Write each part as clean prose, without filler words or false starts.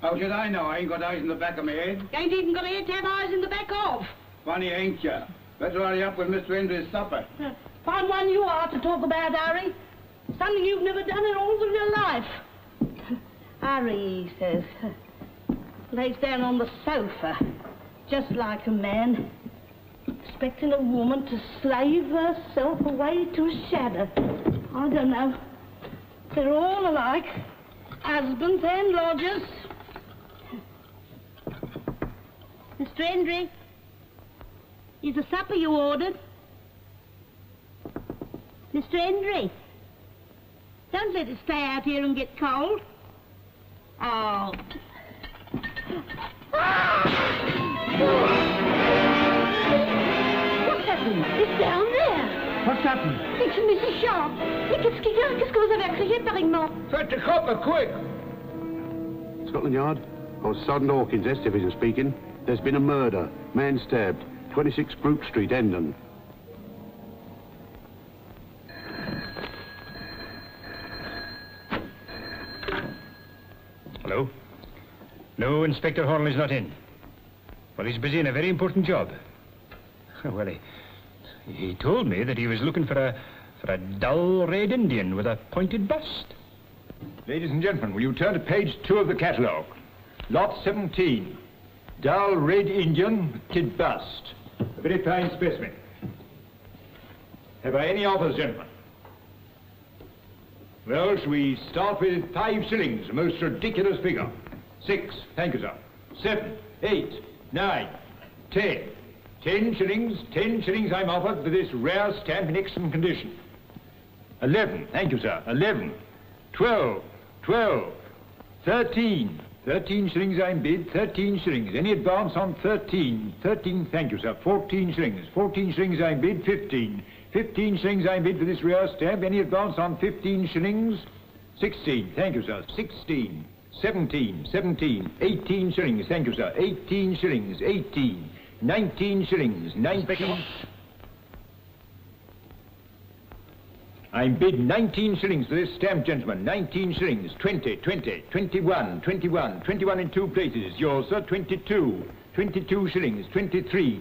How should I know? I ain't got eyes in the back of my head. You ain't even got a head to have eyes in the back of. Funny, ain't you? Better hurry up with Mr. Hendry's supper. Fine one you are to talk about, Harry. Something you've never done in all of your life. Harry, he says, lays down on the sofa, just like a man, expecting a woman to slave herself away to a shadow. I don't know. They're all alike, husbands and lodgers. Mr. Hendry, is the supper you ordered? Mr. Hendry, don't let it stay out here and get cold. Oh. What's happened? It's down there. What's happened? C'est Mrs. Sharp. Mais qu'est-ce que vous avez crié pareillement? Fetch the copper, quick! Scotland Yard. Or Sergeant Hawkins, S Division speaking. There's been a murder. Man stabbed. 26 Brook Street, Hendon. Hello? No, Inspector HORNLEIGH's not in. Well, he's busy in a very important job. Well, he told me that he was looking for a dull red Indian with a pointed bust. Ladies and gentlemen, will you turn to page 2 of the catalogue? Lot 17. Dull red Indian with kid bust. A very fine specimen. Have I any offers, gentlemen? Well, shall we start with 5 shillings, a most ridiculous figure. 6, thank you, sir. 7, 8, 9, 10. 10 shillings I'm offered for this rare stamp in excellent condition. 11, thank you, sir. 11, 12, 13. 13 shillings I'm bid, 13 shillings. Any advance on 13? 13, thank you, sir. 14 shillings. 14 shillings I'm bid, 15. 15 shillings I'm bid for this rare stamp. Any advance on 15 shillings? 16, thank you, sir. 16, 17, 18 shillings, thank you, sir. 18 shillings, 18, 19 shillings, 19... I'm bid 19 shillings for this stamp, gentlemen. 19 shillings, 20, 21 in 2 places. Yours, sir, 22. 22 shillings, 23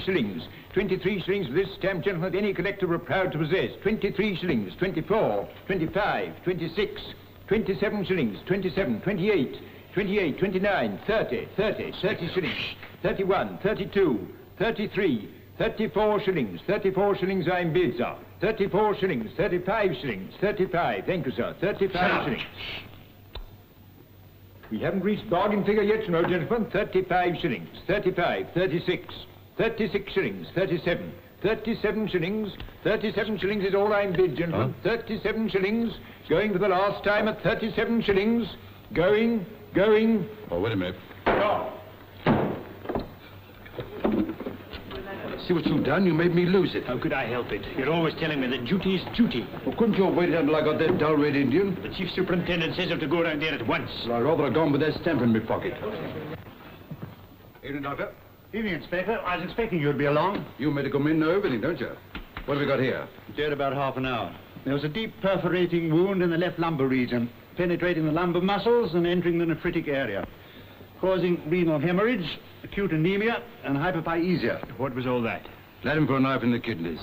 shillings. 23 shillings for this stamp, gentlemen, that any collector were proud to possess. 23 shillings, 24, 25, 26, 27 shillings, 27, 28, 29, 30 shillings, 31, 32, 33, 34 shillings. 34 shillings I'm bid, sir. 34 shillings, 35 shillings, 35, thank you, sir, 35 shillings. We haven't reached bargain figure yet, you know, gentlemen. 35 shillings, 35, 36, 36 shillings, 37, 37 shillings. 37 shillings is all I'm bid, gentlemen. 37 shillings, going for the last time at 37 shillings. Going. Oh, wait a minute. Oh. See what you've done? You made me lose it. How could I help it? You're always telling me that duty is duty. Well, couldn't you have waited until I got that dull red Indian? The chief superintendent says I'm to go around there at once. Well, I'd rather have gone with that stamp in my pocket. Evening, Doctor. Evening, Inspector. I was expecting you'd be along. You medical men know everything, don't you? What have we got here? Dead about half an hour. There was a deep perforating wound in the left lumbar region, penetrating the lumbar muscles and entering the nephritic area, causing renal hemorrhage, acute anemia, and hyperpiesia. What was all that? Let him for a knife in the kidneys.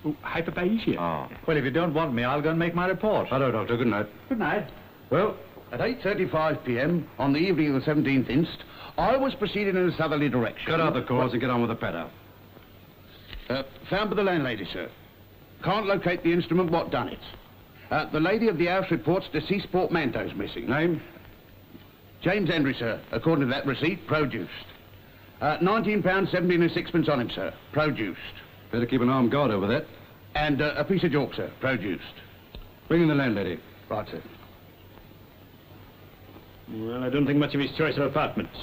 Oh, hyperpiesia. Ah. Well, if you don't want me, I'll go and make my report. Hello, Doctor. Good night. Good night. Well, at 8:35 p.m. on the evening of the 17th inst, I was proceeding in a southerly direction. Cut out the cause and get on with the patter. Found by the landlady, sir. Can't locate the instrument what done it. The lady of the house reports deceased portmanteau's missing. Name? James Hendry, sir. According to that receipt, produced. £19, 17 and 6 on him, sir. Produced. Better keep an armed guard over that. And a piece of chalk, sir. Produced. Bring in the landlady. Right, sir. Well, I don't think much of his choice of apartments.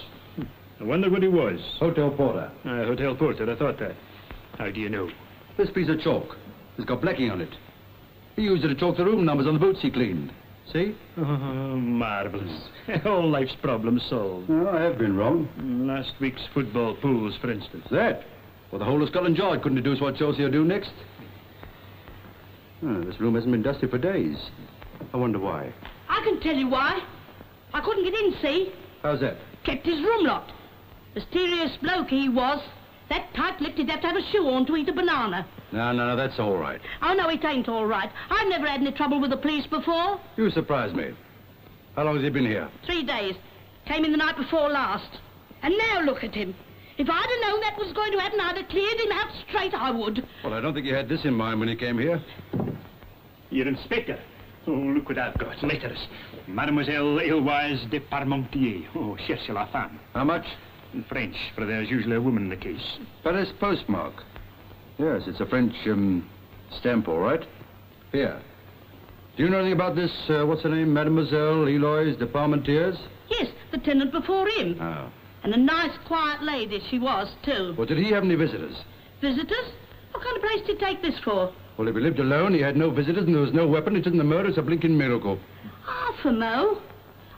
I wonder what he was. Hotel porter. Hotel porter, I thought that. How do you know? This piece of chalk. It's got blacking on it. He used it to chalk the room numbers on the boots he cleaned. See? Oh, marvellous. All life's problems solved. No, I have been wrong. Last week's football pools, for instance. That? Well, the whole of Scotland Yard couldn't deduce what Chelsea will do next. This room hasn't been dusted for days. I wonder why. I can tell you why. I couldn't get in, see? How's that? Kept his room locked. Mysterious bloke he was. That tight-lipped he'd have to have a shoe on to eat a banana. No, that's all right. Oh, no, it ain't all right. I've never had any trouble with the police before. You surprise me. How long has he been here? 3 days. Came in the night before last. And now look at him. If I'd have known that was going to happen, I'd have cleared him out straight, I would. Well, I don't think he had this in mind when he came here. Your Inspector. Oh, look what I've got. Letters. Mademoiselle Eloise de Parmentier. Oh, cherche la femme. How much? In French, for there's usually a woman in the case. Paris postmark. Yes, it's a French, stamp, all right. Here. Do you know anything about this, what's her name, Mademoiselle Eloise de Parmentier? Yes, the tenant before him. Oh. And a nice, quiet lady she was, too. Well, did he have any visitors? Visitors? What kind of place did he take this for? Well, if he lived alone, he had no visitors, and there was no weapon, it isn't a murder, it's a blinking miracle. Half a mo.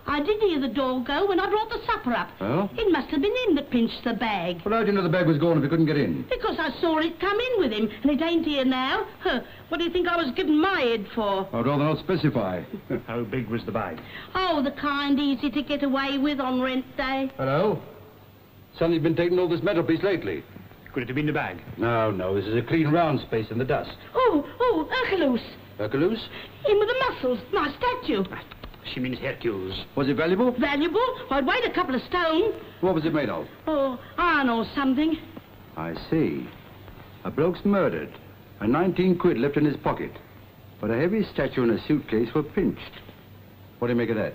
I did hear the door go when I brought the supper up. Oh? It must have been him that pinched the bag. Well, how did you know the bag was gone if he couldn't get in? Because I saw it come in with him, and it ain't here now. Huh. What do you think I was giving my head for? I'd rather not specify. How big was the bag? Oh, the kind easy to get away with on rent day. Hello? Suddenly been taking all this metalpiece lately. Could it have been the bag? No, this is a clean round space in the dust. Oh, Hercules. Hercules? Him with the muscles, my statue. She means Hercules. Was it valuable? Valuable? Well, it weighed a couple of stone. What was it made of? Oh, iron or something. I see. A bloke's murdered, and 19 quid left in his pocket. But a heavy statue and a suitcase were pinched. What do you make of that?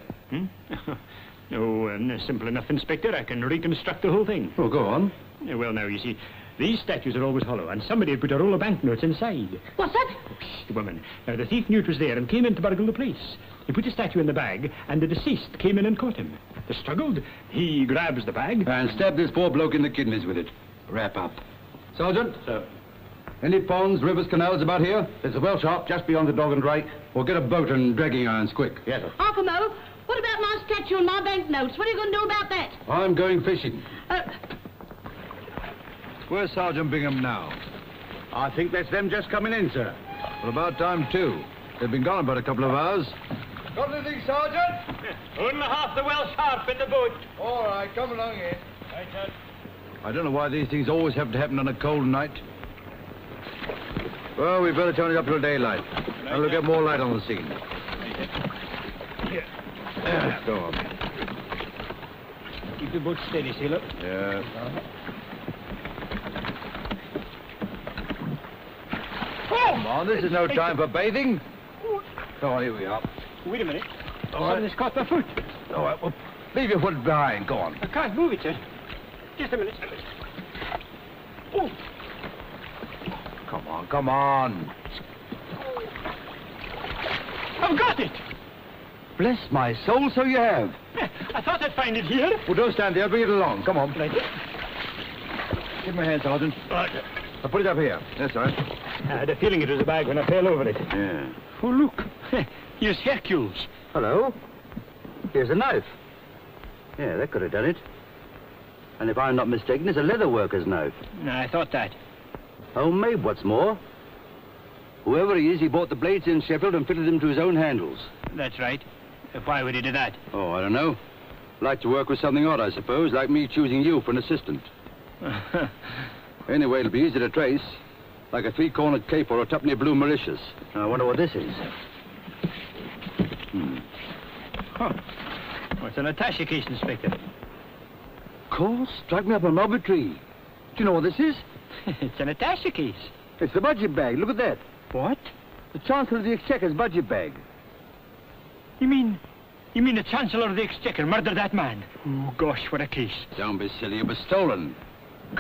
Oh, simple enough, Inspector. I can reconstruct the whole thing. Oh, go on. Well, now, you see, these statues are always hollow, and somebody had put a roll of banknotes inside. What's that? The woman. Now, the thief knew it was there and came in to burgle the place. He put the statue in the bag, and the deceased came in and caught him. They struggled. He grabs the bag. And stabbed this poor bloke in the kidneys with it. Wrap up. Sergeant? Sir. Any ponds, rivers, canals about here? There's a well shop just beyond the Dog and Drake. We'll get a boat and dragging irons quick. Yes, sir. Half a mo. What about my statue and my banknotes? What are you going to do about that? I'm going fishing. Where's Sergeant Bingham now? I think that's them just coming in, sir. Well, about time, too. They've been gone about a couple of hours. Got anything, Sergeant? Only half the well sharp in the boat. All right, come along in. Right, sir. I don't know why these things always have to happen on a cold night. Well, we'd better turn it up till daylight. And we'll get more light on the scene. Here. Go on. Keep the boat steady, sailor. Yeah. Come on, this is no time for bathing. Go on, here we are. Wait a minute. All right. Something's caught my foot. All right, well, leave your foot behind. Go on. I can't move it, sir. Just a minute. Oh, Come on. I've got it. Bless my soul, so you have. I thought I'd find it here. Well, don't stand there. Bring it along. Come on. Right. Give me a hand, Sergeant. Right. I'll put it up here. That's all right. I had a feeling it was a bag when I fell over it. Yeah. Oh, look. Here's Hercules. Hello. Here's a knife. Yeah, that could have done it. And if I'm not mistaken, it's a leather worker's knife. I thought that. Homemade, what's more. Whoever he is, he bought the blades in Sheffield and fitted them to his own handles. That's right. Why would he do that? Oh, I don't know. Like to work with something odd, I suppose, like me choosing you for an assistant. Anyway, it'll be easy to trace. Like a three-cornered cape or a tuppenny blue Mauritius. Now, I wonder what this is. Huh. Well, it's an attaché case, Inspector. Of course, strike me up an arbitrary. Do you know what this is? It's an attaché case. It's the budget bag. Look at that. What? The Chancellor of the Exchequer's budget bag. You mean the Chancellor of the Exchequer murdered that man? Oh, gosh, what a case. Don't be silly. It was stolen.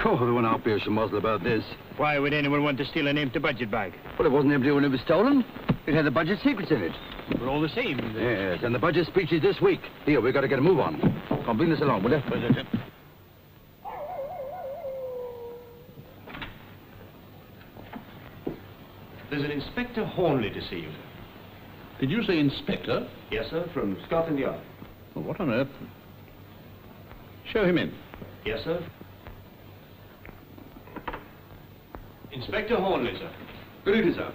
Oh, there won't out be a schmozzle about this. Why would anyone want to steal an empty budget bag? Well, it wasn't empty when it was stolen. It had the budget secrets in it. We're all the same. Yes, and the budget speech is this week. Here, we've got to get a move on. Come, bring this along, will you? There's an Inspector Hornleigh to see you. Did you say inspector? Yes, sir, from Scotland Yard. Well, what on earth? Show him in. Yes, sir. Inspector Hornleigh, sir. Good evening, sir.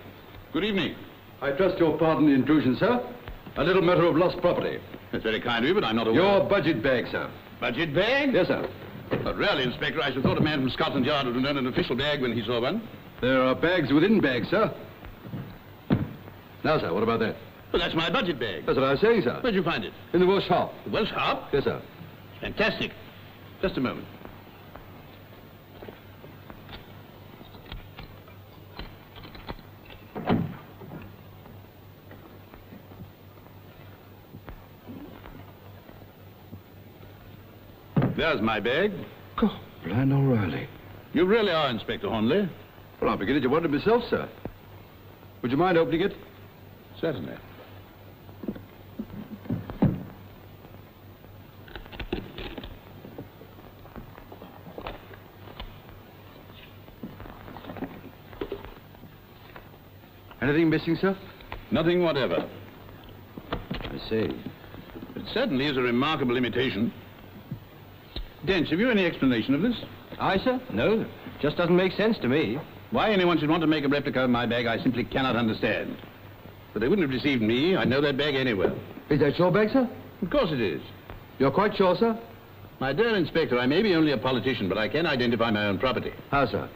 Good evening. I trust you'll pardon the intrusion, sir. A little matter of lost property. That's very kind of you, but I'm not aware. Your budget bag, sir. Budget bag? Yes, sir. But really, Inspector, I should have thought a man from Scotland Yard would have known an official bag when he saw one. There are bags within bags, sir. Now, sir, what about that? Well, that's my budget bag. That's what I was saying, sir. Where'd you find it? In the Welsh Harp. The Welsh Harp? Yes, sir. Fantastic. Just a moment. There's my bag. God, blind O'Reilly. You really are Inspector Hornleigh. Well, I'm beginning to wonder myself, sir. Would you mind opening it? Certainly. Anything missing, sir? Nothing whatever. I see. It certainly is a remarkable imitation. Dench, have you any explanation of this? I, sir? No. Just doesn't make sense to me. Why anyone should want to make a replica of my bag, I simply cannot understand. But they wouldn't have deceived me. I know that bag anywhere. Is that your bag, sir? Of course it is. You're quite sure, sir? My dear Inspector, I may be only a politician, but I can identify my own property. How, sir?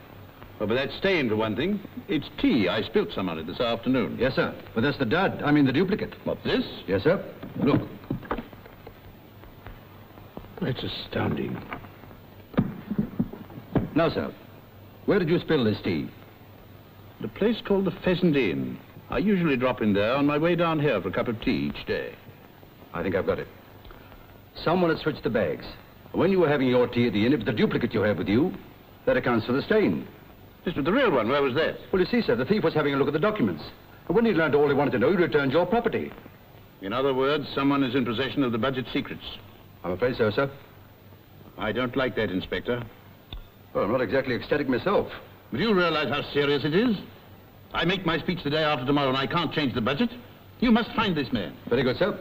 Well, but that stain, for one thing. It's tea. I spilt some on it this afternoon. Yes, sir. But that's the dud. I mean the duplicate. What's this? Yes, sir. Look. That's astounding. Now, sir, where did you spill this tea? At a place called the Pheasant Inn. I usually drop in there on my way down here for a cup of tea each day. I think I've got it. Someone had switched the bags. When you were having your tea at the inn, it was the duplicate you had with you. That accounts for the stain. This was the real one. Where was that? Well, you see, sir, the thief was having a look at the documents. And when he'd learned all he wanted to know, he returned your property. In other words, someone is in possession of the budget secrets. I'm afraid so, sir. I don't like that, Inspector. Well, I'm not exactly ecstatic myself. But do you realize how serious it is? I make my speech the day after tomorrow, and I can't change the budget. You must find this man. Very good, sir.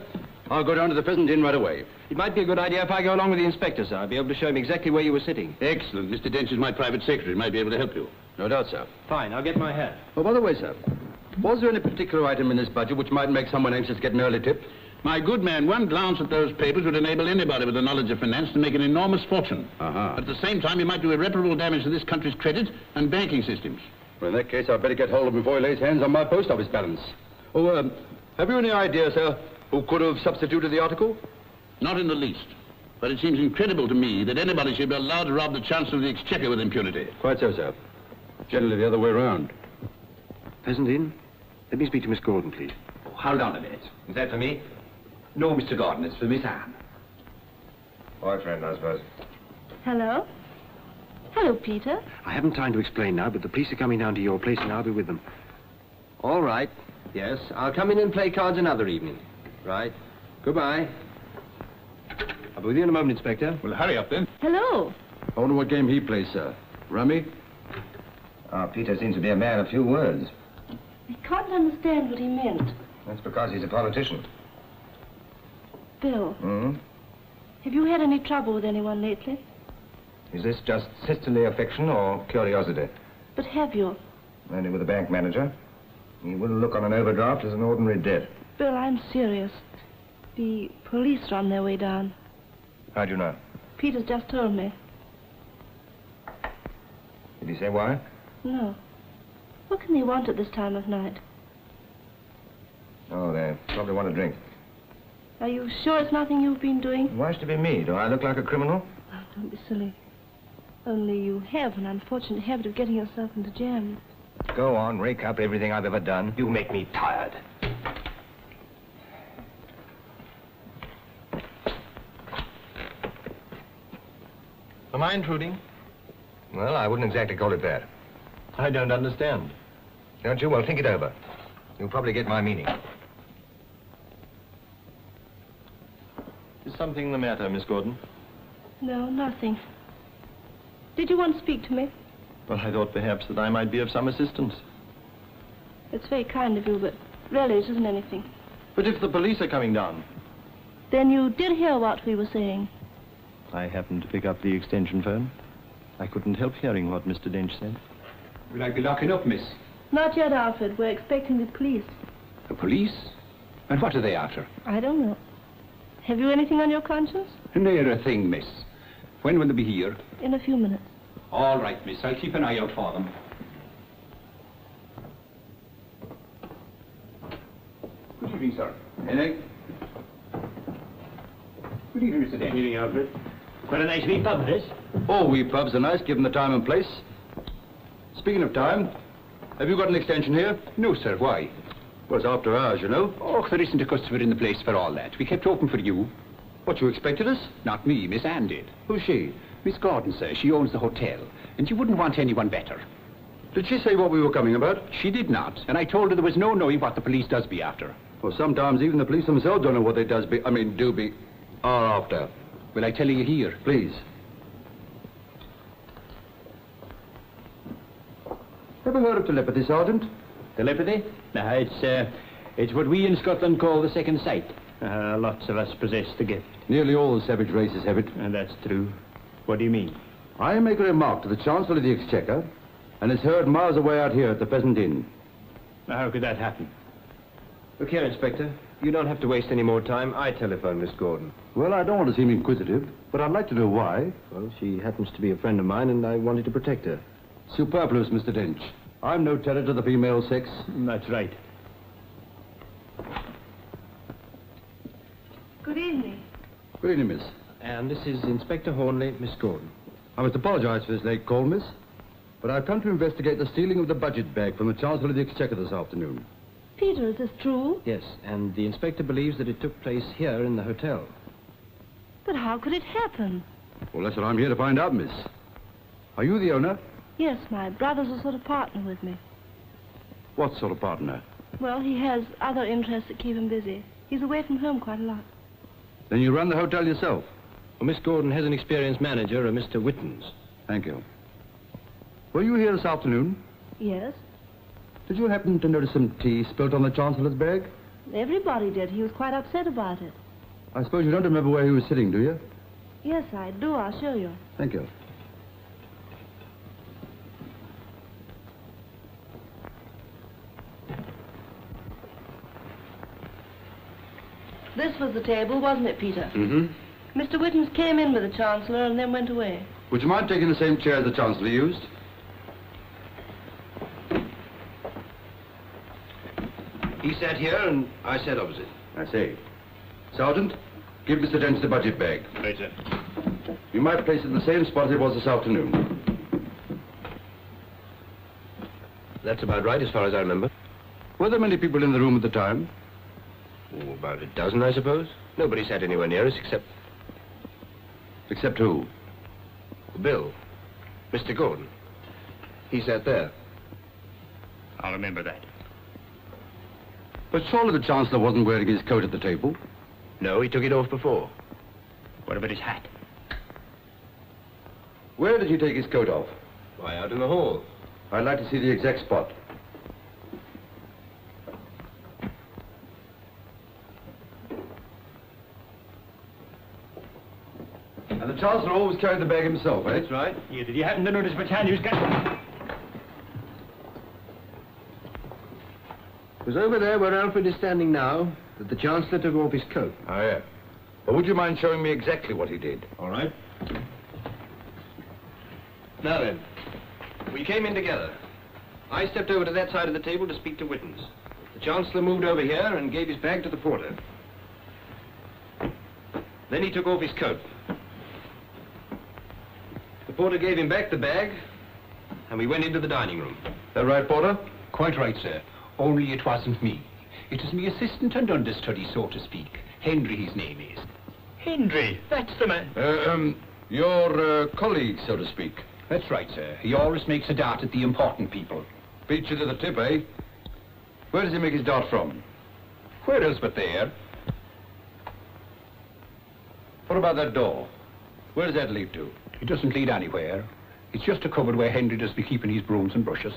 I'll go down to the Pheasant Inn right away. It might be a good idea if I go along with the inspector, sir. I'll be able to show him exactly where you were sitting. Excellent. Mr. Dench is my private secretary. He might be able to help you. No doubt, sir. Fine, I'll get my hat. Oh, by the way, sir, was there any particular item in this budget which might make someone anxious to get an early tip? My good man, one glance at those papers would enable anybody with a knowledge of finance to make an enormous fortune. At the same time, you might do irreparable damage to this country's credit and banking systems. Well, in that case, I'd better get hold of him before he lays hands on my post office balance. Oh, have you any idea, sir, who could have substituted the article? Not in the least. But it seems incredible to me that anybody should be allowed to rob the Chancellor of the Exchequer with impunity. Quite so, sir. Generally the other way around. Pheasant Inn? Let me speak to Miss Gordon, please. Oh, hold on a minute. Is that for me? No, Mr. Gordon, it's for Miss Anne. Boyfriend, I suppose. Hello? Hello, Peter. I haven't time to explain now, but the police are coming down to your place and I'll be with them. All right. Yes, I'll come in and play cards another evening. Right. Goodbye. I'll be with you in a moment, Inspector. Well, hurry up, then. Hello. I wonder what game he plays, sir. Rummy? Peter seems to be a man of few words. I can't understand what he meant. That's because he's a politician. Bill, Hmm? have you had any trouble with anyone lately? Is this just sisterly affection or curiosity? But have you? Only with a bank manager. He wouldn't look on an overdraft as an ordinary debt. Bill, I'm serious. The police are on their way down. How do you know? Peter's just told me. Did he say why? No. What can they want at this time of night? Oh, they probably want a drink. Are you sure it's nothing you've been doing? Why should it be me? Do I look like a criminal? Oh, don't be silly. Only you have an unfortunate habit of getting yourself into jams. Go on, rake up everything I've ever done. You make me tired. Am I intruding? Well, I wouldn't exactly call it that. I don't understand. Don't you? Well, think it over. You'll probably get my meaning. Is something the matter, Miss Gordon? No, nothing. Did you want to speak to me? Well, I thought perhaps that I might be of some assistance. It's very kind of you, but really it isn't anything. But if the police are coming down? Then you did hear what we were saying. I happened to pick up the extension phone. I couldn't help hearing what Mr. Dench said. Will I be locking up, miss? Not yet, Alfred. We're expecting the police. The police? And what are they after? I don't know. Have you anything on your conscience? Ne'er a thing, miss. When will they be here? In a few minutes. All right, miss. I'll keep an eye out for them. Good evening, sir. Evening. Good evening, Mr. Dent. Good evening, Alfred. Quite a nice wee pub, this. All wee pubs are nice, given the time and place. Speaking of time, have you got an extension here? No, sir. Why? Well, it's after hours, you know. Oh, there isn't a customer in the place for all that. We kept open for you. What, you expected us? Not me, Miss Ann did. Who's she? Miss Gordon, sir. She owns the hotel. And you wouldn't want anyone better. Did she say what we were coming about? She did not. And I told her there was no knowing what the police does be after. Well, sometimes even the police themselves don't know what they are after. Will I tell you here? Please. Ever heard of telepathy, Sergeant? Telepathy? No, it's what we in Scotland call the second sight. Lots of us possess the gift. Nearly all the savage races have it. And that's true. What do you mean? I make a remark to the Chancellor of the Exchequer, and it's heard miles away out here at the present inn. Now, how could that happen? Look here, Inspector. You don't have to waste any more time. I telephoned Miss Gordon. Well, I don't want to seem inquisitive, but I'd like to know why. Well, she happens to be a friend of mine, and I wanted to protect her. Superfluous, Mr. Dench. I'm no terror to the female sex. That's right. Good evening. Good evening, miss. And this is Inspector Hornleigh, Miss Gordon. I must apologize for this late call, miss, but I've come to investigate the stealing of the budget bag from the Chancellor of the Exchequer this afternoon. Peter, is this true? Yes, and the inspector believes that it took place here in the hotel. But how could it happen? Well, that's what I'm here to find out, miss. Are you the owner? Yes, my brother's a sort of partner with me. What sort of partner? Well, he has other interests that keep him busy. He's away from home quite a lot. Then you run the hotel yourself? Well, Miss Gordon has an experienced manager, a Mr. Whitten's. Thank you. Were you here this afternoon? Yes. Did you happen to notice some tea spilt on the Chancellor's bag? Everybody did. He was quite upset about it. I suppose you don't remember where he was sitting, do you? Yes, I do. I'll show you. Thank you. This was the table, wasn't it, Peter? Mm-hmm. Mr. Whitten's came in with the Chancellor and then went away. Would you mind taking the same chair as the Chancellor used? He sat here and I sat opposite. I see. Sergeant, give Mr. Dent the budget bag. Right, sir. You might place it in the same spot as it was this afternoon. That's about right as far as I remember. Were there many people in the room at the time? Oh, about a dozen, I suppose. Nobody sat anywhere near us except... Except who? Bill. Mr. Gordon. He sat there. I'll remember that. But surely the Chancellor wasn't wearing his coat at the table? No, he took it off before. What about his hat? Where did he take his coat off? Why, out in the hall. I'd like to see the exact spot. And the Chancellor always carried the bag himself, eh? That's right. Yeah, did you happen to notice which hand he was got? It was over there where Alfred is standing now that the Chancellor took off his coat. Oh, yeah. Well, would you mind showing me exactly what he did? All right. Now then, we came in together. I stepped over to that side of the table to speak to Whitten's. The Chancellor moved over here and gave his bag to the porter. Then he took off his coat. The porter gave him back the bag, and we went into the dining room. That right, Porter? Quite right, sir. Only it wasn't me. It was me assistant and understudy, so to speak. Henry, his name is. Henry, that's the man. Your colleague, so to speak. That's right, sir. He always makes a dart at the important people. Beat you to the tip, eh? Where does he make his dart from? Where else but there? What about that door? Where does that lead to? It doesn't lead anywhere. It's just a cupboard where Henry does be keeping his brooms and brushes.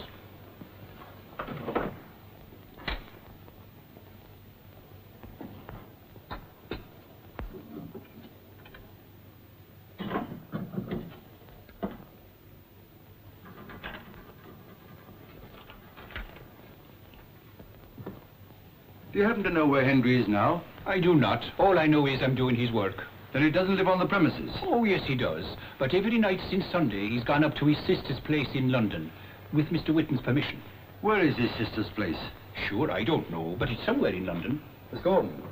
Do you happen to know where Henry is now? I do not. All I know is I'm doing his work. Then he doesn't live on the premises? Oh, yes, he does. But every night since Sunday, he's gone up to his sister's place in London, with Mr. Whitten's permission. Where is his sister's place? Sure, I don't know, but it's somewhere in London. Miss Gordon, do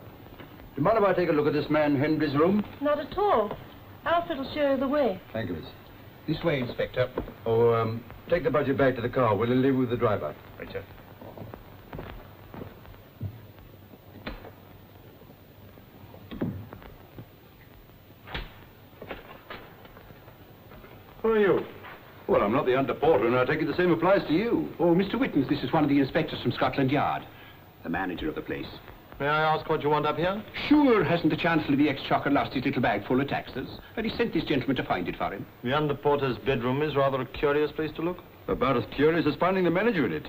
you mind if I take a look at this man Henry's room? Not at all. Alfred will show you the way. Thank you, miss. This way, Inspector. Oh, take the budget back to the car. We'll leave with the driver. Right, sir. Who are you? Well, I'm not the under-porter, and I take it the same applies to you. Oh, Mr. Whitten's, this is one of the inspectors from Scotland Yard, the manager of the place. May I ask what you want up here? Sure, hasn't the Chancellor of the Exchequer lost his little bag full of taxes? And he sent this gentleman to find it for him. The under-porter's bedroom is rather a curious place to look. About as curious as finding the manager in it.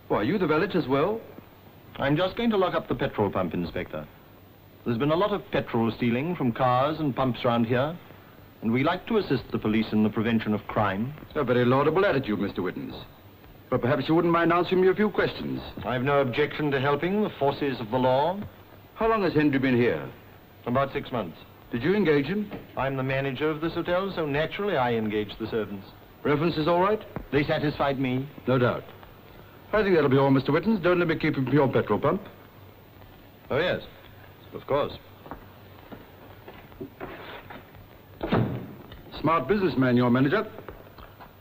Why, are you the valet as well? I'm just going to lock up the petrol pump, Inspector. There's been a lot of petrol stealing from cars and pumps around here, and we like to assist the police in the prevention of crime. A very laudable attitude, Mr. Whittens. But perhaps you wouldn't mind answering me a few questions. I've no objection to helping the forces of the law. How long has Henry been here? About 6 months. Did you engage him? I'm the manager of this hotel, so naturally I engage the servants. References all right? They satisfied me. No doubt. I think that'll be all, Mr. Whittens. Don't let me keep him for your petrol pump. Oh, yes. Of course. Smart businessman, your manager.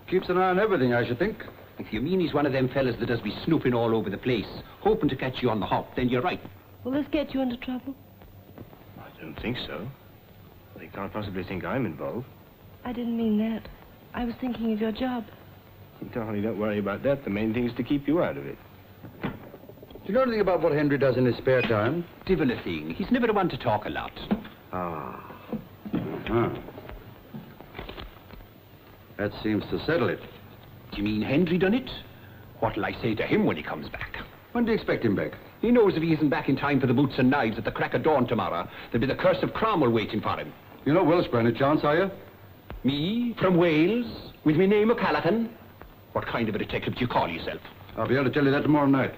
Keeps an eye on everything, I should think. If you mean he's one of them fellas that does be snooping all over the place, hoping to catch you on the hop, then you're right. Will this get you into trouble? I don't think so. They can't possibly think I'm involved. I didn't mean that. I was thinking of your job. Darling, don't worry about that. The main thing is to keep you out of it. Do you know anything about what Henry does in his spare time? Divil a thing. He's never one to talk a lot. Ah. Uh-huh. That seems to settle it. Do you mean Henry done it? What'll I say to him when he comes back? When do you expect him back? He knows if he isn't back in time for the boots and knives at the crack of dawn tomorrow, there'll be the curse of Cromwell waiting for him. You're not Welsh by any chance, are you? Me? From Wales? With me name O'Callaghan? What kind of a detective do you call yourself? I'll be able to tell you that tomorrow night.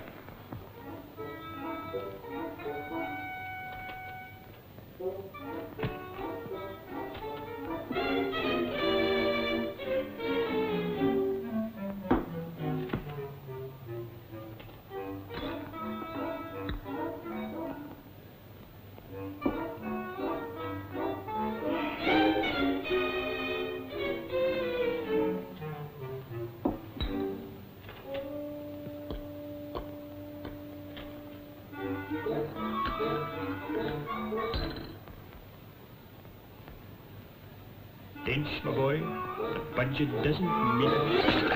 Dench, my boy, the budget doesn't mean...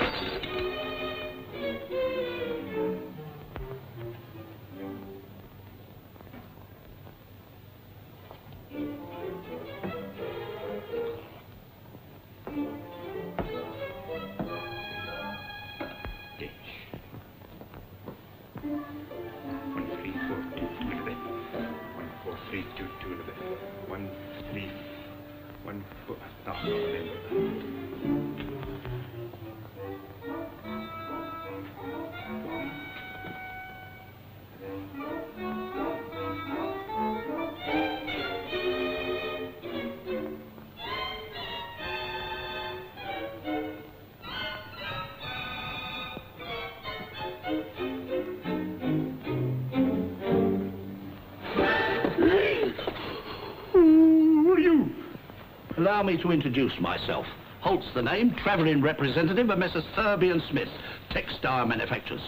Allow me to introduce myself. Holt's the name, travelling representative of Messrs. Thurby and Smith, textile manufacturers.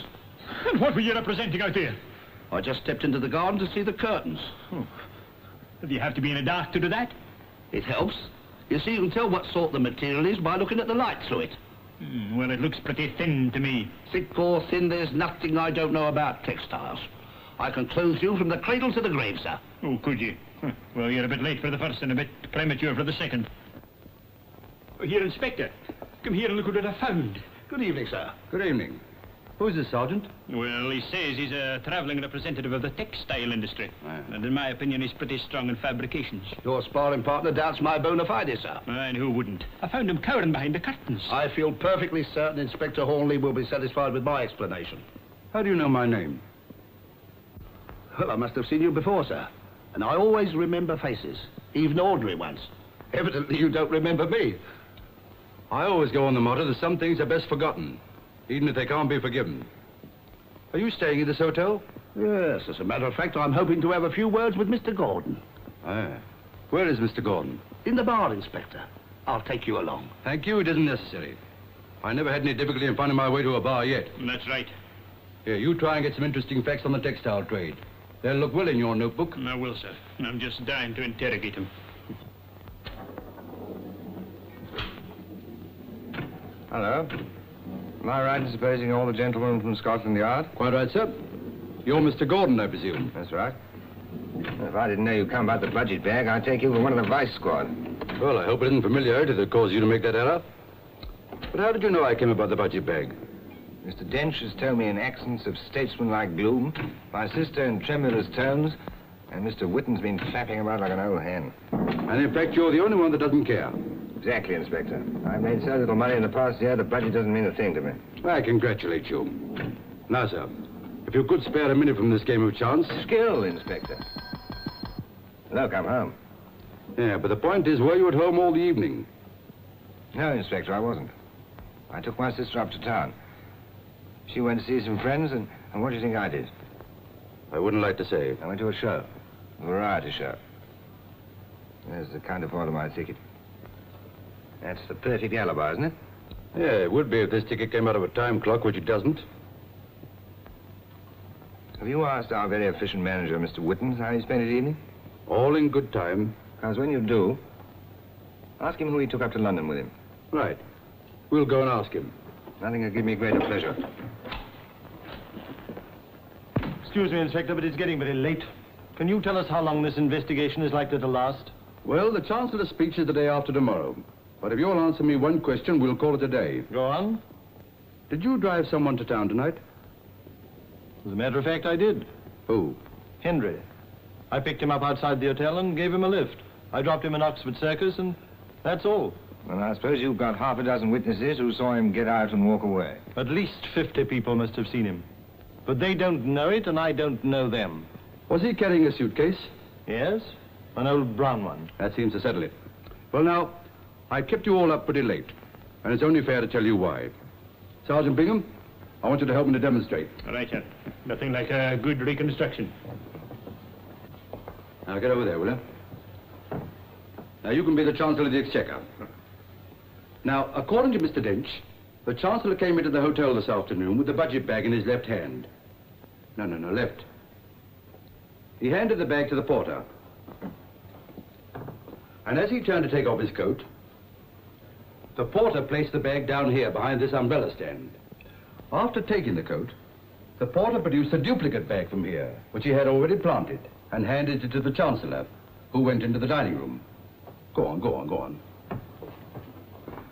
And what were you representing out there? I just stepped into the garden to see the curtains. Oh. Do you have to be in the dark to do that? It helps. You see, you can tell what sort the material is by looking at the light through it. Well, it looks pretty thin to me. Thick or thin, there's nothing I don't know about textiles. I can clothe you from the cradle to the grave, sir. Oh, could you? Well, you're a bit late for the first and a bit premature for the second. Here, Inspector. Come here and look what I found. Good evening, sir. Good evening. Who is this, Sergeant? Well, he says he's a travelling representative of the textile industry. And in my opinion, he's pretty strong in fabrications. Your sparring partner doubts my bona fides, sir. And who wouldn't? I found him cowering behind the curtains. I feel perfectly certain Inspector Hornleigh will be satisfied with my explanation. How do you know my name? Well, I must have seen you before, sir. And I always remember faces, even ordinary ones. Evidently you don't remember me. I always go on the motto that some things are best forgotten, even if they can't be forgiven. Are you staying in this hotel? Yes, as a matter of fact, I'm hoping to have a few words with Mr. Gordon. Ah. Where is Mr. Gordon? In the bar, Inspector. I'll take you along. Thank you, it isn't necessary. I never had any difficulty in finding my way to a bar yet. That's right. Here, you try and get some interesting facts on the textile trade. They'll look well in your notebook. I will, sir. I'm just dying to interrogate him. Hello. Am I right in supposing all the gentlemen from Scotland Yard? Quite right, sir. You're Mr. Gordon, I presume. That's right. If I didn't know you'd come about the budget bag, I'd take you for one of the vice squad. Well, I hope it isn't familiarity that caused you to make that error. But how did you know I came about the budget bag? Mr. Dench has told me in accents of statesmanlike gloom, my sister in tremulous tones, and Mr. Whitten's been flapping about like an old hen. And in fact, you're the only one that doesn't care. Exactly, Inspector. I've made so little money in the past year, the budget doesn't mean a thing to me. I congratulate you. Now, sir, if you could spare a minute from this game of chance... Skill, Inspector. Look, I'm home. Yeah, but the point is, were you at home all the evening? No, Inspector, I wasn't. I took my sister up to town. She went to see some friends, and what do you think I did? I wouldn't like to say. I went to a show. A variety show. There's the counterpart of my ticket. That's the perfect alibi, isn't it? Yeah, it would be if this ticket came out of a time clock, which it doesn't. Have you asked our very efficient manager, Mr. Whitten, how he spent his evening? All in good time. Because when you do, ask him who he took up to London with him. Right. We'll go and ask him. Nothing could give me greater pleasure. Excuse me, Inspector, but it's getting very late. Can you tell us how long this investigation is likely to last? Well, the Chancellor's speech is the day after tomorrow. But if you'll answer me one question, we'll call it a day. Go on. Did you drive someone to town tonight? As a matter of fact, I did. Who? Henry. I picked him up outside the hotel and gave him a lift. I dropped him in Oxford Circus, and that's all. Well, I suppose you've got half a dozen witnesses who saw him get out and walk away. At least 50 people must have seen him. But they don't know it, and I don't know them. Was he carrying a suitcase? Yes, an old brown one. That seems to settle it. Well, now, I kept you all up pretty late, and it's only fair to tell you why. Sergeant Bingham, I want you to help me to demonstrate. All right, sir. Nothing like a good reconstruction. Now, get over there, will you? Now, you can be the Chancellor of the Exchequer. Now, according to Mr. Dench, the Chancellor came into the hotel this afternoon with the budget bag in his left hand. No, left. He handed the bag to the porter. And as he turned to take off his coat, the porter placed the bag down here behind this umbrella stand. After taking the coat, the porter produced a duplicate bag from here, which he had already planted, and handed it to the Chancellor, who went into the dining room. Go on.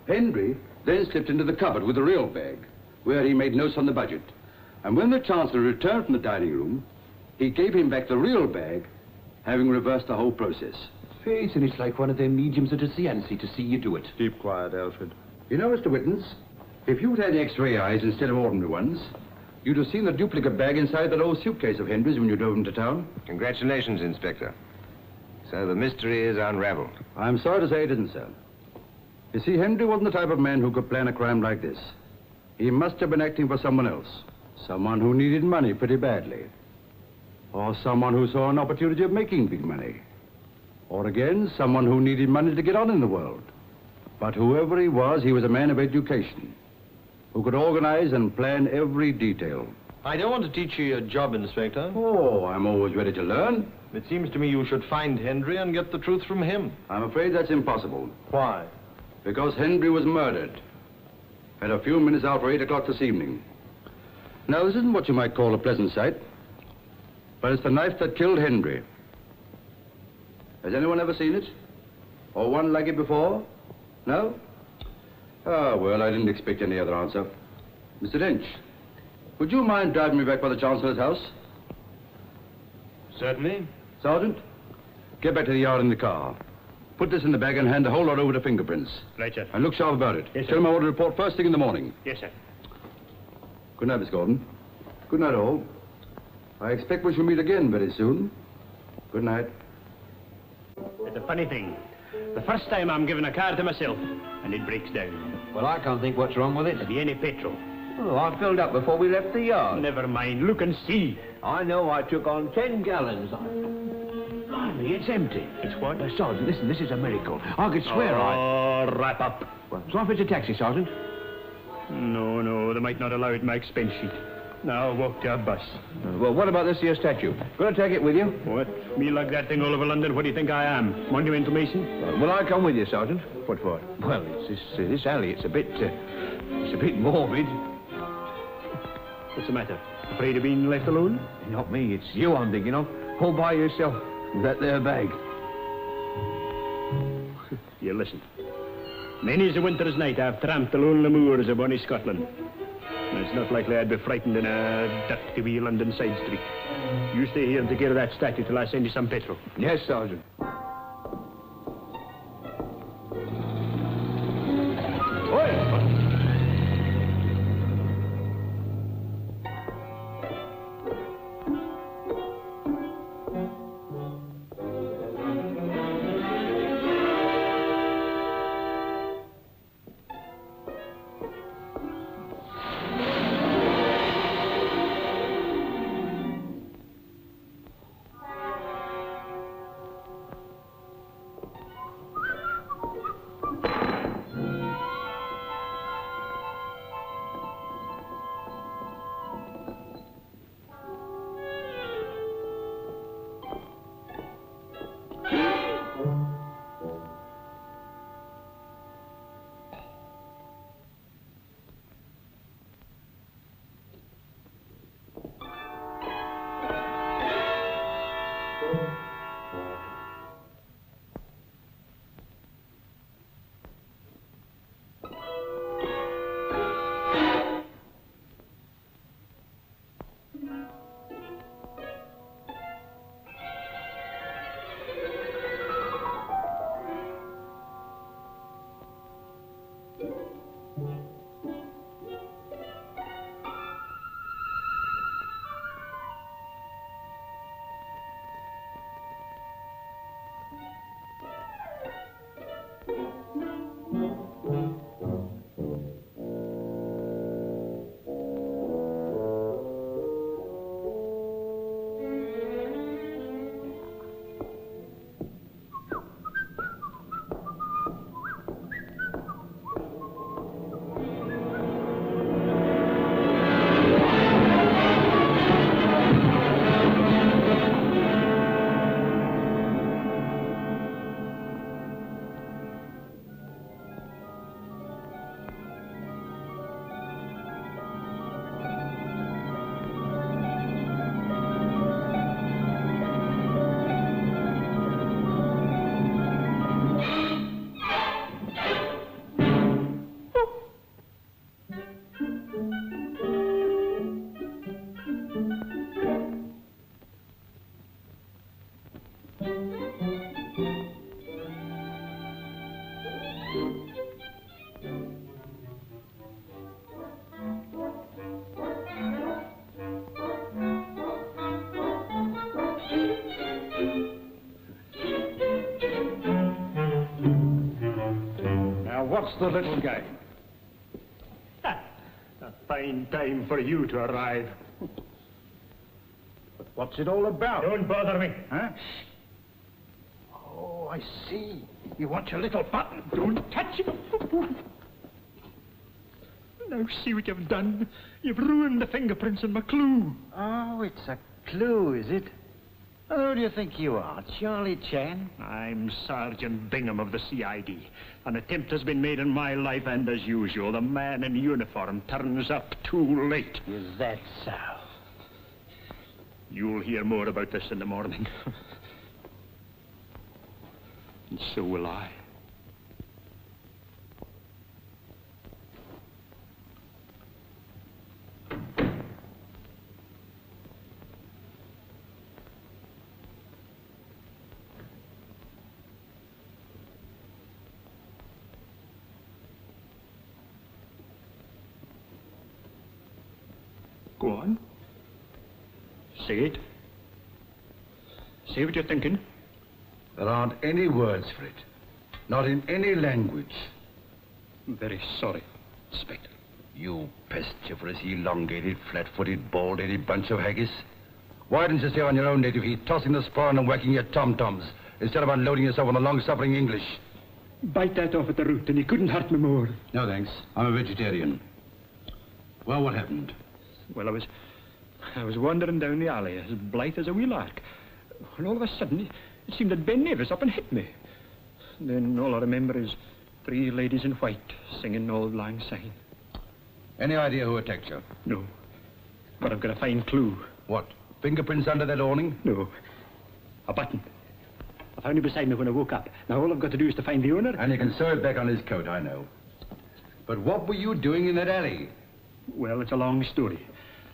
Henry then slipped into the cupboard with the real bag, where he made notes on the budget. And when the Chancellor returned from the dining room, he gave him back the real bag, having reversed the whole process. Faith, and it's like one of them mediums at a seance to see you do it. Keep quiet, Alfred. You know, Mr. Whittens, if you'd had X-ray eyes instead of ordinary ones, you'd have seen the duplicate bag inside that old suitcase of Henry's when you drove him to town. Congratulations, Inspector. So the mystery is unraveled. I'm sorry to say it isn't, sir. You see, Henry wasn't the type of man who could plan a crime like this. He must have been acting for someone else. Someone who needed money pretty badly. Or someone who saw an opportunity of making big money. Or again, someone who needed money to get on in the world. But whoever he was a man of education, who could organize and plan every detail. I don't want to teach you your job, Inspector. Oh, I'm always ready to learn. It seems to me you should find Henry and get the truth from him. I'm afraid that's impossible. Why? Because Henry was murdered at a few minutes after 8 o'clock this evening. Now, this isn't what you might call a pleasant sight, but it's the knife that killed Henry. Has anyone ever seen it? Or one like it before? No? Ah, well, I didn't expect any other answer. Mr. Dench, would you mind driving me back by the Chancellor's house? Certainly. Sergeant, get back to the yard in the car. Put this in the bag and hand the whole lot over to fingerprints. Right, sir. And look sharp about it. Yes, sir. Tell him I want to report first thing in the morning. Yes, sir. Good night, Miss Gordon. Good night, all. I expect we shall meet again very soon. Good night. It's a funny thing. The first time I'm giving a car to myself, and it breaks down. Well, I can't think what's wrong with it. Have you any petrol? Oh, I filled up before we left the yard. Never mind, look and see. I know I took on 10 gallons. Blimey, it's empty. It's what? Sergeant, listen, this is a miracle. I could swear wrap up. Well, so if it's a taxi, Sergeant? No, they might not allow it in my expense sheet. Now, walk to a bus. Well, what about this here statue? Gonna take it with you? What? Me lug that thing all over London? What do you think I am? Monumental Mason? Will I come with you, Sergeant? What for? Well, it's this alley. It's a bit morbid. What's the matter? Afraid of being left alone? Not me. It's you I'm thinking of. All by yourself with that there bag. You listen. Many's a winter's night I've tramped the lonely moors of bonny Scotland. And it's not likely I'd be frightened in a dirty wee London side street. You stay here and take care of that statue till I send you some petrol. Yes, Sergeant. What's the little game? A fine time for you to arrive. But what's it all about? Don't bother me. Huh? Oh, I see. You want your little button. Don't touch it. Now see what you've done. You've ruined the fingerprints in my clue. Oh, it's a clue, is it? Who do you think you are, Charlie Chan? I'm Sergeant Bingham of the CID. An attempt has been made in my life, and as usual, the man in uniform turns up too late. Is that so? You'll hear more about this in the morning. And so will I. Go on. Say it. Say what you're thinking. There aren't any words for it. Not in any language. I'm very sorry, Inspector. You pestiferous, elongated, flat-footed, bald-headed bunch of haggis. Why didn't you stay on your own native heat, tossing the spawn and whacking your tom-toms, instead of unloading yourself on the long-suffering English? Bite that off at the root, and he couldn't hurt me more. No, thanks. I'm a vegetarian. Well, what happened? Well, I was wandering down the alley, as blithe as a wee lark. And all of a sudden, it seemed that Ben Nevis up and hit me. Then all I remember is 3 ladies in white singing Auld Lang Syne. Any idea who attacked you? No. But I've got a fine clue. What? Fingerprints under that awning? No. A button. I found it beside me when I woke up. Now all I've got to do is to find the owner. And you can sew it back on his coat, I know. But what were you doing in that alley? Well, it's a long story.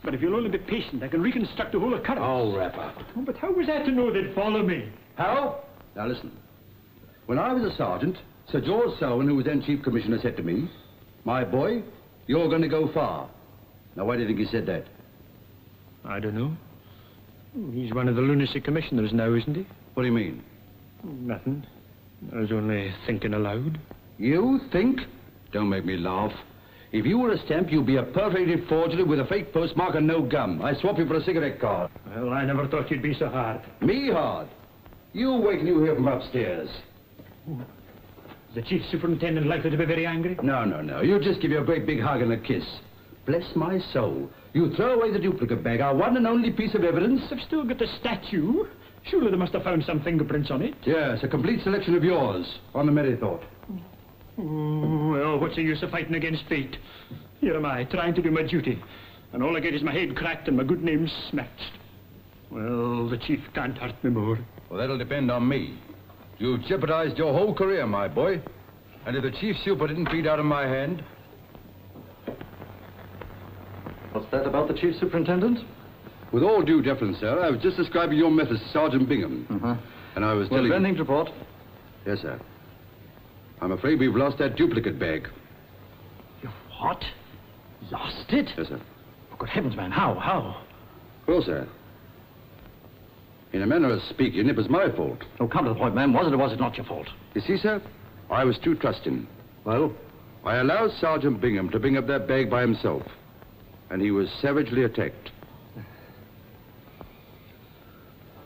But if you'll only be patient, I can reconstruct the whole occurrence. Oh, wrap up. Oh, but how was I to know they'd follow me? How? Now listen. When I was a sergeant, Sir George Selwyn, who was then Chief Commissioner, said to me, "My boy, you're going to go far." Now, why do you think he said that? I don't know. He's one of the lunacy commissioners now, isn't he? What do you mean? Nothing. I was only thinking aloud. You think? Don't make me laugh. If you were a stamp, you'd be a perforated forgery with a fake postmark and no gum. I'd swap you for a cigarette card. Well, I never thought you'd be so hard. Me hard? You wait till you hear from upstairs. Is the chief superintendent likely to be very angry? No, no, no. You just give you a great big hug and a kiss. Bless my soul. You throw away the duplicate bag, our one and only piece of evidence. I've still got the statue. Surely they must have found some fingerprints on it. Yes, a complete selection of yours on the merry thought. Oh, well, what's the use of fighting against fate? Here am I, trying to do my duty, and all I get is my head cracked and my good name smashed. Well, the chief can't hurt me more. Well, that'll depend on me. You've jeopardized your whole career, my boy. And if the chief super didn't feed out of my hand... What's that about the chief superintendent? With all due deference, sir, I was just describing your methods to Sergeant Bingham. And I was telling... Well, anything to report? Yes, sir. I'm afraid we've lost that duplicate bag. You what? Lost it? Yes, sir. Oh, good heavens, man. How? Well, sir, in a manner of speaking, it was my fault. Oh, come to the point, man. Was it or was it not your fault? You see, sir, I was too trusting. Well? I allowed Sergeant Bingham to bring up that bag by himself, and he was savagely attacked.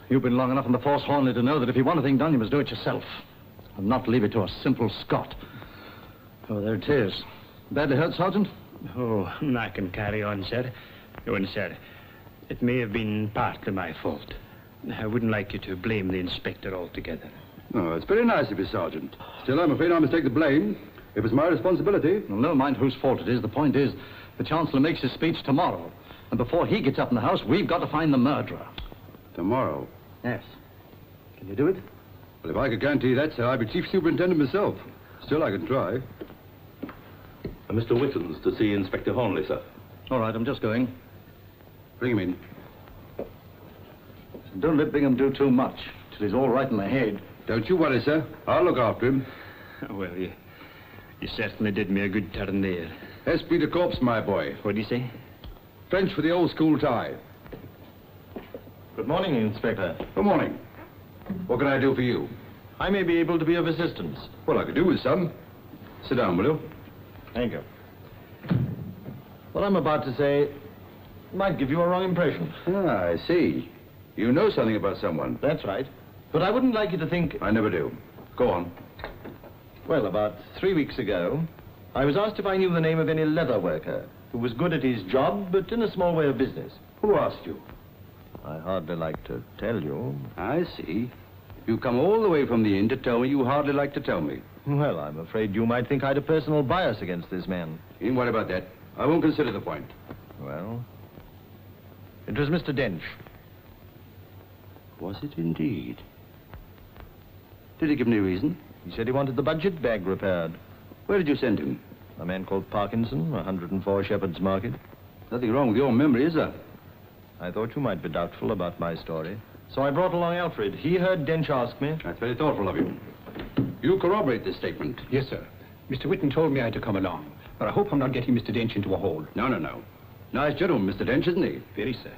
You've been long enough in the force, Hornleigh, to know that if you want a thing done, you must do it yourself, and not leave it to a simple Scot. Oh, there it is. Badly hurt, Sergeant? Oh, I can carry on, sir. Go on, sir. It may have been partly my fault. I wouldn't like you to blame the inspector altogether. Oh, it's very nice of you, Sergeant. Still, I'm afraid I must take the blame. It was my responsibility. Well, never mind whose fault it is. The point is, the Chancellor makes his speech tomorrow. And before he gets up in the house, we've got to find the murderer. Tomorrow? Yes. Can you do it? Well, if I could guarantee that, sir, I'd be Chief Superintendent myself. Still, I can try. Mr. Whitton's to see Inspector Hornleigh, sir. All right, I'm just going. Bring him in. Don't let Bingham do too much, till he's all right in the head. Don't you worry, sir. I'll look after him. Well, you certainly did me a good turn there. Esprit de corps, my boy. What do you say? French for the old school tie. Good morning, Inspector. Good morning. What can I do for you? I may be able to be of assistance. Well, I could do with some. Sit down, will you? Thank you. What I'm about to say might give you a wrong impression. Ah, I see. You know something about someone. That's right. But I wouldn't like you to think... I never do. Go on. Well, about 3 weeks ago, I was asked if I knew the name of any leather worker who was good at his job, but in a small way of business. Who asked you? I hardly like to tell you. I see. You come all the way from the inn to tell me you hardly like to tell me. Well, I'm afraid you might think I had a personal bias against this man. You needn't worry about that. I won't consider the point. Well, it was Mr. Dench. Was it indeed? Did he give any reason? He said he wanted the budget bag repaired. Where did you send him? A man called Parkinson, 104 Shepherd's Market. Nothing wrong with your memory, is there? I thought you might be doubtful about my story. So I brought along Alfred. He heard Dench ask me. That's very thoughtful of you. You corroborate this statement? Yes, sir. Mr. Whitten told me I had to come along. But I hope I'm not getting Mr. Dench into a hole. No, no, no. Nice gentleman, Mr. Dench, isn't he? Very, sir.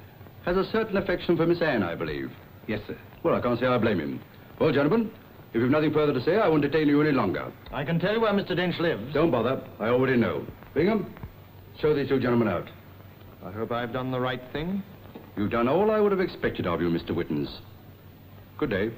Has a certain affection for Miss Anne, I believe. Yes, sir. Well, I can't say I blame him. Well, gentlemen, If you've nothing further to say, I won't detain you any longer. I can tell you where Mr. Dench lives. Don't bother. I already know. Bingham, show these two gentlemen out. I hope I've done the right thing. You've done all I would have expected of you, Mr. Whittens. Good day.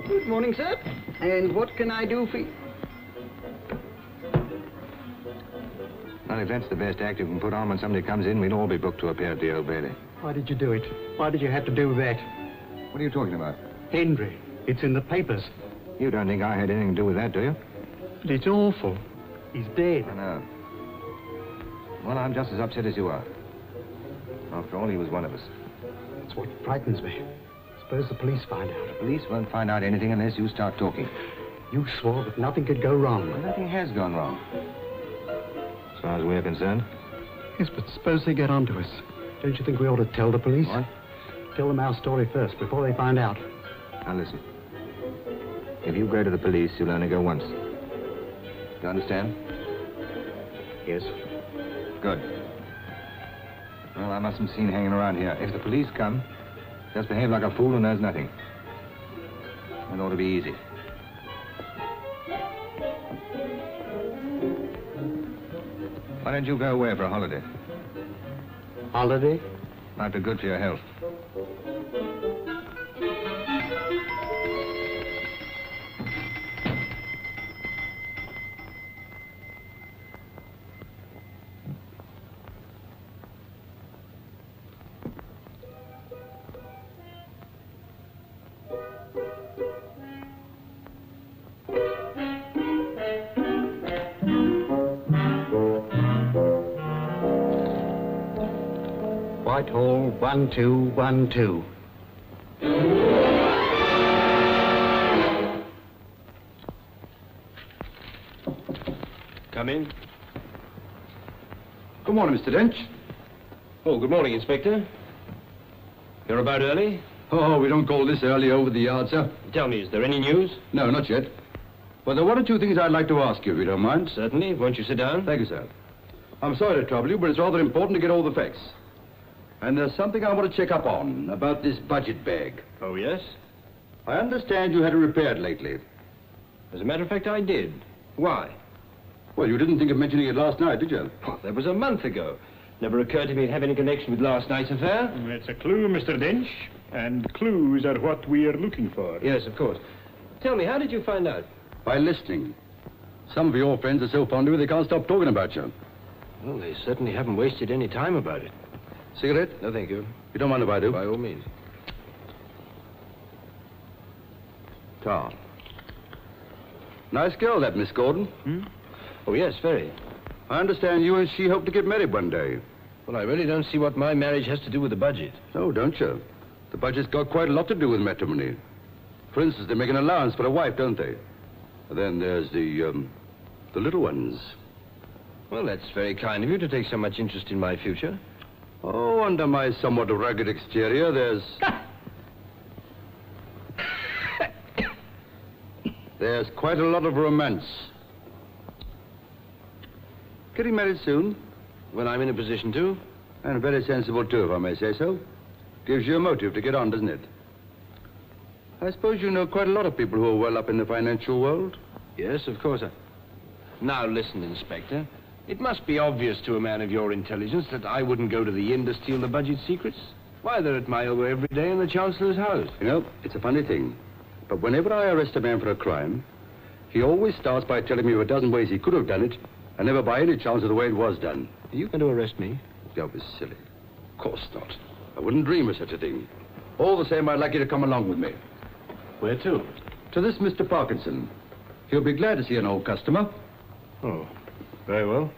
Good morning, sir. And what can I do for you? Well, if that's the best act you can put on when somebody comes in, we'd all be booked to appear at the Old Bailey. Why did you do it? Why did you have to do that? What are you talking about? Henry, it's in the papers. You don't think I had anything to do with that, do you? But it's awful. He's dead. I know. Well, I'm just as upset as you are. After all, he was one of us. That's what frightens me. Suppose the police find out. The police won't find out anything unless you start talking. You swore that nothing could go wrong. Well, nothing has gone wrong. As far as we're concerned. Yes, but suppose they get onto us. Don't you think we ought to tell the police? What? Tell them our story first, before they find out. Now, listen. If you go to the police, you'll only go once. You understand? Yes. Good. Well, I mustn't be seen hanging around here. If the police come, just behave like a fool who knows nothing. It ought to be easy. Why don't you go away for a holiday? Holiday? Might be good for your health. Whitehall, 1212. Come in. Good morning, Mr. Dench. Oh, good morning, Inspector. You're about early? Oh, we don't call this early over the yard, sir. Tell me, is there any news? No, not yet. But there are one or two things I'd like to ask you, if you don't mind. Certainly. Won't you sit down? Thank you, sir. I'm sorry to trouble you, but it's rather important to get all the facts. And there's something I want to check up on about this budget bag. Oh, yes? I understand you had it repaired lately. As a matter of fact, I did. Why? Well, you didn't think of mentioning it last night, did you? Oh, that was a month ago. Never occurred to me to have any connection with last night's affair. It's a clue, Mr. Dench, and clues are what we are looking for. Yes, of course. Tell me, how did you find out? By listening. Some of your friends are so fond of you they can't stop talking about you. Well, they certainly haven't wasted any time about it. Cigarette? No, thank you. You don't mind if I do? By all means. Ta. Nice girl, that Miss Gordon. Hmm? Oh, yes, very. I understand you and she hope to get married one day. Well, I really don't see what my marriage has to do with the budget. Oh, don't you? The budget's got quite a lot to do with matrimony. For instance, they make an allowance for a wife, don't they? And then there's the little ones. Well, that's very kind of you to take so much interest in my future. Oh, under my somewhat rugged exterior, there's quite a lot of romance. Getting married soon? When I'm in a position to. And very sensible, too, if I may say so. Gives you a motive to get on, doesn't it? I suppose you know quite a lot of people who are well up in the financial world? Yes, of course. Now, listen, Inspector. It must be obvious to a man of your intelligence that I wouldn't go to the inn to steal the budget secrets. Why, they're at my elbow every day in the Chancellor's house. You know, it's a funny thing. But whenever I arrest a man for a crime, he always starts by telling me of a dozen ways he could have done it, and never by any chance of the way it was done. Are you going to arrest me? Don't be silly. Of course not. I wouldn't dream of such a thing. All the same, I'd like you to come along with me. Where to? To this Mr. Parkinson. He'll be glad to see an old customer. Oh, very well.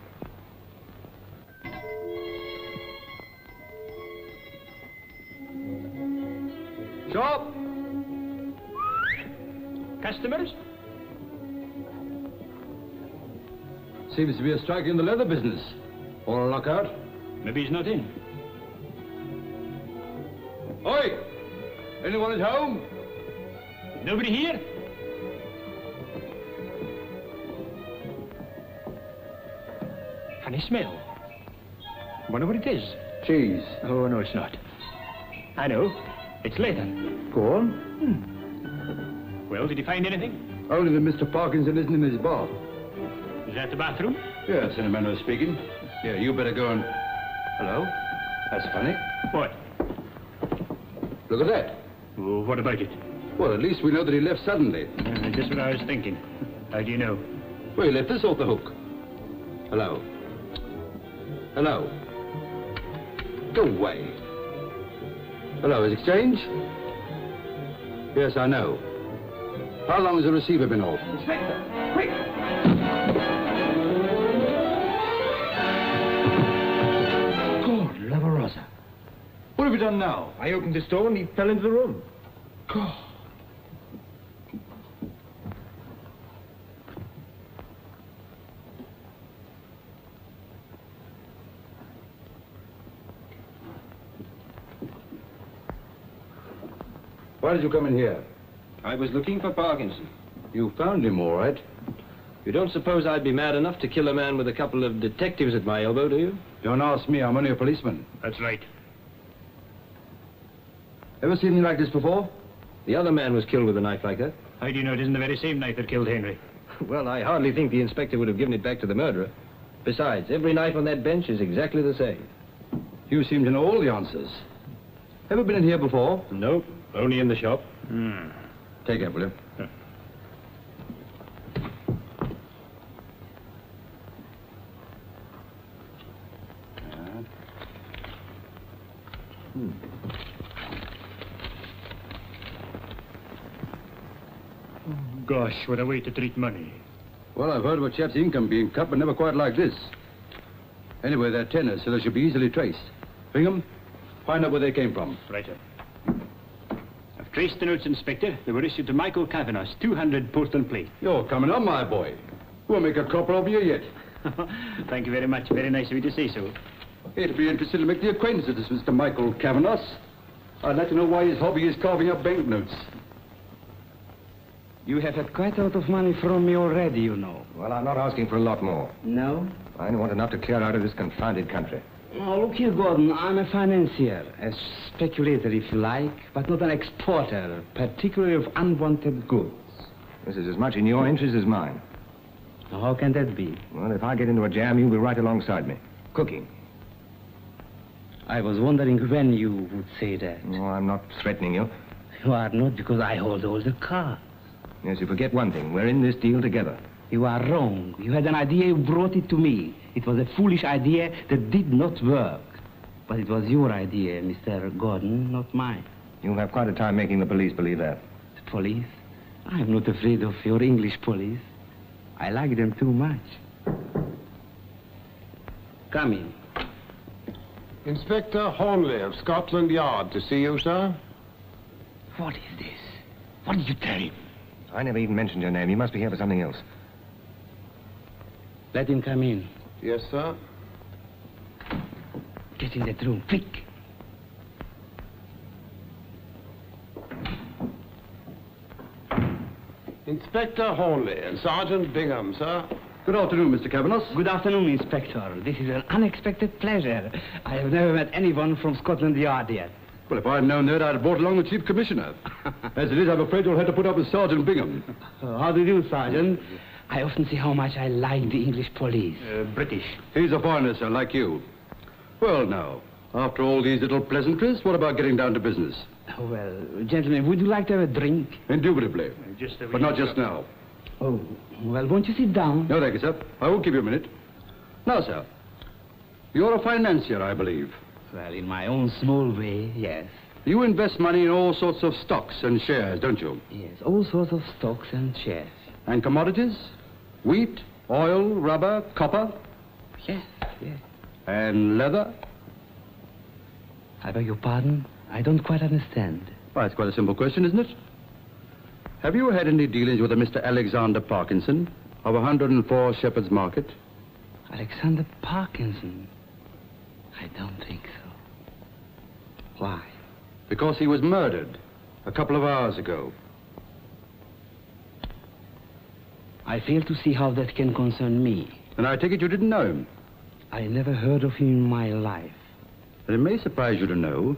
Shop! Customers? Seems to be a strike in the leather business. On a lockout? Maybe he's not in. Oi! Anyone at home? Nobody here? Funny smell. Wonder what it is. Cheese. Oh, no, it's not. I know. It's leather. Go on. Well, did you find anything? Only that Mr. Parkinson isn't in his bar. Is that the bathroom? Yes, in a manner of speaking. Yeah, you better go and... Hello? That's funny. What? Look at that. Oh, what about it? Well, at least we know that he left suddenly. Just what I was thinking. How do you know? Well, he left this off the hook. Hello? Hello? Go away. Hello, is exchange? Yes, I know. How long has the receiver been off? Inspector, quick! God, Lavarosa. What have we done now? I opened this door and he fell into the room. God. Why did you come in here? I was looking for Parkinson. You found him, all right. You don't suppose I'd be mad enough to kill a man with a couple of detectives at my elbow, do you? Don't ask me, I'm only a policeman. That's right. Ever seen anything like this before? The other man was killed with a knife like that. How do you know it isn't the very same knife that killed Henry? Well, I hardly think the inspector would have given it back to the murderer. Besides, every knife on that bench is exactly the same. You seem to know all the answers. Ever been in here before? Nope, only in the shop. Take it, will you? Gosh, what a way to treat money. Well, I've heard of a chap's income being cut, but never quite like this. Anyway, they're tenors, so they should be easily traced. Bingham, find out where they came from. Right, sir. I've traced the notes, Inspector. They were issued to Michael Kavanagh's 200 Portland Place. You're coming on, my boy. We'll make a copper of you yet. Thank you very much. Very nice of you to say so. It'd be interesting to make the acquaintance of this Mr. Michael Kavanagh. I'd like to know why his hobby is carving up banknotes. You have had quite a lot of money from me already, you know. Well, I'm not asking for a lot more. No? I only want enough to clear out of this confounded country. Oh, look here, Gordon. I'm a financier, a speculator, if you like, but not an exporter, particularly of unwanted goods. This is as much in your interest as mine. Now, how can that be? Well, if I get into a jam, you'll be right alongside me. Cooking. I was wondering when you would say that. No, I'm not threatening you. You are not, because I hold all the cards. Yes, you forget one thing. We're in this deal together. You are wrong. You had an idea, you brought it to me. It was a foolish idea that did not work. But it was your idea, Mr. Gordon, not mine. You'll have quite a time making the police believe that. The police? I'm not afraid of your English police. I like them too much. Come in. Inspector Hornleigh of Scotland Yard to see you, sir. What is this? What did you tell him? I never even mentioned your name. You must be here for something else. Let him come in. Yes, sir. Get in that room, quick. Inspector Hornleigh and Sergeant Bingham, sir. Good afternoon, Mr. Kavanagh. Good afternoon, Inspector. This is an unexpected pleasure. I have never met anyone from Scotland Yard yet. Well, if I'd known that, I'd have brought along the Chief Commissioner. As it is, I'm afraid you'll have to put up with Sergeant Bingham. How do you do, Sergeant? I often see how much I like the English police. British. He's a foreigner, sir, like you. Well, now, after all these little pleasantries, what about getting down to business? Oh, well, gentlemen, would you like to have a drink? Indubitably. But not just now. Oh, well, won't you sit down? No, thank you, sir. I won't keep you a minute. Now, sir, you're a financier, I believe. Well, in my own small way, yes. You invest money in all sorts of stocks and shares, don't you? Yes, all sorts of stocks and shares. And commodities? Wheat, oil, rubber, copper? Yes, yes. And leather? I beg your pardon? I don't quite understand. Well, it's quite a simple question, isn't it? Have you had any dealings with a Mr. Alexander Parkinson of 104 Shepherd's Market? Alexander Parkinson? I don't think so. Why? Because he was murdered a couple of hours ago. I fail to see how that can concern me. And I take it you didn't know him? I never heard of him in my life. But it may surprise you to know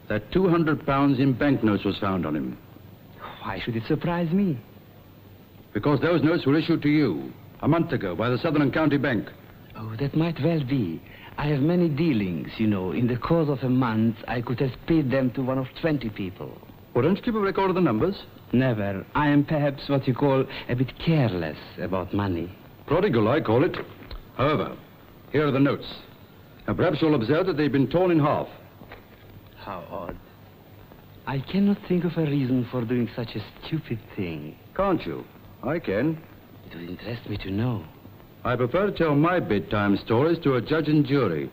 that £200 in banknotes was found on him. Why should it surprise me? Because those notes were issued to you a month ago by the Southern County Bank. Oh, that might well be. I have many dealings, you know. In the course of a month, I could have paid them to one of 20 people. Well, don't you keep a record of the numbers? Never. I am perhaps what you call a bit careless about money. Prodigal, I call it. However, here are the notes. And perhaps you'll observe that they've been torn in half. How odd. I cannot think of a reason for doing such a stupid thing. Can't you? I can. It would interest me to know. I prefer to tell my bedtime stories to a judge and jury.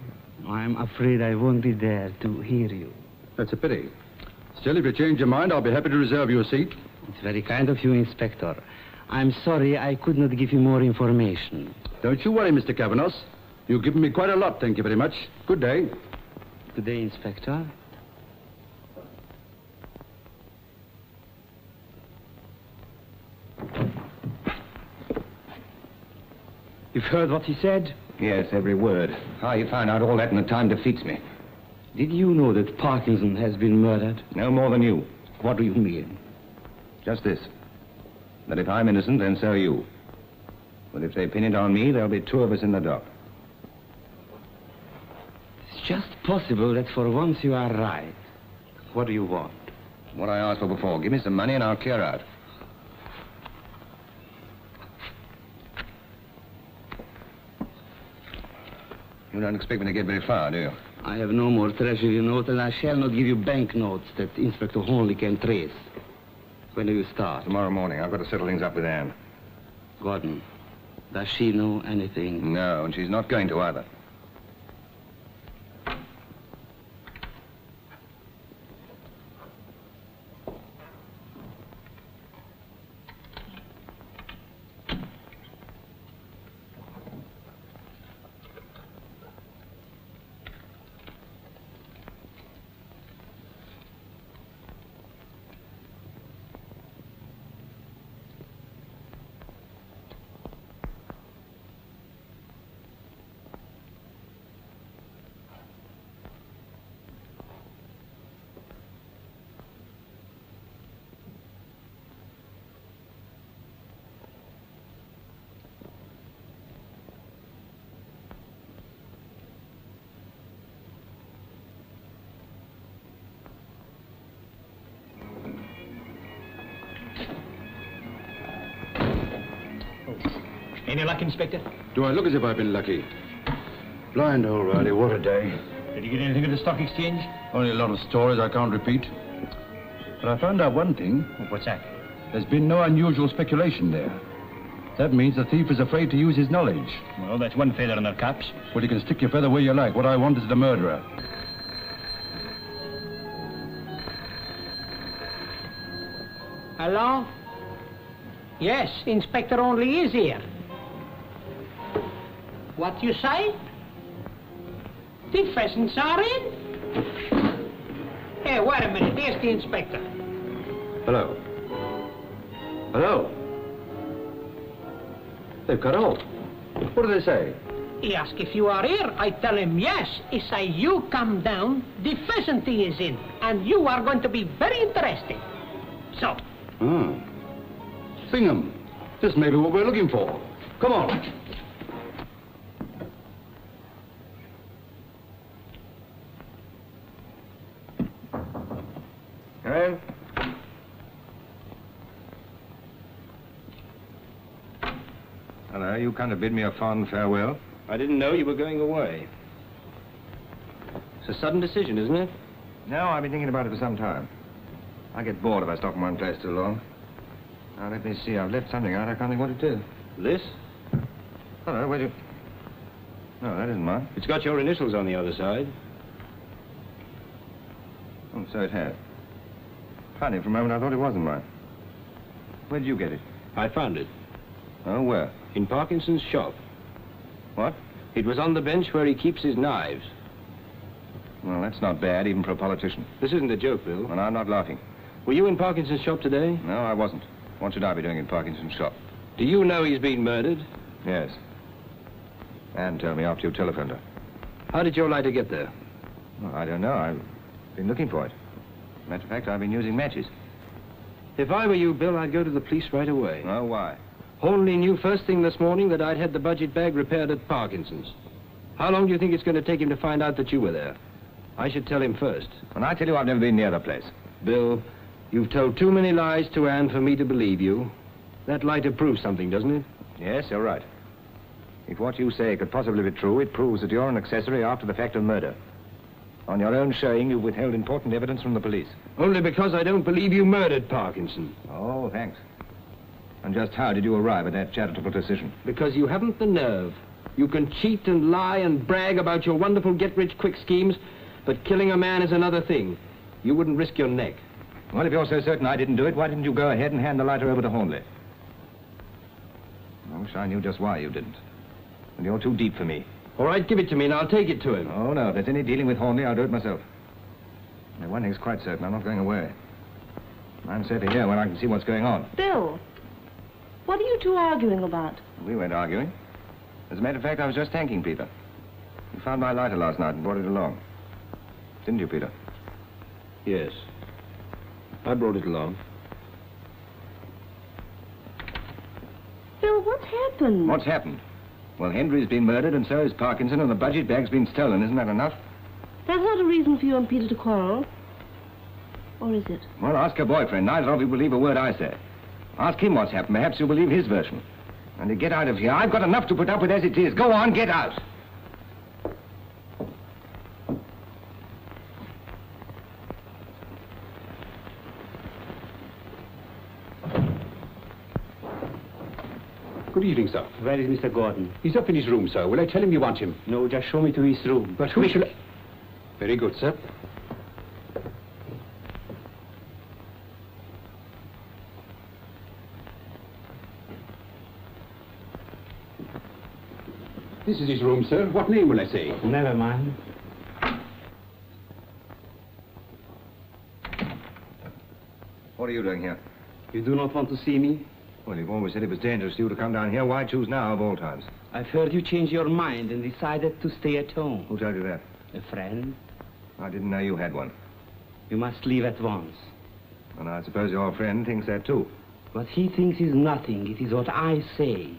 I'm afraid I won't be there to hear you. That's a pity. Still, if you change your mind, I'll be happy to reserve you a seat. It's very kind of you, Inspector. I'm sorry I could not give you more information. Don't you worry, Mr. Kavanagh. You've given me quite a lot, thank you very much. Good day. Good day, Inspector. You've heard what he said? Yes, every word. How you found out all that in the time defeats me. Did you know that Parkinson has been murdered? No more than you. What do you mean? Just this. That if I'm innocent, then so are you. But if they pin it on me, there'll be two of us in the dock. It's just possible that for once you are right. What do you want? What I asked for before. Give me some money and I'll clear out. You don't expect me to get very far, do you? I have no more treasury notes, and I shall not give you banknotes that Inspector Holnleigh can trace. When do you start? Tomorrow morning. I've got to settle things up with Anne. Gordon, does she know anything? No, and she's not going to either. Any luck, Inspector? Do I look as if I've been lucky? Blind old Riley, what a day. Did you get anything at the stock exchange? Only a lot of stories I can't repeat. But I found out one thing. What's that? There's been no unusual speculation there. That means the thief is afraid to use his knowledge. Well, that's one feather in their caps. Well, you can stick your feather where you like. What I want is the murderer. Hello? Yes, Inspector Holnleigh is here. What you say? The pheasants are in? Hey, wait a minute. There's the inspector. Hello. Hello. They've cut off. What do they say? He asks if you are here. I tell him yes. He say you come down, the pheasant is in, and you are going to be very interested. So. Bingham. This may be what we're looking for. Come on. Come in. Hello, you come to bid me a fond farewell? I didn't know you were going away. It's a sudden decision, isn't it? No, I've been thinking about it for some time. I get bored if I stop in one place too long. Now, let me see. I've left something out. I can't think what it is. This? Hello, where'd you... No, that isn't mine. It's got your initials on the other side. Oh, so it has. Funny, for a moment I thought it wasn't mine. Where'd you get it? I found it. Oh, where? In Parkinson's shop. What? It was on the bench where he keeps his knives. Well, that's not bad, even for a politician. This isn't a joke, Bill. And I'm not laughing. Were you in Parkinson's shop today? No, I wasn't. What should I be doing in Parkinson's shop? Do you know he's been murdered? Yes. Anne told me after you telephoned her. How did your lighter get there? Well, I don't know. I've been looking for it. Matter of fact, I've been using matches. If I were you, Bill, I'd go to the police right away. Oh, why? Holnleigh knew first thing this morning that I'd had the budget bag repaired at Parkinson's. How long do you think it's going to take him to find out that you were there? I should tell him first. And I tell you, I've never been near the place. Bill, you've told too many lies to Anne for me to believe you. That lighter proves something, doesn't it? Yes, you're right. If what you say could possibly be true, it proves that you're an accessory after the fact of murder. On your own showing, you've withheld important evidence from the police. Only because I don't believe you murdered Parkinson. Oh, thanks. And just how did you arrive at that charitable decision? Because you haven't the nerve. You can cheat and lie and brag about your wonderful get-rich-quick schemes, but killing a man is another thing. You wouldn't risk your neck. Well, if you're so certain I didn't do it, why didn't you go ahead and hand the lighter over to Hornleigh? I wish I knew just why you didn't. And you're too deep for me. All right, give it to me and I'll take it to him. Oh, no, if there's any dealing with Hornleigh, I'll do it myself. Now, one thing's quite certain, I'm not going away. I'm safer here when I can see what's going on. Bill, what are you two arguing about? We weren't arguing. As a matter of fact, I was just thanking Peter. He found my lighter last night and brought it along. Didn't you, Peter? Yes. I brought it along. Bill, what's happened? What's happened? Well, Henry's been murdered and so is Parkinson, and the budget bag's been stolen. Isn't that enough? That's not a reason for you and Peter to quarrel. Or is it? Well, ask her boyfriend. Neither of you believe a word I say. Ask him what's happened. Perhaps you'll believe his version. And to get out of here, I've got enough to put up with as it is. Go on, get out. Good evening, sir. Where is Mr. Gordon? He's up in his room, sir. Will I tell him you want him? No, just show me to his room. But who shall I... Very good, sir. This is his room, sir. What name will I say? Never mind. What are you doing here? You do not want to see me? Well, you've always said it was dangerous to you to come down here. Why choose now of all times? I've heard you change your mind and decided to stay at home. Who told you that? A friend. I didn't know you had one. You must leave at once. And I suppose your friend thinks that too. What he thinks is nothing. It is what I say.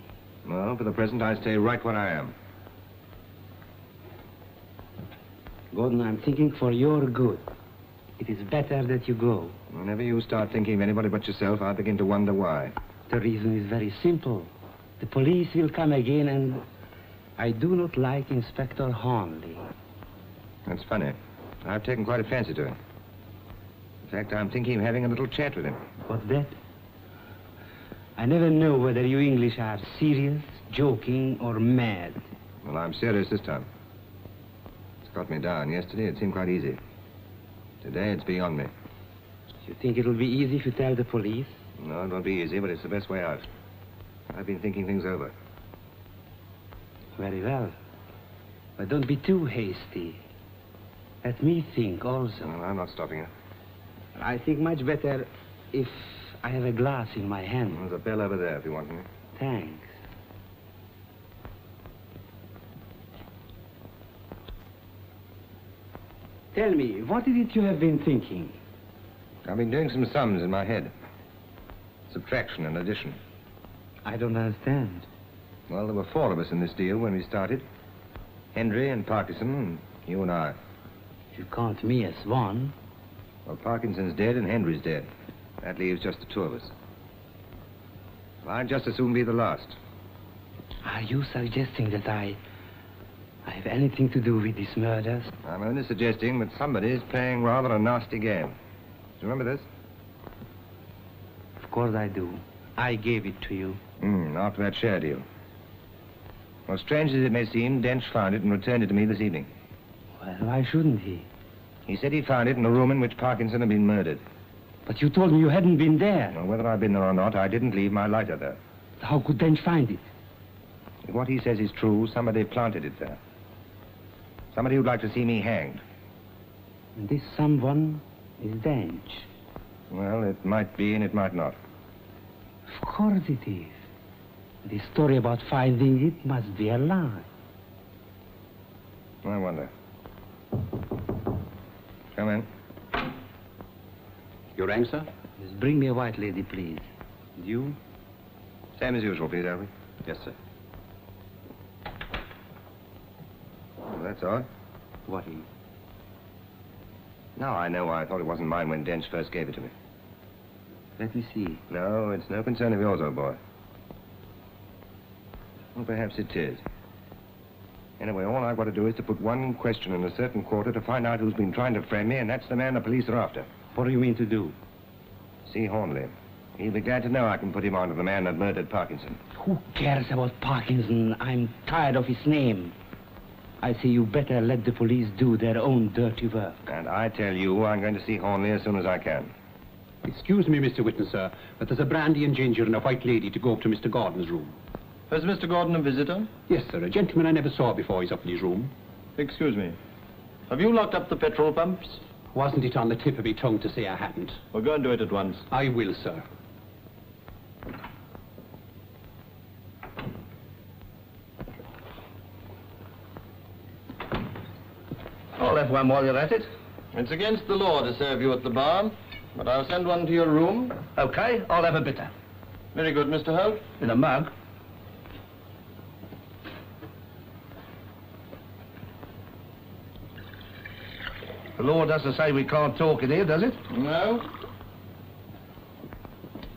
Well, for the present, I stay right where I am. Gordon, I'm thinking for your good. It is better that you go. Whenever you start thinking of anybody but yourself, I begin to wonder why. The reason is very simple. The police will come again and I do not like Inspector Holnleigh. That's funny. I've taken quite a fancy to him. In fact, I'm thinking of having a little chat with him. What's that? I never know whether you English are serious, joking, or mad. Well, I'm serious this time. It's got me down. Yesterday, it seemed quite easy. Today, it's beyond me. You think it'll be easy if you tell the police? No, it won't be easy, but it's the best way out. I've been thinking things over. Very well. But don't be too hasty. Let me think also. Well, I'm not stopping you. I think much better if I have a glass in my hand. There's a bell over there if you want me. Thanks. Tell me, what is it you have been thinking? I've been doing some sums in my head. Subtraction and addition. I don't understand. Well, there were 4 of us in this deal when we started. Henry and Parkinson and you and I. You count me as one. Well, Parkinson's dead and Henry's dead. That leaves just the 2 of us. Well, I'd just as soon be the last. Are you suggesting that I have anything to do with these murders? I'm only suggesting that somebody's playing rather a nasty game. Do you remember this? Of course I do. I gave it to you. After that share deal. Well, strange as it may seem, Dench found it and returned it to me this evening. Well, why shouldn't he? He said he found it in the room in which Parkinson had been murdered. But you told me you hadn't been there. Well, whether I've been there or not, I didn't leave my lighter there. How could Dench find it? If what he says is true, somebody planted it there. Somebody who'd like to see me hanged. And this someone is Dench. Well, it might be and it might not. Of course it is. The story about finding it must be a lie. I wonder. Come in. You rang, sir? Yes, bring me a white lady, please. And you? Same as usual, please, Albie. Yes, sir. Well, that's odd. What is? Now I know why I thought it wasn't mine when Dench first gave it to me. Let me see. No, it's no concern of yours, old boy. Well, perhaps it is. Anyway, all I've got to do is to put one question in a certain quarter to find out who's been trying to frame me, and that's the man the police are after. What do you mean to do? See Hornleigh. He'll be glad to know I can put him on to the man that murdered Parkinson. Who cares about Parkinson? I'm tired of his name. I say you better let the police do their own dirty work. And I tell you, I'm going to see Hornleigh as soon as I can. Excuse me, Mr. Whitton, sir, but there's a brandy and ginger and a white lady to go up to Mr. Gordon's room. Has Mr. Gordon a visitor? Yes, sir, a gentleman I never saw before. He's up in his room. Excuse me. Have you locked up the petrol pumps? Wasn't it on the tip of my tongue to say I hadn't? Well, go and do it at once. I will, sir. I'll have one while you're at it. It's against the law to serve you at the bar, but I'll send one to your room. Okay, I'll have a bitter. Very good, Mr. Holt. In a mug. The law doesn't say we can't talk in here, does it? No.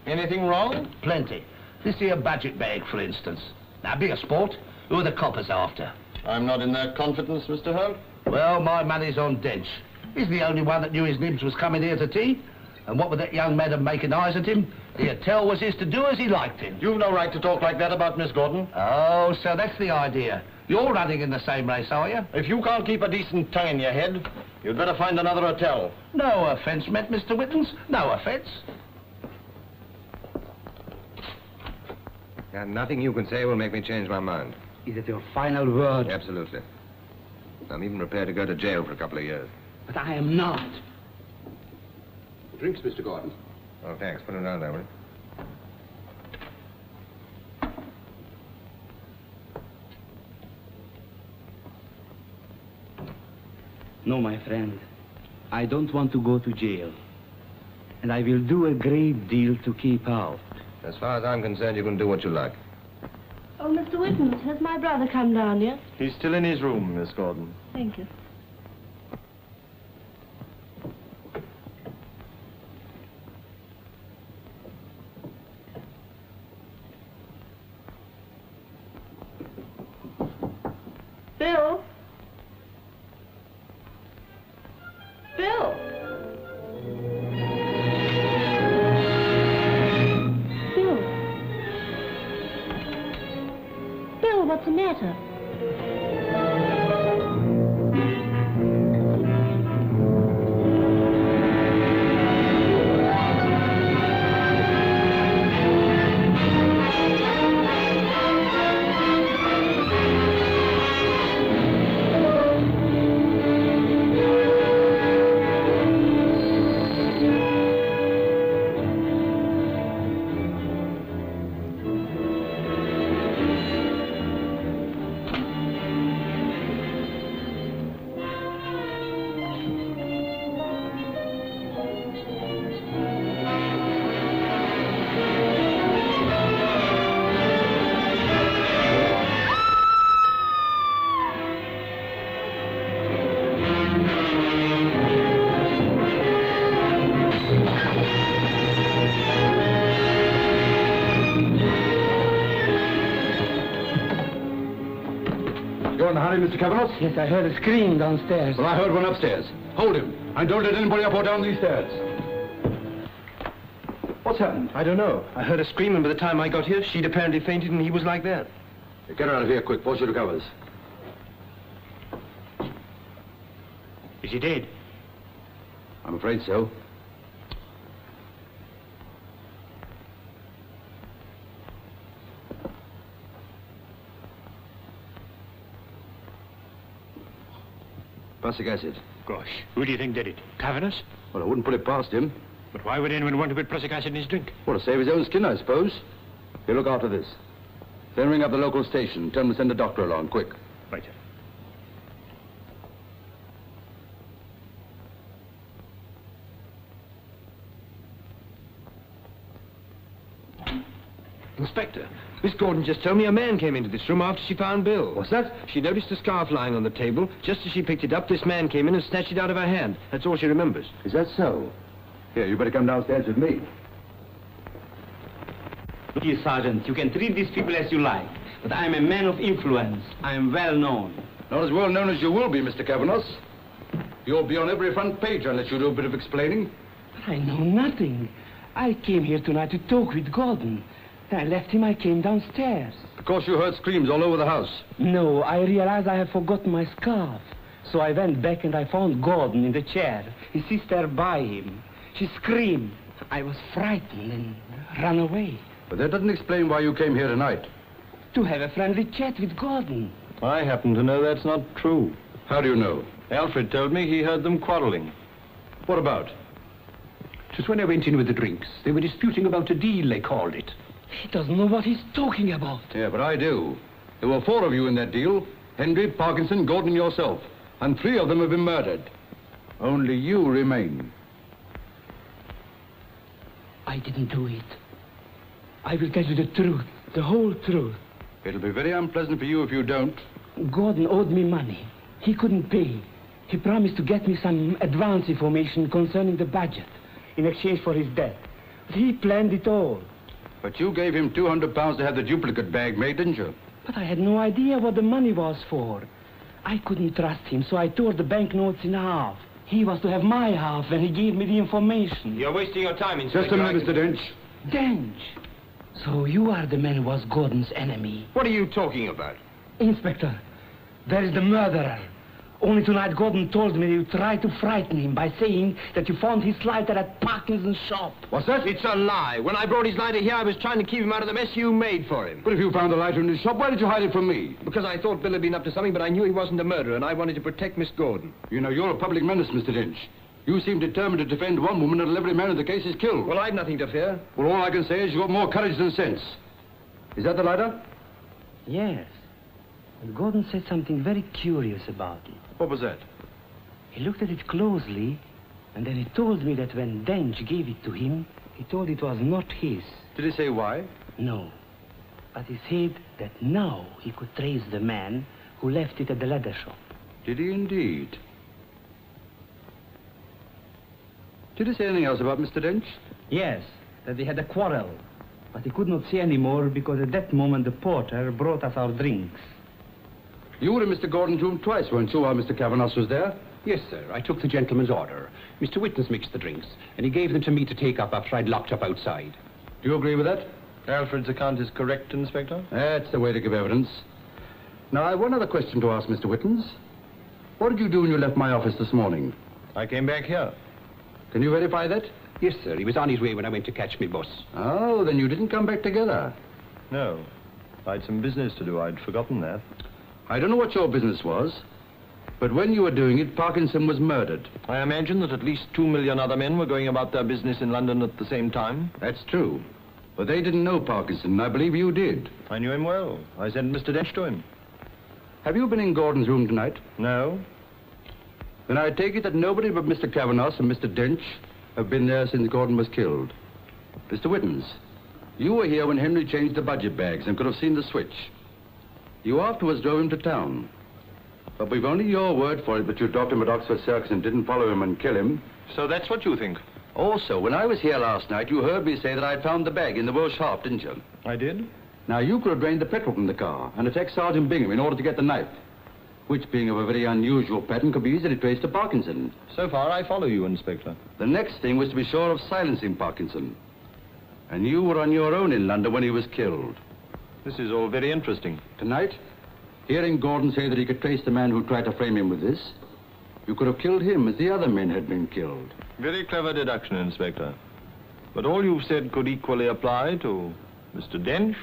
Anything wrong? Plenty. This here budget bag, for instance. Now, be a sport. Who are the coppers after? I'm not in their confidence, Mr. Holt. Well, my money's on Dench. He's the only one that knew his nibs was coming here to tea. And what with that young madam making eyes at him, the hotel was his to do as he liked him. You've no right to talk like that about Miss Gordon. Oh, so that's the idea. You're running in the same race, are you? If you can't keep a decent tongue in your head, you'd better find another hotel. No offence meant, Mr. Whittens. No offence. And nothing you can say will make me change my mind. Is it your final word? Absolutely. I'm even prepared to go to jail for a couple of years. But I am not. Drinks, Mr. Gordon. Oh, thanks. Put him down there, will you? No, my friend. I don't want to go to jail. And I will do a great deal to keep out. As far as I'm concerned, you can do what you like. Oh, Mr. Whitton, has my brother come down yet? He's still in his room, Miss Gordon. Thank you. Bill? Bill? Bill? Bill, what's the matter? You're in a hurry, Mr. Kavanagh? Yes, I heard a scream downstairs. Well, I heard one upstairs. Hold him. And don't let anybody up or down these stairs. What's happened? I don't know. I heard her screaming by the time I got here. She'd apparently fainted and he was like that. Get her out of here quick before she recovers. Is he dead? I'm afraid so. Prussic acid. Gosh, who do you think did it? Kavanagh? Well, I wouldn't put it past him. But why would anyone want to put prussic acid in his drink? Well, to save his own skin, I suppose. You look after this. Then ring up the local station. Tell them to send a doctor along, quick. Right. Inspector, Miss Gordon just told me a man came into this room after she found Bill. What's that? She noticed a scarf lying on the table. Just as she picked it up, this man came in and snatched it out of her hand. That's all she remembers. Is that so? Here, you better come downstairs with me. Look here, Sergeant, you can treat these people as you like, but I am a man of influence. I am well known. Not as well known as you will be, Mr. Kavanagh. You'll be on every front page unless you do a bit of explaining. But I know nothing. I came here tonight to talk with Gordon. Then I left him, I came downstairs. Of course you heard screams all over the house. No, I realized I had forgotten my scarf. So I went back and I found Gordon in the chair. His sister by him. She screamed. I was frightened and ran away. But that doesn't explain why you came here tonight. To have a friendly chat with Gordon. I happen to know that's not true. How do you know? Alfred told me he heard them quarreling. What about? Just when I went in with the drinks, they were disputing about a deal, they called it. He doesn't know what he's talking about. Yeah, but I do. There were 4 of you in that deal. Henry, Parkinson, Gordon, and yourself. And 3 of them have been murdered. Only you remain. I didn't do it. I will tell you the truth, the whole truth. It'll be very unpleasant for you if you don't. Gordon owed me money. He couldn't pay. He promised to get me some advance information concerning the budget in exchange for his death. But he planned it all. But you gave him £200 to have the duplicate bag made, didn't you? But I had no idea what the money was for. I couldn't trust him, so I tore the banknotes in half. He was to have my half when he gave me the information. You're wasting your time, Inspector. Just a minute, Mr. Dench. Dench? So you are the man who was Gordon's enemy. What are you talking about? Inspector, there is the murderer. Only tonight Gordon told me you tried to frighten him by saying that you found his lighter at Parkinson's shop. What's that? It's a lie. When I brought his lighter here, I was trying to keep him out of the mess you made for him. But if you found the lighter in his shop, why did you hide it from me? Because I thought Bill had been up to something, but I knew he wasn't a murderer, and I wanted to protect Miss Gordon. You know, you're a public menace, Mr. Dench. You seem determined to defend one woman until every man in the case is killed. Well, I've nothing to fear. Well, all I can say is you've got more courage than sense. Is that the lighter? Yes. And Gordon said something very curious about it. What was that? He looked at it closely, and then he told me that when Dench gave it to him, he told it was not his. Did he say why? No. But he said that now he could trace the man who left it at the leather shop. Did he indeed? Did he say anything else about Mr. Dench? Yes, that they had a quarrel. But he could not say any more because at that moment the porter brought us our drinks. You were in Mr. Gordon's room twice, weren't you, while Mr. Kavanagh was there? Yes, sir. I took the gentleman's order. Mr. Whitens mixed the drinks, and he gave them to me to take up after I'd locked up outside. Do you agree with that? Alfred's account is correct, Inspector? That's the way to give evidence. Now, I have one other question to ask Mr. Whitens. What did you do when you left my office this morning? I came back here. Can you verify that? Yes, sir. He was on his way when I went to catch me bus. Oh, then you didn't come back together. No. I'd some business to do. I'd forgotten that. I don't know what your business was, but when you were doing it, Parkinson was murdered. I imagine that at least 2 million other men were going about their business in London at the same time. That's true. But they didn't know Parkinson, and I believe you did. I knew him well. I sent Mr. Dench to him. Have you been in Gordon's room tonight? No. Then I take it that nobody but Mr. Kavanagh and Mr. Dench have been there since Gordon was killed. Mr. Whitens, you were here when Henry changed the budget bags and could have seen the switch. You afterwards drove him to town. But we've only your word for it that you dropped him at Oxford Circus and didn't follow him and kill him. So that's what you think? Also, when I was here last night, you heard me say that I'd found the bag in the Welsh harp, didn't you? I did. Now, you could have drained the petrol from the car and attacked Sergeant Bingham in order to get the knife, which, being of a very unusual pattern, could be easily traced to Parkinson. So far, I follow you, Inspector. The next thing was to be sure of silencing Parkinson. And you were on your own in London when he was killed. This is all very interesting. Tonight, hearing Gordon say that he could trace the man who tried to frame him with this, you could have killed him as the other men had been killed. Very clever deduction, Inspector. But all you've said could equally apply to Mr. Dench,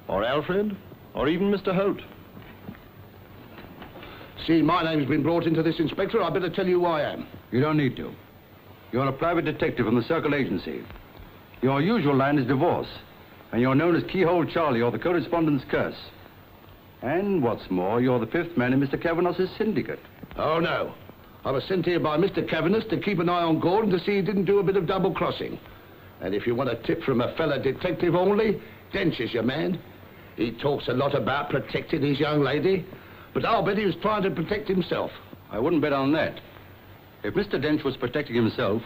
or Alfred, or even Mr. Holt. See, my name's been brought into this, Inspector. I better tell you who I am. You don't need to. You're a private detective from the Circle Agency. Your usual line is divorce, and you're known as Keyhole Charlie or the Correspondent's Curse. And what's more, you're the 5th man in Mr. Kavanagh's syndicate. Oh, no. I was sent here by Mr. Kavanagh to keep an eye on Gordon to see he didn't do a bit of double-crossing. And if you want a tip from a fellow detective only, Dench is your man. He talks a lot about protecting his young lady, but I'll bet he was trying to protect himself. I wouldn't bet on that. If Mr. Dench was protecting himself,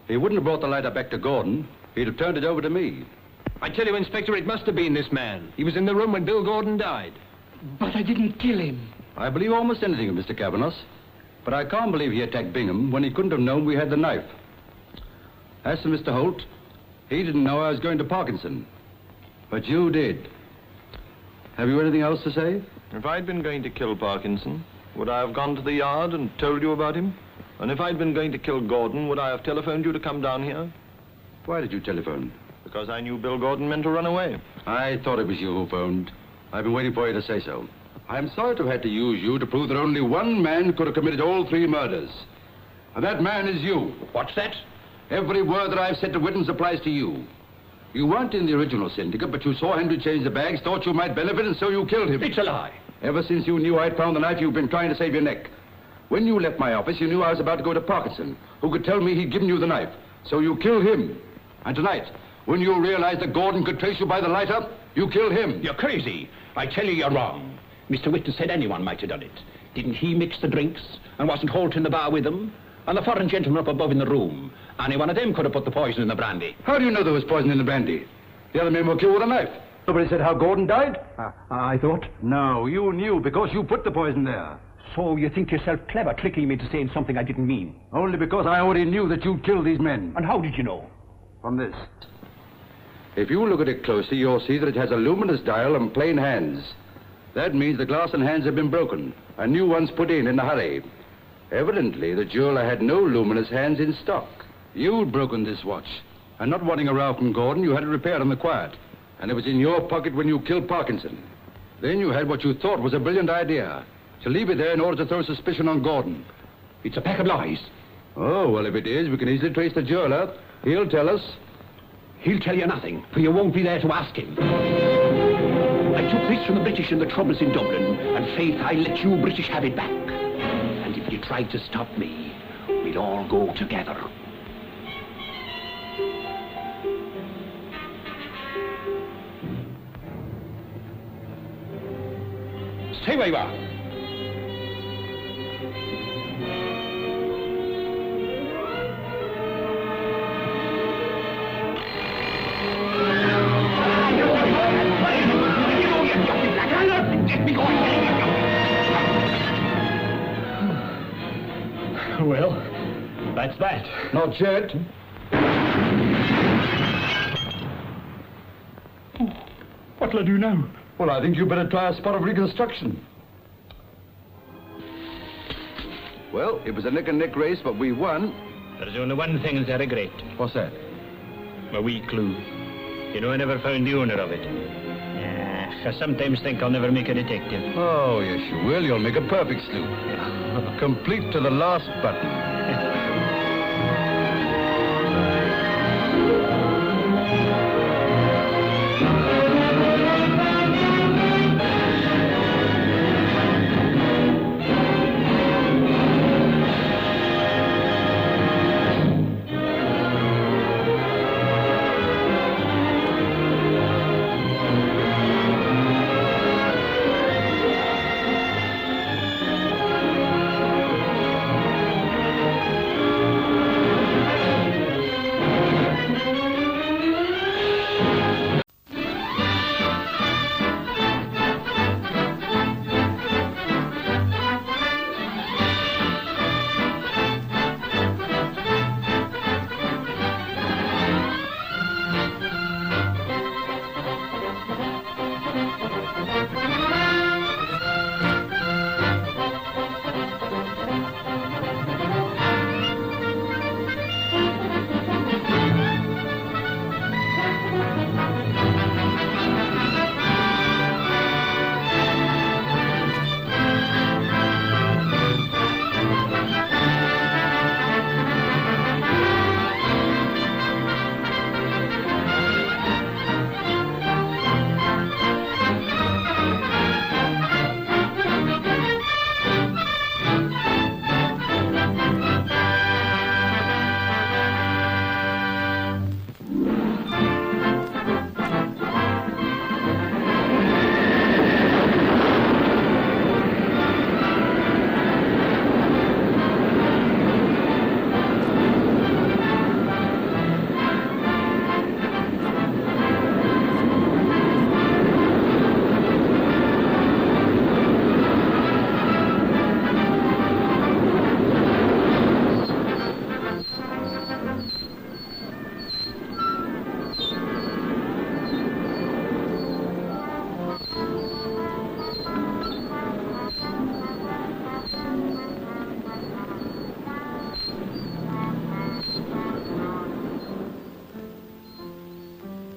he wouldn't have brought the lighter back to Gordon. He'd have turned it over to me. I tell you, Inspector, it must have been this man. He was in the room when Bill Gordon died. But I didn't kill him. I believe almost anything of Mr. Kavanagh, but I can't believe he attacked Bingham when he couldn't have known we had the knife. As to Mr. Holt, he didn't know I was going to Parkinson. But you did. Have you anything else to say? If I'd been going to kill Parkinson, would I have gone to the yard and told you about him? And if I'd been going to kill Gordon, would I have telephoned you to come down here? Why did you telephone? Because I knew Bill Gordon meant to run away. I thought it was you who phoned. I've been waiting for you to say so. I'm sorry to have had to use you to prove that only one man could have committed all 3 murders. And that man is you. What's that? Every word that I've said to witness applies to you. You weren't in the original syndicate, but you saw Henry change the bags, thought you might benefit, and so you killed him. It's a lie. Ever since you knew I'd found the knife, you've been trying to save your neck. When you left my office, you knew I was about to go to Parkinson, who could tell me he'd given you the knife. So you killed him. And tonight, when you realized that Gordon could trace you by the lighter, you killed him. You're crazy. I tell you, you're wrong. Mr. Whitton said anyone might have done it. Didn't he mix the drinks? And wasn't Holt in the bar with them? And the foreign gentleman up above in the room? Any one of them could have put the poison in the brandy. How do you know there was poison in the brandy? The other men were killed with a knife. Nobody said how Gordon died? I thought. No, you knew because you put the poison there. So you think yourself clever, tricking me to saying something I didn't mean? Only because I already knew that you'd killed these men. And how did you know? From this. If you look at it closely, you'll see that it has a luminous dial and plain hands. That means the glass and hands have been broken, and new ones put in a hurry. Evidently, the jeweler had no luminous hands in stock. You'd broken this watch, and not wanting a row from Gordon, you had it repaired on the quiet. And it was in your pocket when you killed Parkinson. Then you had what you thought was a brilliant idea, to leave it there in order to throw suspicion on Gordon. It's a pack of lies. Oh, well, if it is, we can easily trace the jeweler. He'll tell us. He'll tell you nothing, for you won't be there to ask him. I took this from the British in the troubles in Dublin, and faith, I'll let you British have it back. And if you try to stop me, we'll all go together. Stay where you are. Well, that's that. Not yet. What'll I do now? Well, I think you better try a spot of reconstruction. Well, it was a neck-and-neck race, but we won. There's only one thing that I regret. What's that? A wee clue. You know, I never found the owner of it. I sometimes think I'll never make a detective. Oh, yes, you will. You'll make a perfect sleuth. Complete to the last button.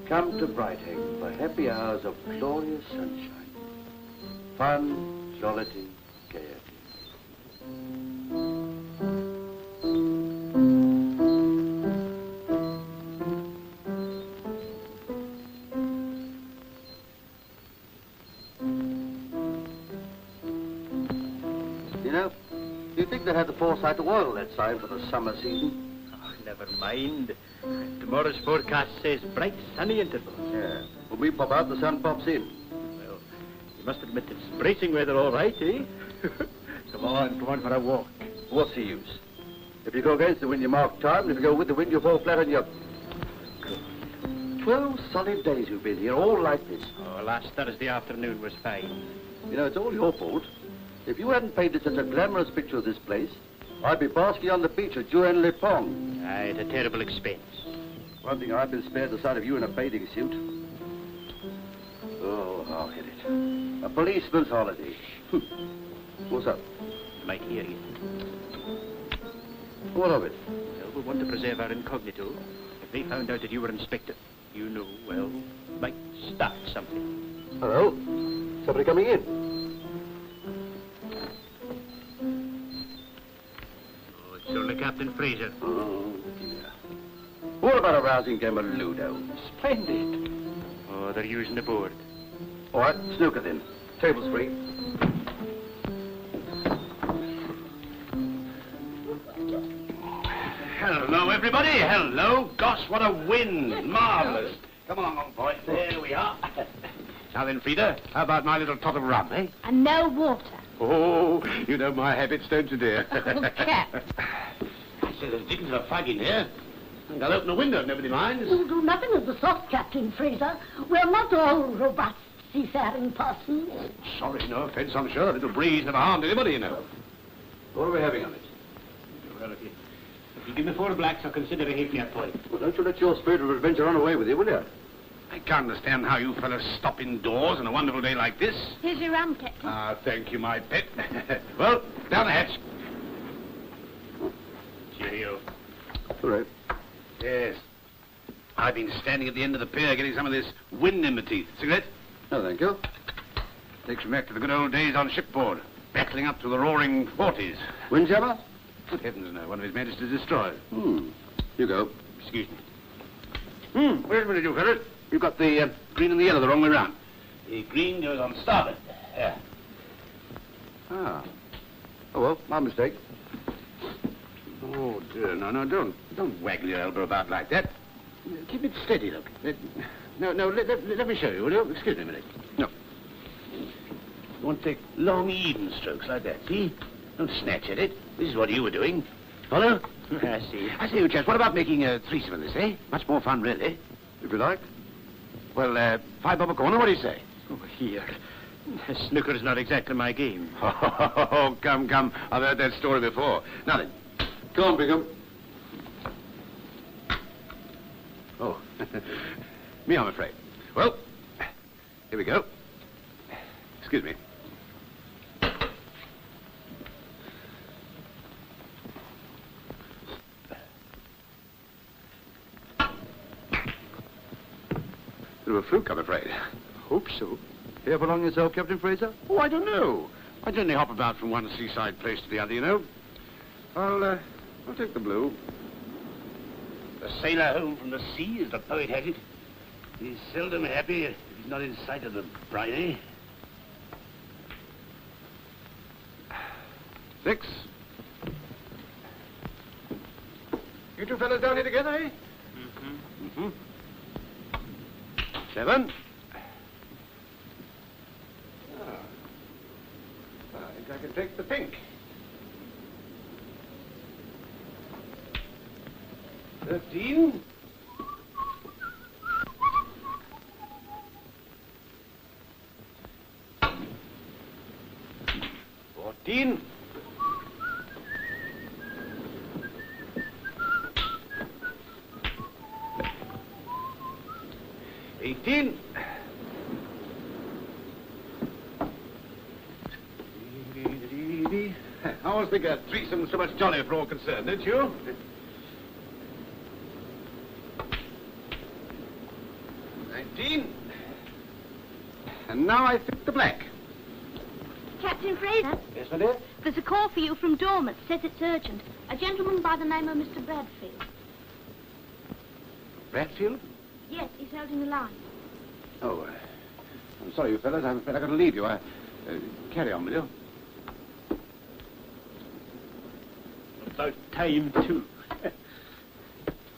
Come to Brighthing for happy hours of glorious sunshine. Fun, jollity, gaiety. You know, do you think they had the foresight to oil that sign for the summer season? Oh, never mind. Tomorrow's forecast says bright, sunny intervals. Yeah. When we pop out, the sun pops in. Well, you must admit it's bracing weather all right, eh? Come on for a walk. What's the use? If you go against the wind, you mark time, and if you go with the wind, you fall flat on your... 12 solid days we've been here, all like this. Oh, last Thursday afternoon was fine. You know, it's all your fault. If you hadn't painted such a glamorous picture of this place, I'd be basking on the beach at Juan Pong. Aye, at a terrible expense. One thing, I've been spared the sight of you in a bathing suit. Oh, I'll hit it. A policeman's holiday. What's up? Might hear you. What of it? Well, we want to preserve our incognito. If they found out that you were Inspector, you know, well, might start something. Hello? Somebody coming in? Oh, it's only Captain Fraser. Oh, dear. What about a rousing game of Ludo? Splendid. Oh, they're using the board. All right, snooker then. Table's free. Hello, everybody. Hello. Gosh, what a wind. Marvellous. Come along, old boy. There we are. Now then, Frida, how about my little tot of rum, eh? And no water. Oh, you know my habits, don't you, dear? Oh, Cap. I say, there's dickens of a fag in here. I think I'll open the window if nobody minds. You'll do nothing of the sort, Captain Fraser. We're not all robust seafaring persons. Sorry, no offence, I'm sure. A little breeze never harmed anybody, you know. What are we having on it? Well, if you give me 4 blacks, I'll consider a halfpenny a point. Well, don't you let your spirit of adventure run away with you, will you? I can't understand how you fellas stop indoors on a wonderful day like this. Here's your rum, Captain. Ah, thank you, my pet. Well, down the hatch. Cheerio. All right. Yes. I've been standing at the end of the pier getting some of this wind in my teeth. Cigarette? No, thank you. Takes me back to the good old days on shipboard, battling up to the roaring 40s. Windjammer? Good heavens, no. One of His Majesty's destroyers. You go. Excuse me. Wait a minute, you fellas. You've got the green and the yellow the wrong way round. The green goes on starboard. Yeah. Ah. Oh, well, my mistake. Oh, dear. No, don't waggle your elbow about like that. Keep it steady, look. No, let me show you, will you? Excuse me a minute. No. You want to take long, even strokes like that, see? Don't snatch at it. This is what you were doing. Follow? I see. I say, you chaps, what about making a threesome of this, eh? Much more fun, really. If you like. Well, $5 a corner, what do you say? Oh, here. Snooker's not exactly my game. Oh, come. I've heard that story before. Now then. Go on, Bingham. Oh. Me, I'm afraid. Well, here we go. Excuse me. Bit of a fluke, I'm afraid. Hope so. Here for long yourself, Captain Fraser? Oh, I don't know. I generally hop about from one seaside place to the other, you know. I'll take the blue. The sailor home from the sea, as the poet has it. He's seldom happy if he's not in sight of the bride, eh? 6. You two fellas down here together, eh? Mm-hmm. 7. I think I can take the pink. 13. 14. 18. I always think a threesome's so much jollier for all concerned, don't you? 19. 19. And now I think the black. Captain Fraser? Yes, my dear? There's a call for you from Dormant. Says it's urgent. A gentleman by the name of Mr. Bradfield. Bradfield? Yes, he's holding the line. Oh, I'm sorry, you fellas. I'm afraid I've got to leave you. Carry on, will you? About time, too.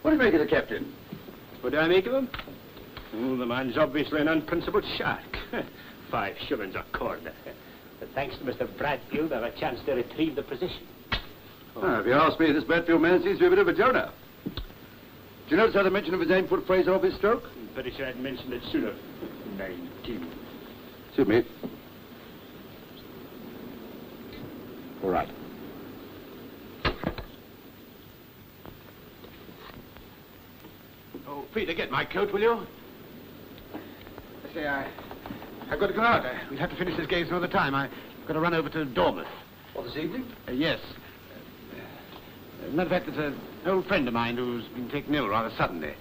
What do you make of the captain? What do I make of him? Oh, the man's obviously an unprincipled shark. 5 shillings a corner. But thanks to Mr. Bradfield, I have a chance to retrieve the position. If you ask me, this Bradfield man seems to be a bit of a Jonah. Do you notice how the mention of his name put Fraser off his stroke? Pretty sure I'd mentioned it sooner. 19. Suit me. All right. Oh, Peter, get my coat, will you? I say, I've got to go out. We'll have to finish this game some other time. I've got to run over to Dormant. What, this evening? Yes. As a matter of fact, there's an old friend of mine who's been taken ill rather suddenly.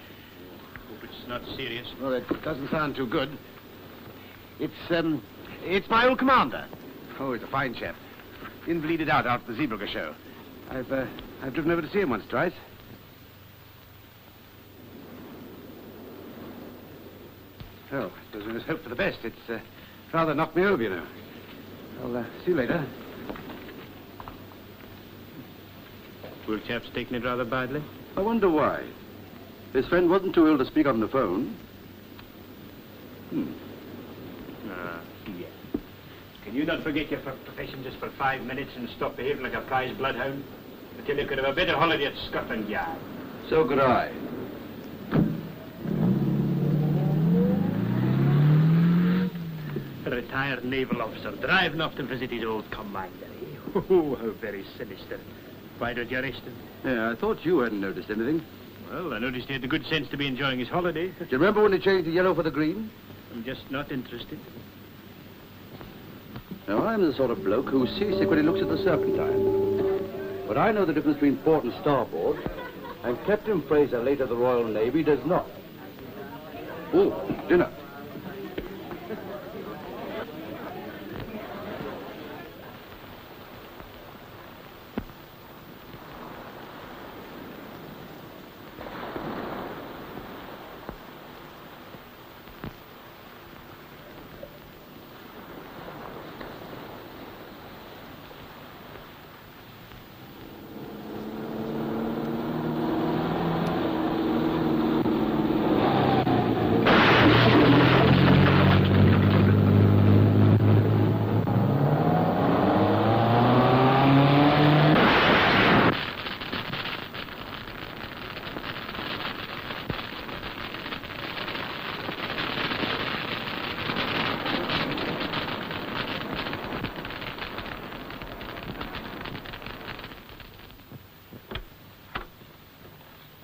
Hope it's not serious. Well, it doesn't sound too good. It's my old commander. Oh, he's a fine chap. Invalided out after the Zeebrugge show. I've driven over to see him once, twice. Oh, I suppose we must hope for the best. It's rather knocked me over, you know. I'll see you later. Poor chap's taking it rather badly. I wonder why. His friend wasn't too ill to speak on the phone. Yes. Can you not forget your profession just for 5 minutes and stop behaving like a prize bloodhound? Until you could have a better holiday at Scotland Yard. So could I. A retired naval officer driving off to visit his old commander. Oh, how very sinister. Why don't you arrest him? Yeah, I thought you hadn't noticed anything. Well, I noticed he had the good sense to be enjoying his holiday. Do you remember when he changed the yellow for the green? I'm just not interested. Now, I'm the sort of bloke who's seasick when he looks at the Serpentine. But I know the difference between port and starboard, and Captain Fraser, late of the Royal Navy, does not. Oh, dinner.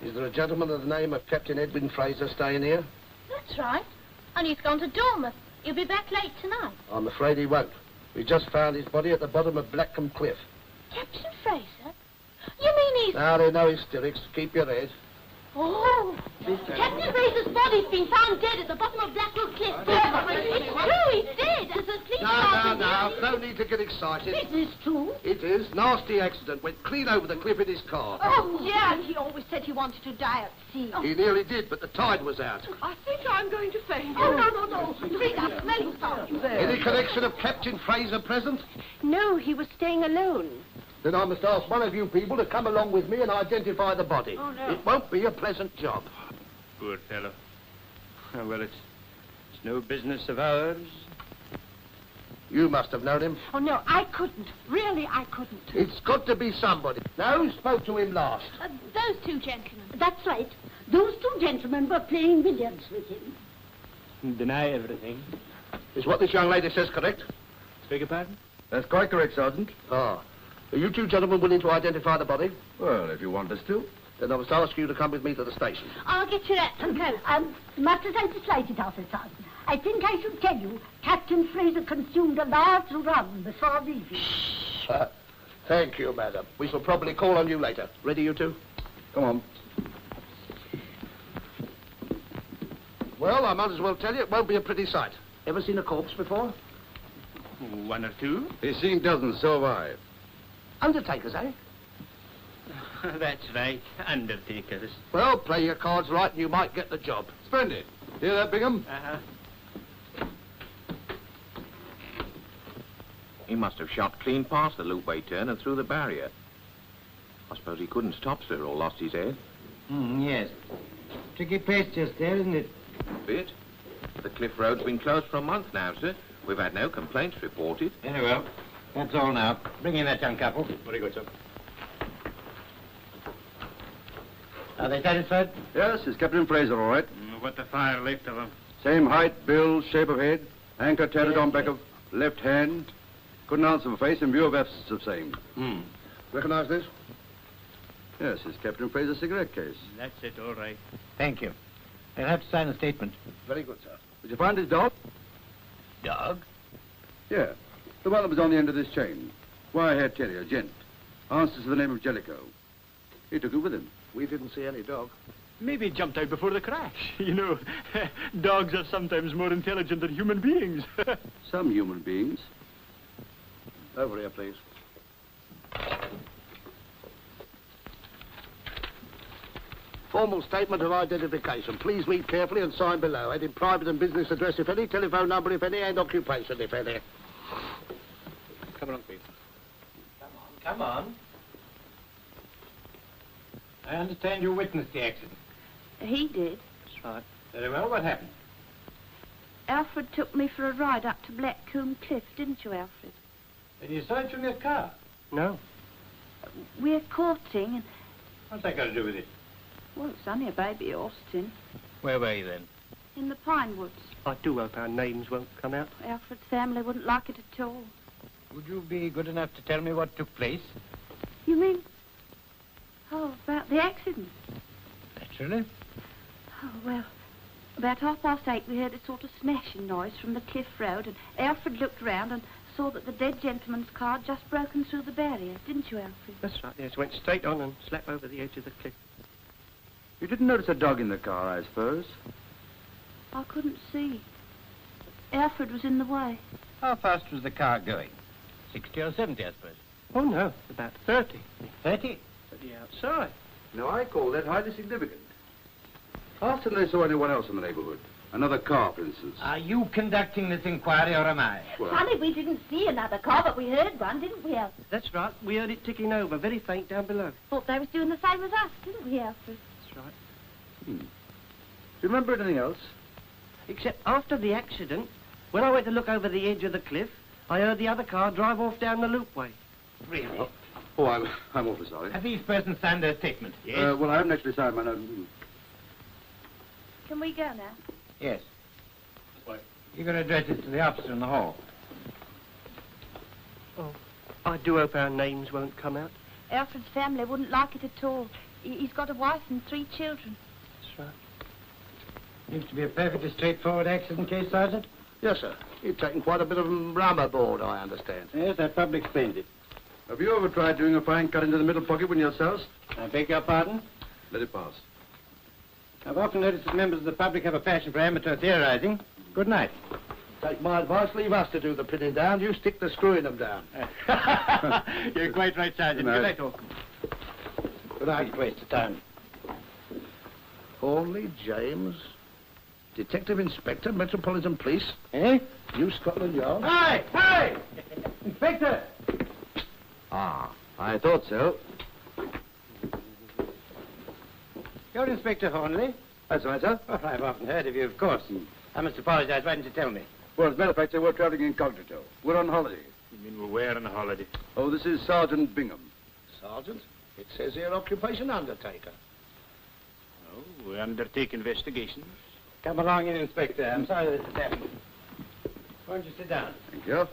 Is there a gentleman of the name of Captain Edwin Fraser staying here? That's right. And he's gone to Dormant. He'll be back late tonight. I'm afraid he won't. We just found his body at the bottom of Blackham Cliff. Captain Fraser? You mean he's... Now, there are no hysterics. Keep your head. Oh! Captain Fraser's body's been found dead at the bottom of Blackwell Cliff. It's true, he's dead. There's a police No. No need to get excited. Is this true? It is. Nasty accident. Went clean over the cliff in his car. Oh, yeah, he always said he wanted to die at sea. He nearly did, but the tide was out. I think I'm going to faint. Oh, no. Frida, smelling salts. Any connection of Captain Fraser present? No, he was staying alone. Then I must ask one of you people to come along with me and identify the body. Oh, no. It won't be a pleasant job. Poor fellow. Oh, well, it's no business of ours. You must have known him. Oh, no, I couldn't. Really, I couldn't. It's got to be somebody. Now, who spoke to him last? Those two gentlemen. That's right. Those two gentlemen were playing billiards with him. Deny everything. Is what this young lady says correct? Beg your pardon? That's quite correct, Sergeant. Ah. Are you two gentlemen willing to identify the body? Well, if you want us to. Then I must ask you to come with me to the station. I'll get you that some coat. Master Slightly, officer. I think I should tell you, Captain Fraser consumed a large rum before leaving. Thank you, madam. We shall probably call on you later. Ready, you two? Come on. Well, I might as well tell you, it won't be a pretty sight. Ever seen a corpse before? One or two. He's seen dozens, so have I. Undertakers, eh? That's right, undertakers. Well, play your cards right and you might get the job. Splendid. Hear that, Bingham? Uh-huh. He must have shot clean past the loopway turn and through the barrier. I suppose he couldn't stop, sir, or lost his head. Yes. Tricky place just there, isn't it? A bit. The cliff road's been closed for a month now, sir. We've had no complaints reported. Very well. That's all now. Bring in that young couple. Very good, sir. Are they satisfied? Yes, it's Captain Fraser, all right. What the fire left of him? Same height, build, shape of head, anchor tatted on back of left hand. Couldn't answer for face in view of absence of same. Recognize this? Yes, it's Captain Fraser's cigarette case. That's it, all right. Thank you. They'll have to sign a statement. Very good, sir. Did you find his dog? Dog? Yeah, the one that was on the end of this chain. Wire-haired terrier, gent. Answers to the name of Jellicoe. He took it with him. We didn't see any dog. Maybe he jumped out before the crash. You know, dogs are sometimes more intelligent than human beings. Some human beings. Over here, please. Formal statement of identification. Please read carefully and sign below. Add in private and business address, if any, telephone number, if any, and occupation, if any. Come along, please. Come on. I understand you witnessed the accident. He did. That's right. Very well. What happened? Alfred took me for a ride up to Blackcomb Cliff, didn't you, Alfred? Did you saw it from your car? No. We're courting, and... What's that got to do with it? Well, it's only a baby, Austin. Where were you then? In the pine woods. I do hope our names won't come out. Alfred's family wouldn't like it at all. Would you be good enough to tell me what took place? You mean... Oh, about the accident? Naturally. Oh, well, about 8:30 we heard a sort of smashing noise from the cliff road, and Alfred looked round and saw that the dead gentleman's car had just broken through the barrier, didn't you, Alfred? That's right, yes. Went straight on and slapped over the edge of the cliff. You didn't notice a dog in the car, I suppose? I couldn't see. Alfred was in the way. How fast was the car going? 60 or 70, I suppose. Oh, no, about 30. 30? At the outside. Now, I call that highly significant. Ask if they saw anyone else in the neighborhood. Another car, for instance. Are you conducting this inquiry, or am I? Well, Funny we didn't see another car, but we heard one, didn't we, Alfred? That's right. We heard it ticking over, very faint down below. Thought they was doing the same as us, didn't we, Alfred? That's right. Do you remember anything else? Except after the accident, when I went to look over the edge of the cliff, I heard the other car drive off down the loopway. Really? Oh, I'm awfully sorry. Have these persons signed their statement? Yes. Well, I haven't actually signed my note. Can we go now? Yes. What? You're going to address it to the officer in the hall. Oh, I do hope our names won't come out. Alfred's family wouldn't like it at all. He's got a wife and 3 children. That's right. Seems to be a perfectly straightforward accident case, Sergeant. Yes, sir. You've taken quite a bit of rum aboard, I understand. Yes, that probably explains it. Have you ever tried doing a fine cut into the middle pocket when you're soused? I beg your pardon? Let it pass. I've often noticed that members of the public have a passion for amateur theorizing. Good night. Take my advice, leave us to do the pinning down. You stick to screwing them down. You're quite right, Sergeant. Good night, Holcomb. Good night. Please waste of time. Hornleigh James, Detective Inspector, Metropolitan Police. Eh? New Scotland Yard. Hi! Hi! Inspector! Ah, I thought so. You're Inspector Hornleigh? That's right, sir. Oh, I've often heard of you, of course. I must apologize. Why didn't you tell me? Well, as a matter of fact, sir, we're traveling incognito. We're on holiday. You mean we're where on a holiday? Oh, this is Sergeant Bingham. Sergeant? It says here occupation undertaker. Oh, we undertake investigations. Come along in, Inspector. I'm sorry this has happened. Why don't you sit down? Thank you.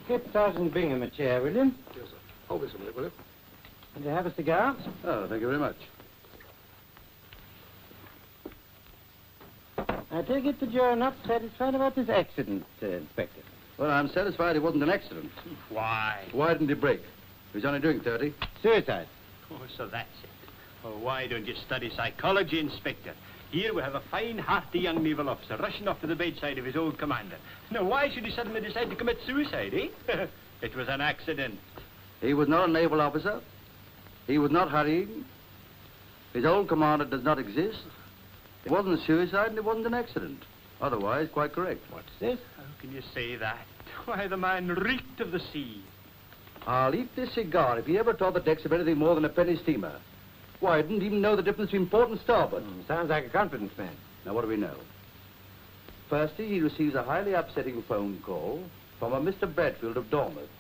Get Sergeant Bingham a chair, will you? Yes, sir. Hold this a minute, will you? And you have a cigar? Oh, thank you very much. I take it that you're not satisfied about this accident, Inspector. Well, I'm satisfied it wasn't an accident. Why? Why didn't he break? He was only doing 30. Suicide. Oh, so that's it. Oh, why don't you study psychology, Inspector? Here we have a fine, hearty young naval officer rushing off to the bedside of his old commander. Now, why should he suddenly decide to commit suicide, eh? It was an accident. He was not a naval officer. He was not hurrying. His old commander does not exist. It wasn't a suicide and it wasn't an accident. Otherwise, quite correct. What's this? How can you say that? Why, the man reeked of the sea. I'll eat this cigar if he ever taught the decks of anything more than a penny steamer. Why, I didn't even know the difference between port and starboard. Sounds like a confidence man. Now, what do we know? Firstly, he receives a highly upsetting phone call from a Mr. Bradfield of Dormouth.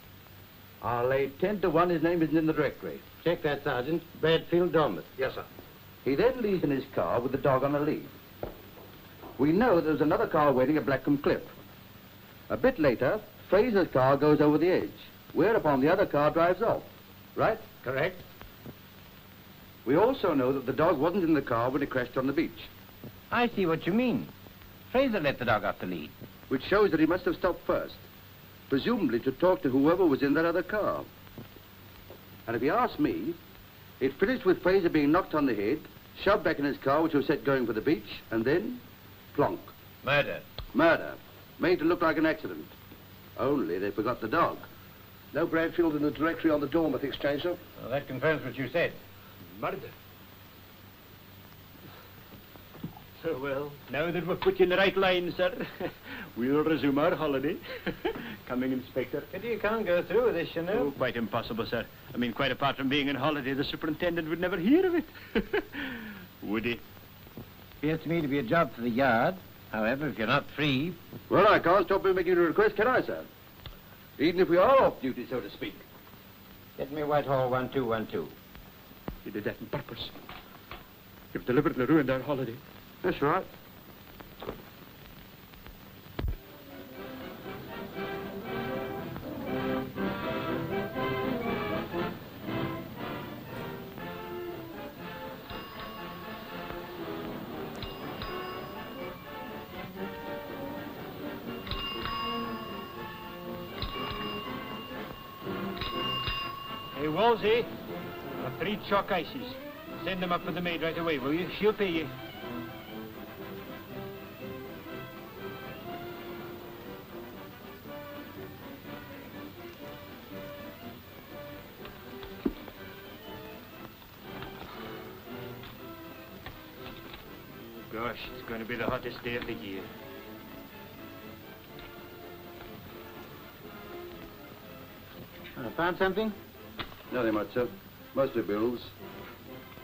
I'll lay 10 to 1 his name isn't in the directory. Check that, Sergeant. Bradfield, Dormouth. Yes, sir. He then leaves in his car with the dog on a lead. We know there's another car waiting at Blackham Cliff. A bit later, Fraser's car goes over the edge, whereupon the other car drives off. Right? Correct. We also know that the dog wasn't in the car when it crashed on the beach. I see what you mean. Fraser let the dog off the lead. Which shows that he must have stopped first, presumably to talk to whoever was in that other car. And if you ask me, it finished with Fraser being knocked on the head, shoved back in his car, which was set going for the beach, and then, plonk. Murder. Murder. Made to look like an accident. Only they forgot the dog. No Bradfield in the directory on the Dormouth exchange, sir? Well, that confirms what you said. Murder. So, well, now that we've put you in the right line, sir, we'll resume our holiday. Coming, Inspector. Pity you can't go through with this, you know. Oh, quite impossible, sir. I mean, quite apart from being on holiday, the superintendent would never hear of it. Would he? Appears to me to be a job for the yard. However, if you're not free... Well, I can't stop him making a request, can I, sir? Even if we are off duty, so to speak. Get me Whitehall 1212. He did that on purpose. You've deliberately ruined our holiday. That's right. Hey, Wolsey, 3 chalk ices. Send them up for the maid right away, will you? She'll pay you. Gosh, it's going to be the hottest day of the year. Found something? Nothing much, sir. Mostly bills.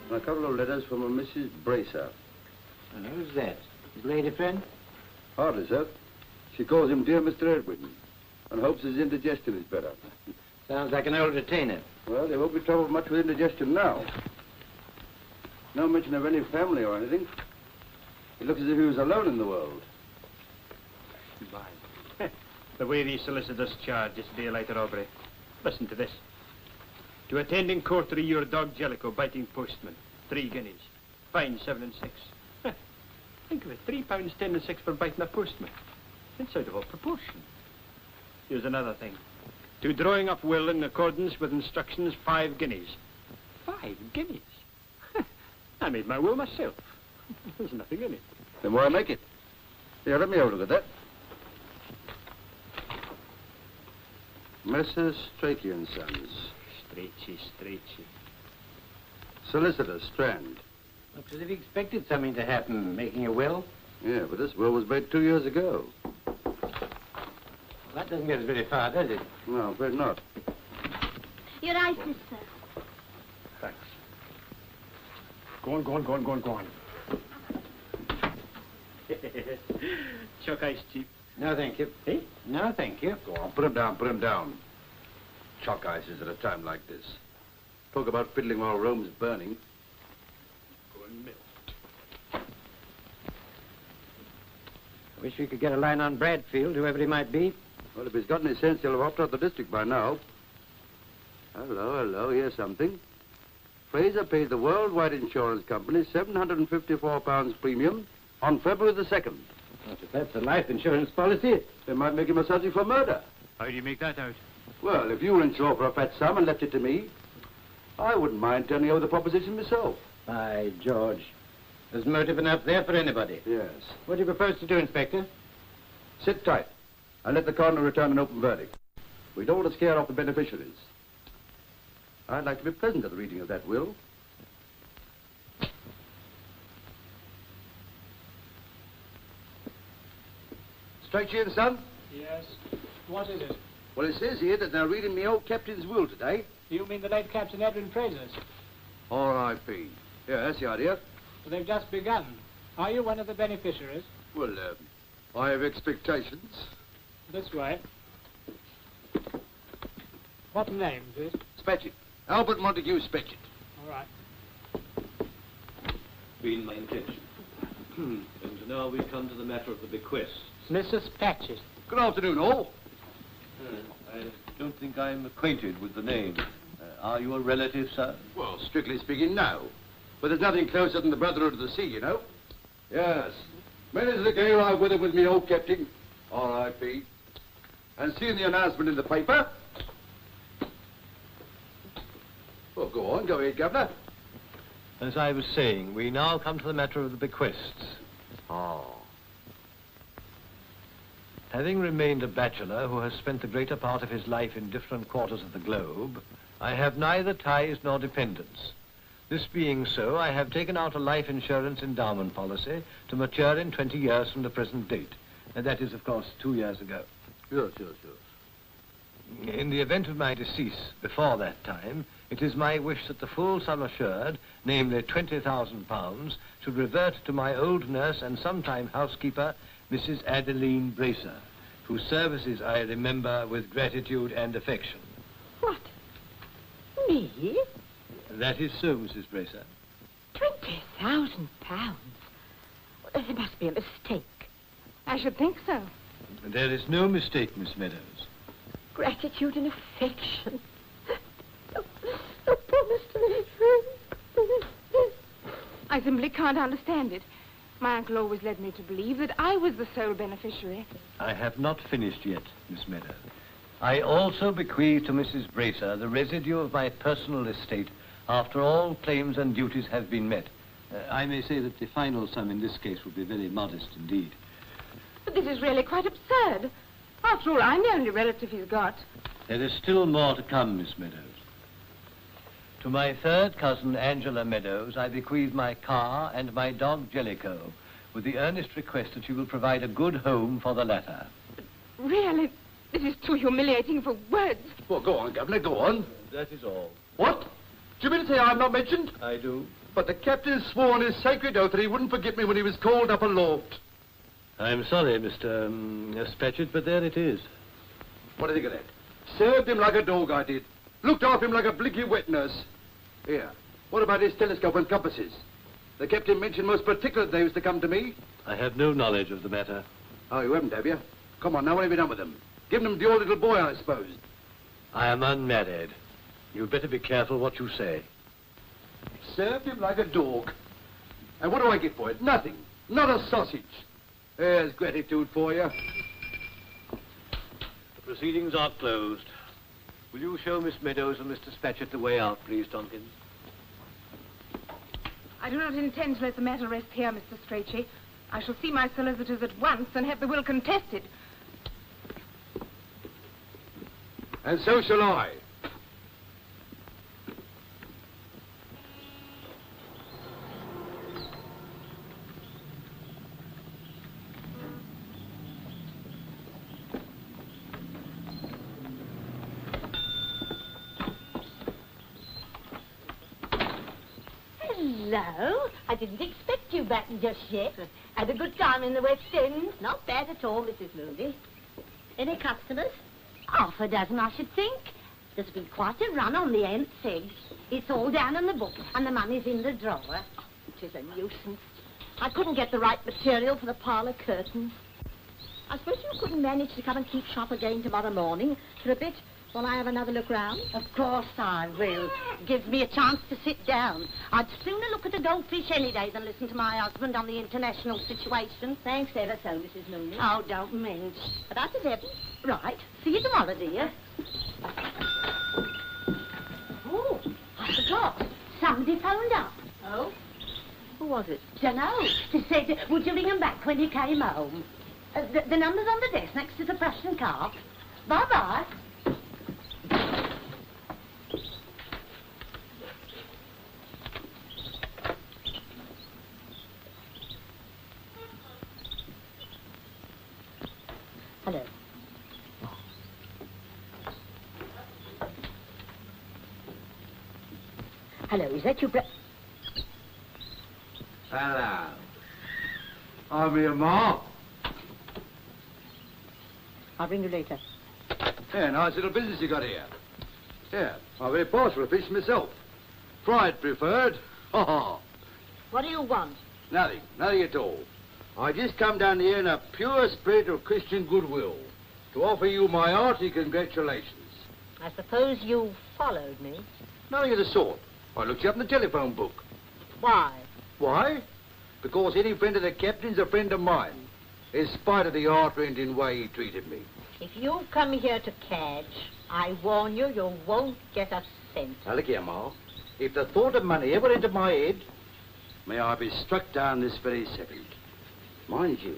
And a couple of letters from a Mrs. Bracer. And who's that? His lady friend? Hardly, sir. She calls him Dear Mr. Edwin and hopes his indigestion is better. Sounds like an old retainer. Well, they won't be troubled much with indigestion now. No mention of any family or anything. He looks as if he was alone in the world. My. The way these solicitors charge is daylight robbery. Listen to this. To attend in court 3 your dog Jellicoe biting postman, 3 guineas. Fine 7 and 6. Think of it, £3 10 and 6 for biting a postman. It's out of all proportion. Here's another thing. To drawing up will in accordance with instructions, 5 guineas. 5 guineas? I made my will myself. There's nothing in it. Then why make it? Here, let me have a look at that. Messrs. Strachey and Sons. Strachey. Solicitor, Strand. Looks as if he expected something to happen, making a will. Yeah, but this will was made 2 years ago. Well, that doesn't get us very far, does it? No, I'm afraid not. Your ices, sir. Thanks. Go on. Chuck ice, Chief. No, thank you. Eh? No, thank you. Go on, put him down. Chalk ices at a time like this. Talk about fiddling while Rome's burning. Go on, milk. Wish we could get a line on Bradfield, whoever he might be. Well, if he's got any sense, he'll have hopped out the district by now. Hello, here's something. Fraser paid the Worldwide Insurance Company £754 premium on February the 2nd. Well, if that's a life insurance policy, they might make him a subject for murder. How do you make that out? Well, if you were insured for a fat sum and left it to me, I wouldn't mind turning over the proposition myself. By George. There's motive enough there for anybody. Yes. What do you propose to do, Inspector? Sit tight and let the coroner return an open verdict. We don't want to scare off the beneficiaries. I'd like to be present at the reading of that will. Straight here, son? Yes. What is it? Well, it says here that they're reading me old captain's will today. You mean the late Captain Edwin Fraser's? R.I.P. Yeah, that's the idea. Well, they've just begun. Are you one of the beneficiaries? Well, I have expectations. This way. What name, please? Spetchett. Albert Montague Spetchett. All right. Been my intention. And now we come to the matter of the bequests. Mrs. Patchett. Good afternoon, all. I don't think I'm acquainted with the name. Are you a relative, sir? Well, strictly speaking, no. But there's nothing closer than the Brotherhood of the Sea, you know. Yes. Many is the gale I weathered with me old captain, R.I.P. And seeing the announcement in the paper. Well, go on, go ahead, Governor. As I was saying, we now come to the matter of the bequests. Having remained a bachelor who has spent the greater part of his life in different quarters of the globe, I have neither ties nor dependents. This being so, I have taken out a life insurance endowment policy to mature in 20 years from the present date. And that is, of course, 2 years ago. Sure. In the event of my decease before that time, it is my wish that the full sum assured, namely £20,000, should revert to my old nurse and sometime housekeeper, Mrs. Adeline Bracer, whose services I remember with gratitude and affection. What? Me? That is so, Mrs. Bracer. £20,000? There must be a mistake. I should think so. There is no mistake, Miss Meadows. Gratitude and affection. Oh, poor Mr. I simply can't understand it. My uncle always led me to believe that I was the sole beneficiary. I have not finished yet, Miss Meadows. I also bequeath to Mrs. Bracer the residue of my personal estate after all claims and duties have been met. I may say that the final sum in this case will be very modest indeed. But this is really quite absurd. After all, I'm the only relative he's got. There is still more to come, Miss Meadows. To my third cousin, Angela Meadows, I bequeath my car and my dog, Jellicoe, with the earnest request that you will provide a good home for the latter. Really, this is too humiliating for words. Well, go on, Governor, go on. That is all. What? Do you mean to say I'm not mentioned? I do. But the captain swore on his sacred oath that he wouldn't forget me when he was called up aloft. I'm sorry, Mr. Spatchett, but there it is. What do you think of that? Served him like a dog, I did. Looked after him like a blinky wet nurse. Here, what about his telescope and compasses? The captain mentioned most particular they was to come to me. I have no knowledge of the matter. Oh, you haven't, have you? Come on, now, what have you done with them? Given them to your little boy, I suppose. I am unmarried. You'd better be careful what you say. Served him like a dog. And what do I get for it? Nothing. Not a sausage. There's gratitude for you. The proceedings are closed. Will you show Miss Meadows and Mr. Spatchett the way out, please, Tompkins? I do not intend to let the matter rest here, Mr. Strachey. I shall see my solicitors at once and have the will contested. And so shall I. Hello. I didn't expect you back just yet. Had a good time in the West End? Not bad at all, Mrs. Moody. Any customers? Half a dozen, I should think. There's been quite a run on the Ants' eggs. It's all down in the book, and the money's in the drawer. It is a nuisance. I couldn't get the right material for the parlour curtains. I suppose you couldn't manage to come and keep shop again tomorrow morning for a bit while I have another look round? Of course I will. Gives me a chance to sit down. I'd sooner look at a goldfish any day than listen to my husband on the international situation. Thanks ever so, Mrs. Mooney. Oh, don't mince. About 11. Right. See you tomorrow, dear. Oh, I forgot. Somebody phoned up. Oh? Who was it? Dunno. She said, would you ring him back when he came home? The number's on the desk next to the brush and cart. Bye-bye. Hello. Hello, is that you, Hello. I'm here, Ma. I'll ring you later. Yeah, nice little business you got here. Yeah, I'm very partial to fish myself. Fried preferred. Ha ha. What do you want? Nothing at all. I just come down here in a pure spirit of Christian goodwill to offer you my hearty congratulations. I suppose you followed me. Nothing of the sort. I looked you up in the telephone book. Why? Why? Because any friend of the captain's a friend of mine, in spite of the heart-rending way he treated me. If you come here to catch, I warn you, you won't get a cent. Now look here, Ma. If the thought of money ever entered my head, may I be struck down this very second. Mind you,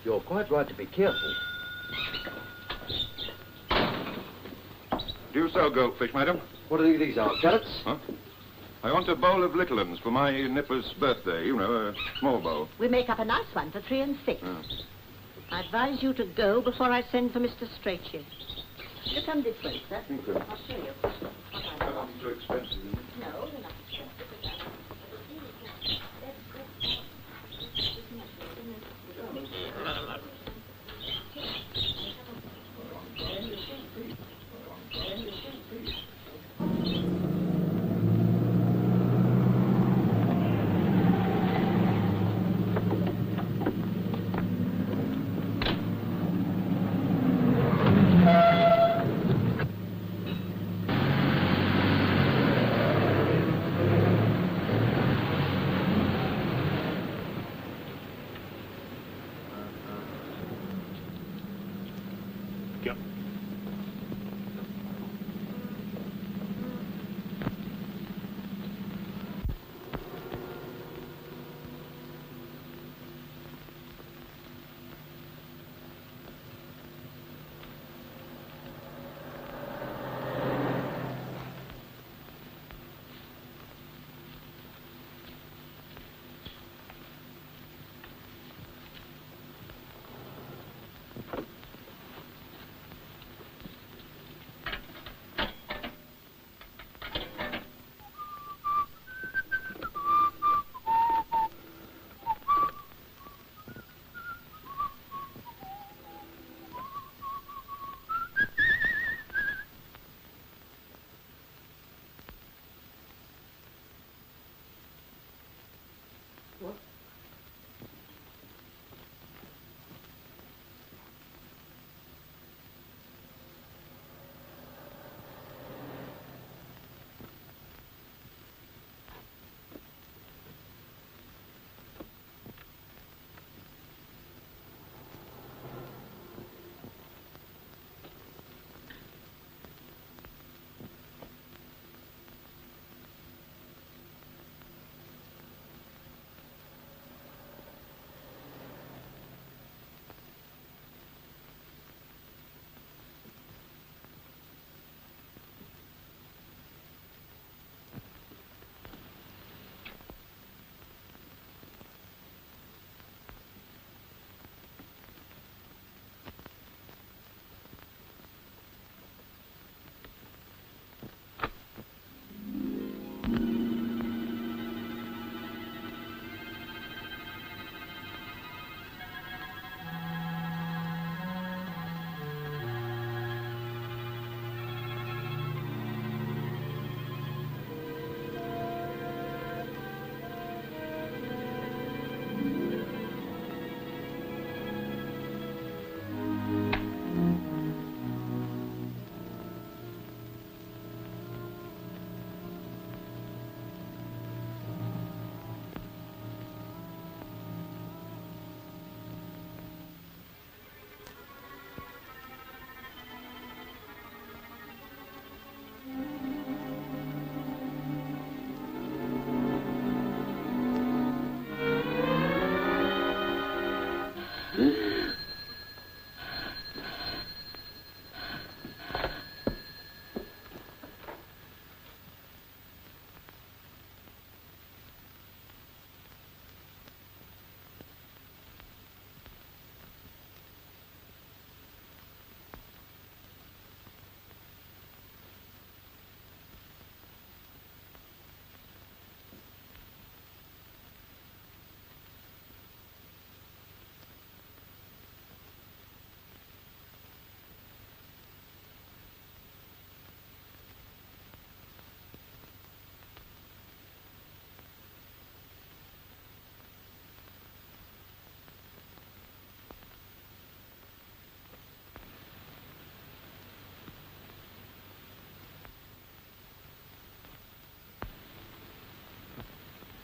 you're quite right to be careful. Do you sell goldfish, madam? What do you think these are, curates? Huh? I want a bowl of little ones for my nipper's birthday. You know, a small bowl. We make up a nice one for 3 and 6. Oh. I advise you to go before I send for Mr. Strachey. You come this way, sir. Thank you. I'll show you. That one's too expensive. No, they're not expensive.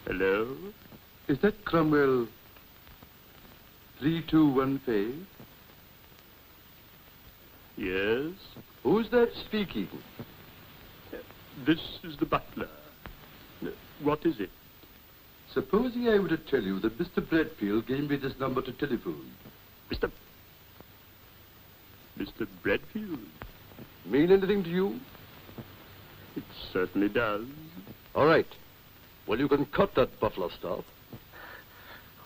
Hello? Is that Cromwell 3215? Yes? Who's that speaking? This is the butler. What is it? Supposing I were to tell you that Mr. Bradfield gave me this number to telephone. Mr. Bradfield? Mean anything to you? It certainly does. All right. Well, you can cut that butler stuff.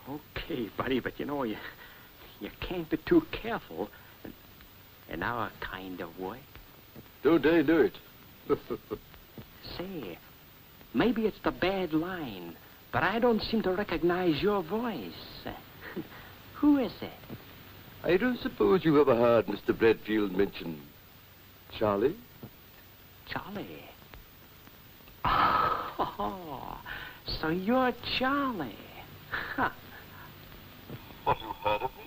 Okay, buddy, but you know, you can't be too careful in our kind of way. Don't I do it? Say, maybe it's the bad line, but I don't seem to recognize your voice. Who is it? I don't suppose you ever heard Mr. Bradfield mention Charlie? Charlie? Oh, so you're Charlie. Huh. Have you heard of me?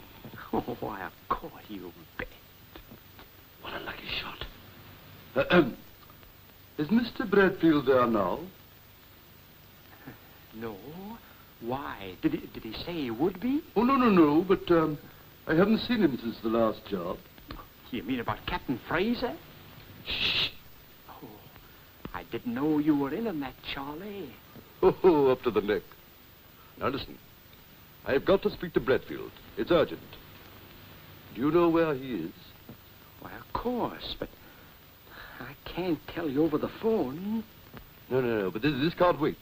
Oh, why, of course you bet. What a lucky shot. Is Mr. Bradfield there now? No. Why? Did he say he would be? Oh, no, but I haven't seen him since the last job. You mean about Captain Fraser? Shh. Oh, I didn't know you were in on that, Charlie. Oh, up to the neck. Now listen, I've got to speak to Bradfield. It's urgent. Do you know where he is? Why, of course, but I can't tell you over the phone. No, but this can't wait.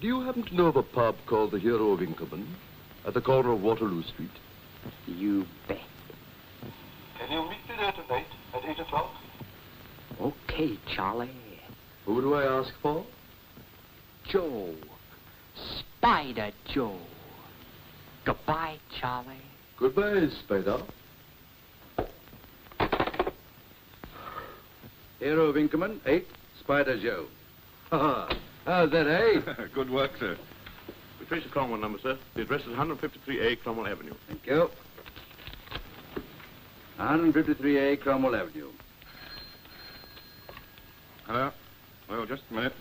Do you happen to know of a pub called the Hero of Inkerman at the corner of Waterloo Street? You bet. Can you meet me there tonight at 8 o'clock? Okay, Charlie. Who do I ask for? Joe. Spider Joe. Goodbye, Charlie. Goodbye, Spider. Hero of Inkerman, 8, Spider Joe. How's that, eh? Good work, sir. We traced the Cromwell number, sir. The address is 153A Cromwell Avenue. Thank you. 153A Cromwell Avenue. Hello? Well, just a minute.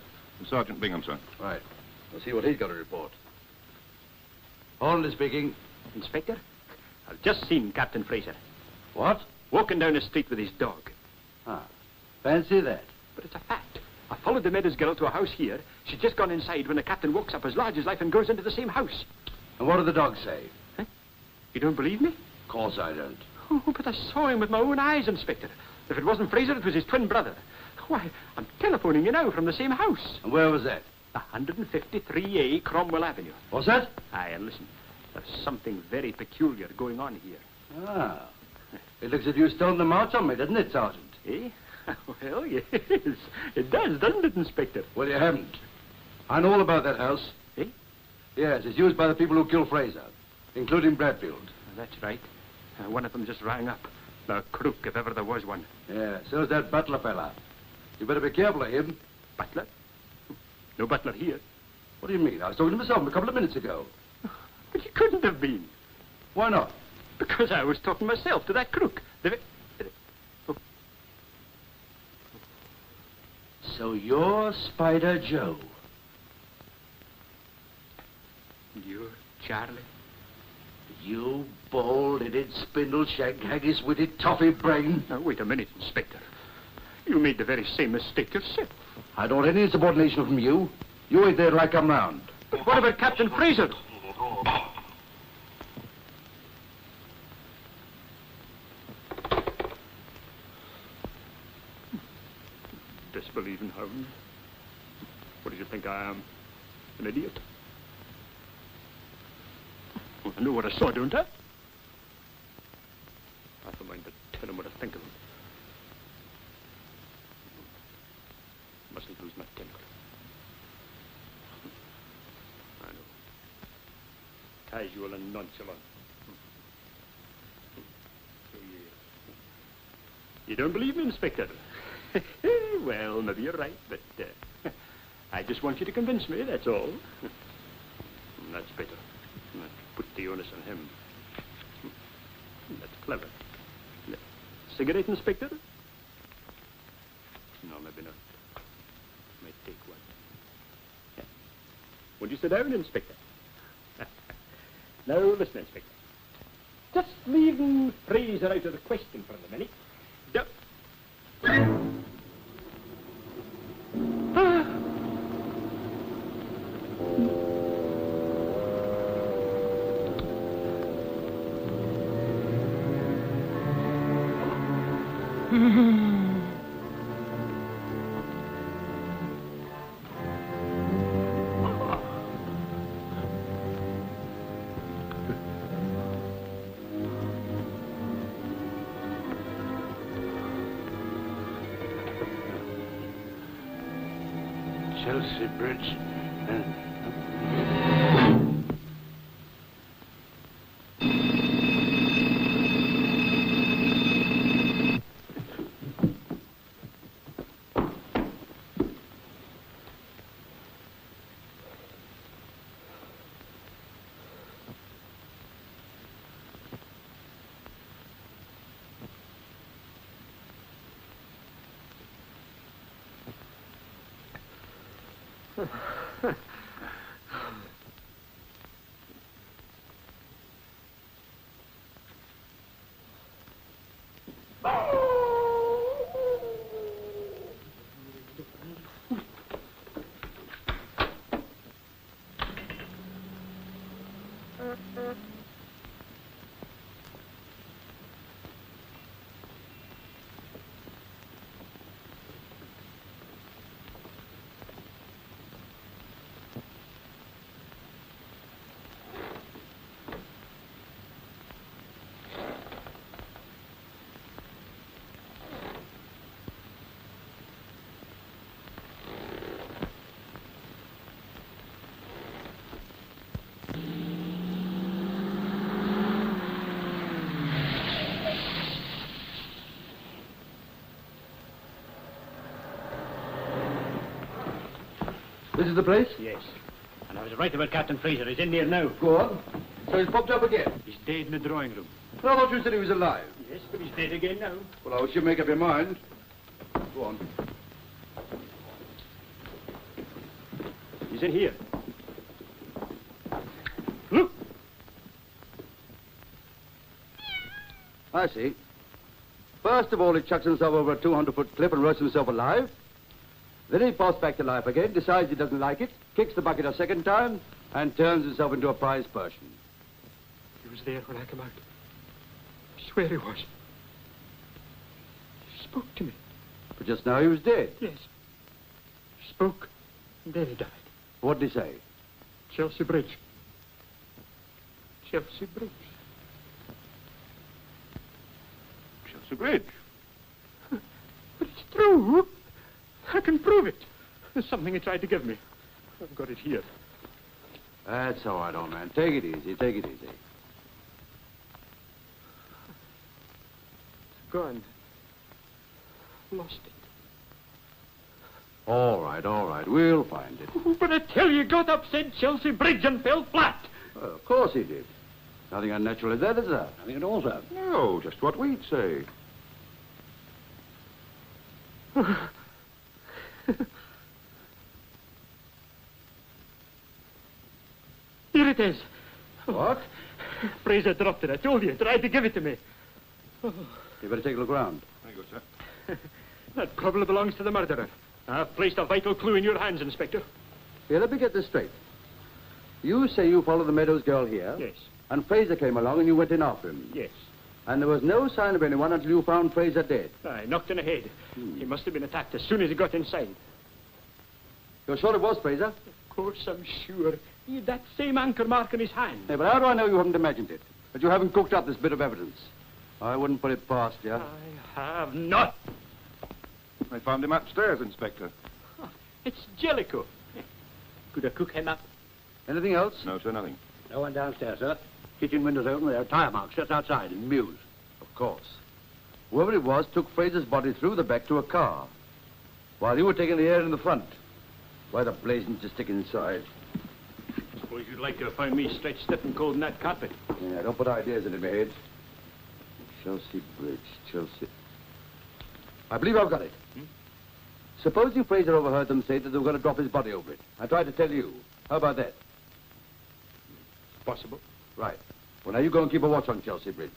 Sergeant Bingham, sir. Right. We'll see what he's got to report. Holnleigh speaking. Inspector, I've just seen Captain Fraser. What? Walking down the street with his dog. Fancy that. But it's a fact. I followed the Meadows girl to a house here. She'd just gone inside when the captain walks up as large as life and goes into the same house. And what did the dog say? Huh? You don't believe me? Of course I don't. Oh, but I saw him with my own eyes, Inspector. If it wasn't Fraser, it was his twin brother. Why, I'm telephoning you now from the same house. And where was that? 153A Cromwell Avenue. What's that? Aye, and listen, there's something very peculiar going on here. Ah. It looks as if you stolen them out on me, doesn't it, Sergeant? Eh? Well, yes. It does, doesn't it, Inspector? Well, you haven't. I know all about that house. Eh? Yes, it's used by the people who killed Fraser, including Bradfield. That's right. One of them just rang up. The crook, if ever there was one. Yeah, so's that butler fella. You better be careful of him. Butler? No butler here. What do you mean? I was talking to myself a couple of minutes ago. But you couldn't have been. Why not? Because I was talking myself to that crook. Oh. So you're Spider Joe. You're Charlie? You bald-headed, spindle-shagged, haggis-witted, toffee brain. Now, wait a minute, Inspector. You made the very same mistake yourself. I don't want any subordination from you. You ain't there till I come round. But what about Captain Fraser? Disbelieving hound. What do you think I am? An idiot? Well, I know what I saw, don't I? Half a mind to tell him what I think of him. Mustn't lose my temper. I know. Casual and nonchalant. You don't believe me, Inspector? Well, maybe you're right, but I just want you to convince me, that's all. That's better. Put the onus on him. That's clever. Cigarette, Inspector? No, maybe not. Might take one. Won't you sit down, Inspector? Now, listen, Inspector. Just leaving Fraser out of the question for the minute. Chelsea Bridge. This is the place? Yes. And I was right about Captain Fraser. He's in there now. Go on. So he's popped up again? He's dead in the drawing room. Well, I thought you said he was alive. Yes, but he's dead again now. Well, I wish you'd make up your mind. Go on. He's in here. Look! I see. First of all, he chucks himself over a 200-foot cliff and roasts himself alive. Then he pops back to life again, decides he doesn't like it, kicks the bucket a second time, and turns himself into a prize Persian. He was there when I came out. I swear he was. He spoke to me. But just now he was dead. Yes. He spoke, and then he died. What did he say? Chelsea Bridge. Chelsea Bridge. Chelsea Bridge. But it's true. I can prove it. There's something he tried to give me. I've got it here. That's all right, old man. Take it easy, take it easy. Gone. Lost it. All right. We'll find it. But I tell you, got up, said Chelsea Bridge and fell flat. Well, of course he did. Nothing unnatural in that, is there? Nothing at all, sir. No, just what we'd say. Here it is. What? Fraser dropped it. I told you. Tried to give it to me. You better take a look around. Very good, sir. That probably belongs to the murderer. I've placed a vital clue in your hands, Inspector. Here, let me get this straight. You say you followed the Meadows girl here? Yes. And Fraser came along and you went in after him? Yes. And there was no sign of anyone until you found Fraser dead? I knocked in the head. He must have been attacked as soon as he got inside. You're sure it was Fraser? Of course, I'm sure. He had that same anchor mark in his hand. Yeah, but how do I know you haven't imagined it? That you haven't cooked up this bit of evidence? I wouldn't put it past you. I have not. I found him upstairs, Inspector. Oh, it's Jellicoe. Could I cook him up? Anything else? No, sir, nothing. No one downstairs, sir. Kitchen windows open, there are tire marks just outside in Mews. Of course. Whoever it was took Fraser's body through the back to a car, while you were taking the air in the front. Why the blazing to stick inside? Suppose you'd like to have found me stretched stiff and cold in that carpet. Yeah, don't put ideas into my head. Chelsea Bridge, Chelsea. I believe I've got it. Supposing Fraser overheard them say that they were going to drop his body over it. I tried to tell you. How about that? Possible. Right. Well, now you go and keep a watch on Chelsea Bridge.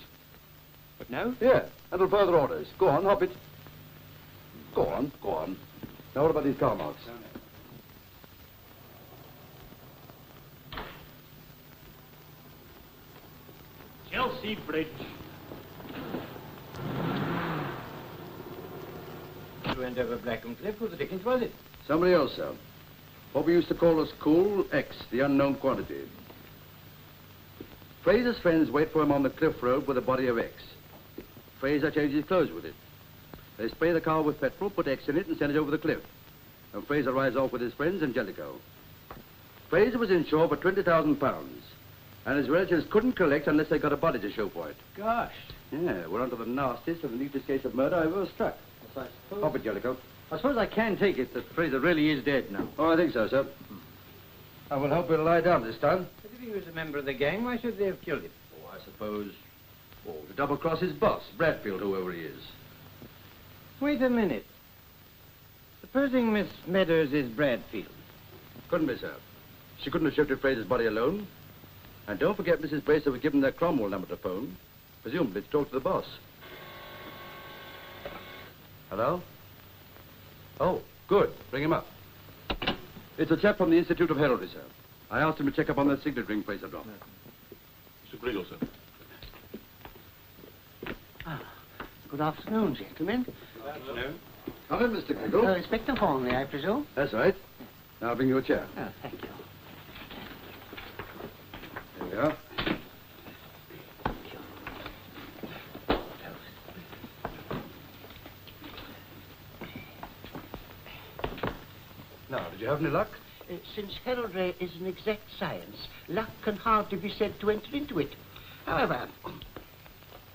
But now? Yeah, until further orders. Go on, hop it. Go on, go on. Now what about these car marks? Chelsea Bridge. You went over Blackham Cliff. Who the dickens was it? Somebody else, sir. What we used to call a school X, the unknown quantity. Fraser's friends wait for him on the cliff road with a body of X. Fraser changes clothes with it. They spray the car with petrol, put X in it, and send it over the cliff. And Fraser rides off with his friends and Jellicoe. Fraser was insured for £20,000, and his relatives couldn't collect unless they got a body to show for it. Gosh. Yeah, we're onto the nastiest and the neatest case of murder I've ever struck. Yes, I suppose... Hop it, Jellicoe. I suppose I can take it that Fraser really is dead now. Oh, I think so, sir. I will help you to lie down this time. But if he was a member of the gang, why should they have killed him? Oh, I suppose... Oh, to double-cross his boss, Bradfield, whoever he is. Wait a minute. Supposing Miss Meadows is Bradfield. Couldn't be, sir. She couldn't have shifted Fraser's body alone. And don't forget Mrs. Bracer was given their Cromwell number to phone. Presumably to talk to the boss. Hello? Oh, good. Bring him up. It's a chap from the Institute of Heraldry, sir. I asked him to check up on that signet ring Fraser dropped. Mr. Griggle, sir. Good afternoon, gentlemen. Good afternoon. Come in, Mr. Griggle. Inspector Hornleigh, I presume? That's right. Now I'll bring you a chair. Oh, thank you. There we are. Now, did you have any luck? Since heraldry is an exact science, luck can hardly be said to enter into it. However,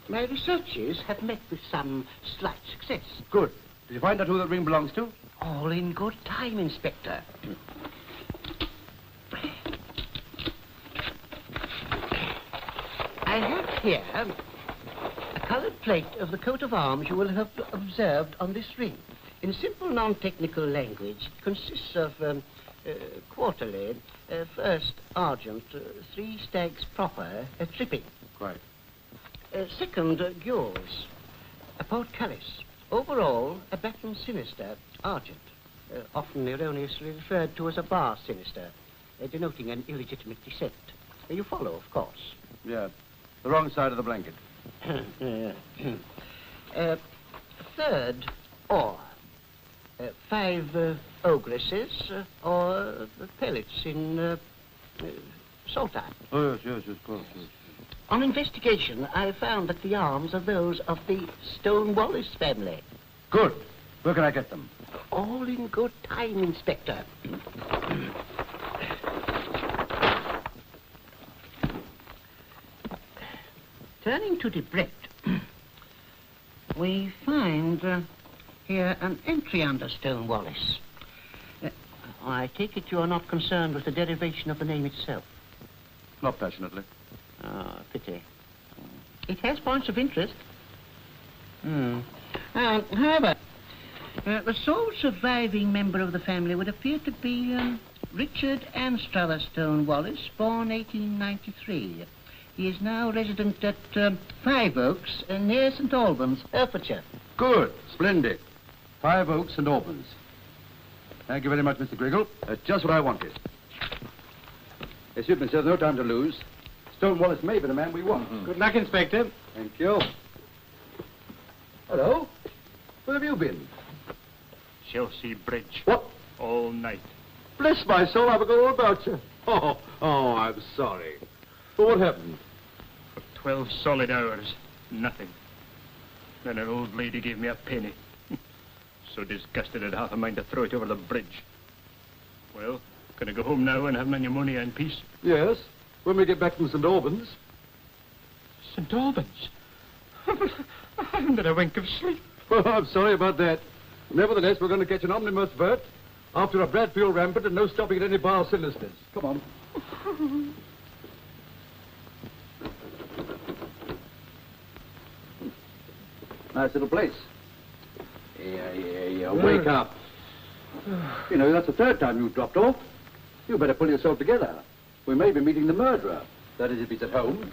my researches have met with some slight success. Good. Did you find out who that ring belongs to? All in good time, Inspector. I have here a coloured plate of the coat of arms you will have observed on this ring. In simple, non-technical language, it consists of quarterly, first argent, 3 stags proper, tripping. Quite. Second, gules, a portcullis. Overall, a baton sinister, argent, often erroneously referred to as a bar sinister, denoting an illegitimate descent. You follow, of course. Yeah. The wrong side of the blanket. Third, or 5 ogresses or pellets in saltire. Oh, yes, of course. Yes. On investigation, I found that the arms are those of the Stone-Wallace family. Good. Where can I get them? All in good time, Inspector. Turning to Debrett, we find here an entry under Stone-Wallace. I take it you are not concerned with the derivation of the name itself? Not passionately. Ah, pity. It has points of interest. However, the sole surviving member of the family would appear to be Richard Anstruther Stone-Wallace, born 1893. He is now resident at 5 Oaks, near St. Albans, Herefordshire. Good. Splendid. 5 Oaks and Albans. Thank you very much, Mr. Griggle. That's just what I wanted. Excuse me, sir. No time to lose. Stone-Wallace may be the man we want. Good luck, Inspector. Thank you. Hello? Where have you been? Chelsea Bridge. What? All night. Bless my soul, I forgot all about you. Oh, I'm sorry. But what happened? For 12 solid hours, nothing. Then an old lady gave me a penny. So disgusted I'd half a mind to throw it over the bridge. Well, can I go home now and have my pneumonia in peace? Yes, when we get back from St. Albans. St. Albans? I haven't had a wink of sleep. Well, I'm sorry about that. Nevertheless, we're going to catch an omnibus vert after a Bradfield rampant and no stopping at any bar sinisters. Come on. Nice little place. Yeah. Wake up. You know, that's the 3rd time you've dropped off. You better pull yourself together. We may be meeting the murderer. That is, if he's at home.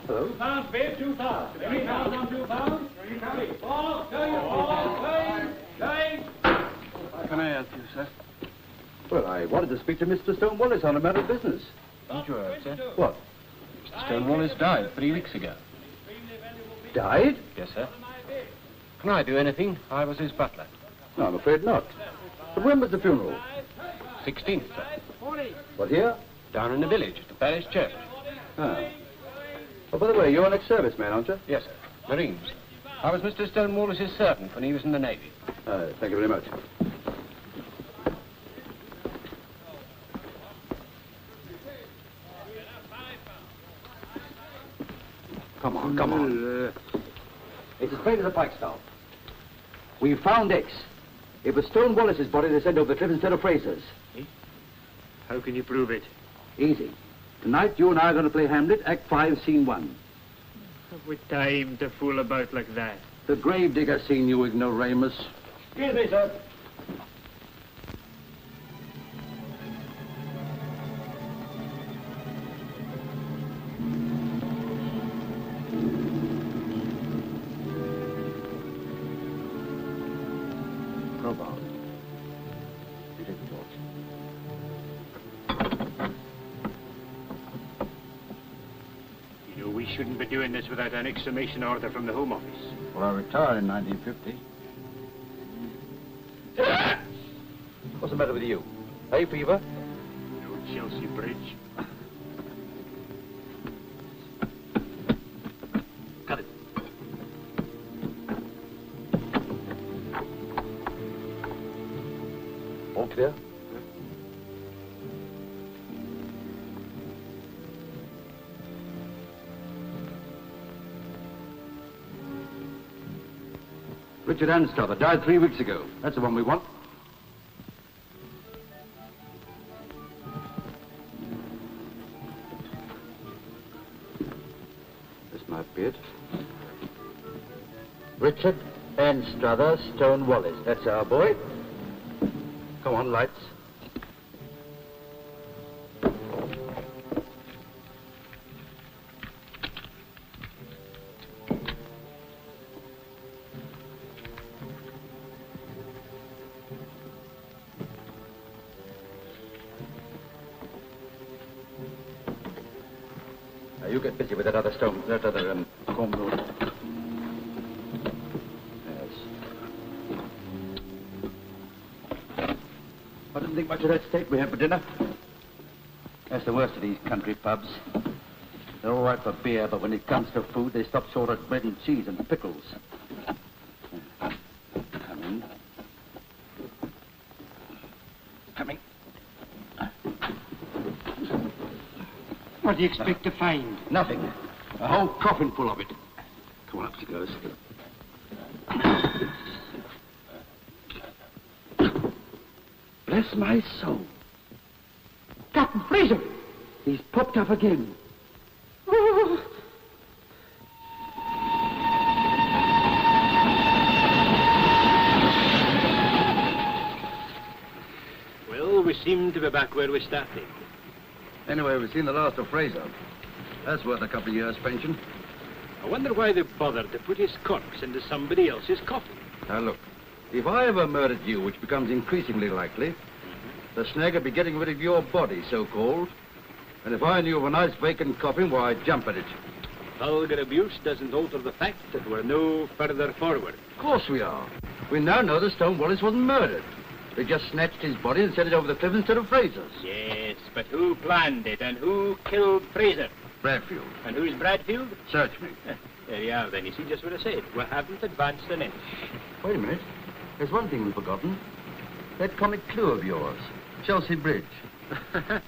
Hello? £2, babe, £2. £3 on £2. 3 4, 9. How can I help you, sir? Well, I wanted to speak to Mr. Stonewallis on a matter of business. Did you heard, sir? What? Mr. Stonewallis died 3 weeks ago. Died? Yes, sir. Can I do anything? I was his butler. No, I'm afraid not. But when was the funeral? 16th, sir. What, here? Down in the village, at the parish church. Ah. Oh, by the way, you're an ex-serviceman, aren't you? Yes, sir. Marines. I was Mr. Stonewallis' servant when he was in the Navy. Thank you very much. Come on, come on. It's as plain as a pikestaff. We found X. It was Stonewallis' body they sent over the cliff instead of Fraser's. How can you prove it? Easy. Tonight, you and I are going to play Hamlet, Act 5, Scene 1. Have we time to fool about like that? The gravedigger scene, you ignoramus. Excuse me, sir. Crowbar. You take the torch. You know, we shouldn't be doing this without an exhumation order from the Home Office. Well, I retired in 1950. What's the matter with you? Hay fever? No Chelsea Bridge. Cut it. All clear? Richard Anstruther died 3 weeks ago. That's the one we want. This might be it. Richard Anstruther, Stonewallis. That's our boy. Come on, lights. Now, you get busy with that other comb rule. I didn't think much of that steak we had for dinner. That's the worst of these country pubs. They're all right for beer, but when it comes to food, they stop short at bread and cheese and pickles. Come in. Coming. What do you expect to find? Nothing. A whole coffin full of it. Come on, up she goes. Bless my soul. Captain Fraser! He's popped up again. Well, we seem to be back where we started. Anyway, we've seen the last of Fraser. That's worth a couple of years' pension. I wonder why they bothered to put his corpse into somebody else's coffin. Now, look. If I ever murdered you, which becomes increasingly likely, the snag would be getting rid of your body, so-called. And if I knew of a nice vacant coffin, why, I'd jump at it. Vulgar abuse doesn't alter the fact that we're no further forward. Of course we are. We now know that Stonewallis wasn't murdered. They just snatched his body and sent it over the cliff instead of Fraser's. Yes, but who planned it and who killed Fraser? Bradfield. And who's Bradfield? Search me. There you are, then. You see just what I said. We haven't advanced an inch. Wait a minute. There's one thing we've forgotten. That comic clue of yours. Chelsea Bridge. You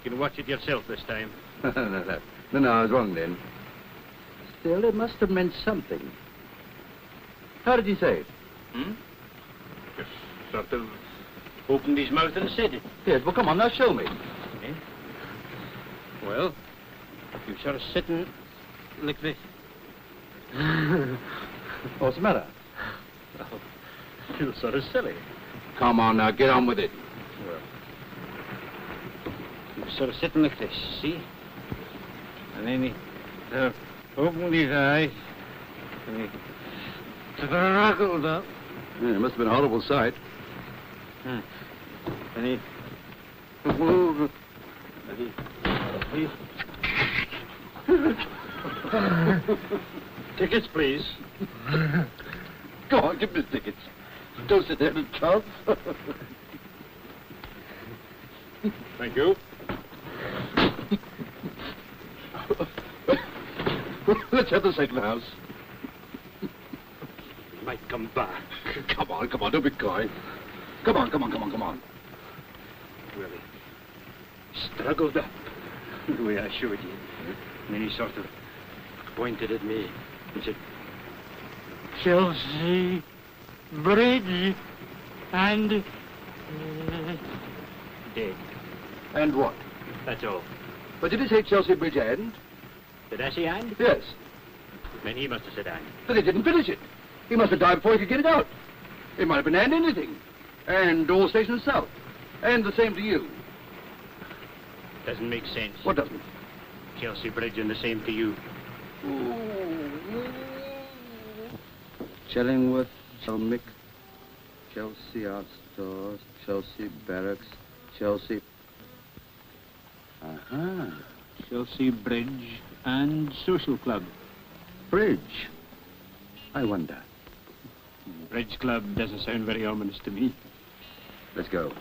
can watch it yourself this time. No, I was wrong then. Still, it must have meant something. How did he say it? Just sort of opened his mouth and said it. Yes, well, come on, now show me. Eh? Well, you sort of sitting like this. What's the matter? Oh, you feel sort of silly. Come on now, get on with it. sort of sitting like this, see? And then he opened his eyes, and he struggled up. Yeah, it must have been a horrible sight. And he moved, and he Tickets, please. Go on, give me the tickets. Don't sit there and chance. Thank you. Let's have the second house. He might come back. Come on, don't be coy. Come on. Well, he struggled up the way I showed you. And then he sort of pointed at me and said, Chelsea Bridge and dead. And what? That's all. But did he say Chelsea Bridge and? Did I say and? Yes. Then he must have said and. But he didn't finish it. He must have died before he could get it out. It might have been and anything. And all stations south. And the same to you. Doesn't make sense. What doesn't? Chelsea Bridge and the same to you. Chillingworth, Chelmick, Chelsea Art Stores, Chelsea Barracks, Chelsea... Uh-huh. Chelsea Bridge and Social Club. Bridge? I wonder. Bridge Club doesn't sound very ominous to me. Let's go.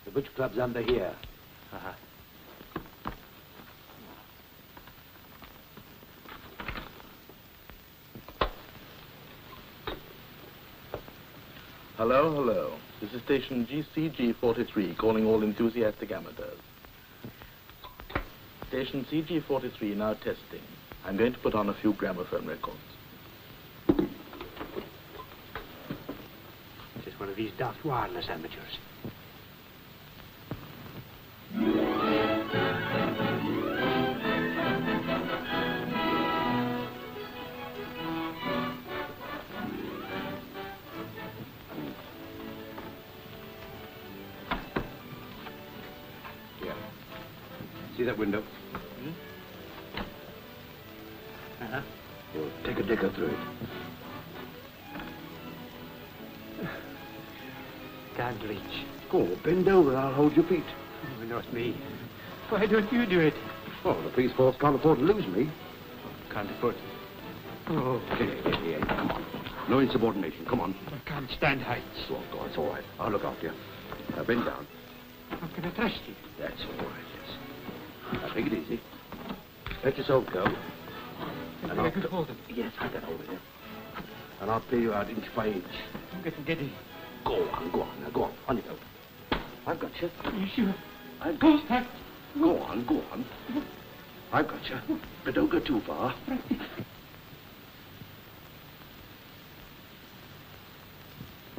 The Bridge Club's under here. Uh-huh. Hello. This is station GCG43, calling all enthusiastic amateurs. Station CG43 now testing. I'm going to put on a few gramophone records. Just one of these daft wireless amateurs. See that window? Uh-huh. We'll take a digger through it. Can't reach. Go, bend over, I'll hold your feet. Oh, not me. Why don't you do it? Oh, the police force can't afford to lose me. Can't afford it. Oh. Here, come on. No insubordination, come on. I can't stand heights. Oh, God, it's all right. I'll look after you. Now, bend down. How can I trust you? That's all right, yes. Now, take it easy. Let yourself go. And I can hold him. Yes, I can hold it. And I'll pay you out inch by inch. I'm getting giddy. Go on. Now, go on. On you go. I've got you. Are you sure? I've got you. Go on. I've got you. But don't go too far.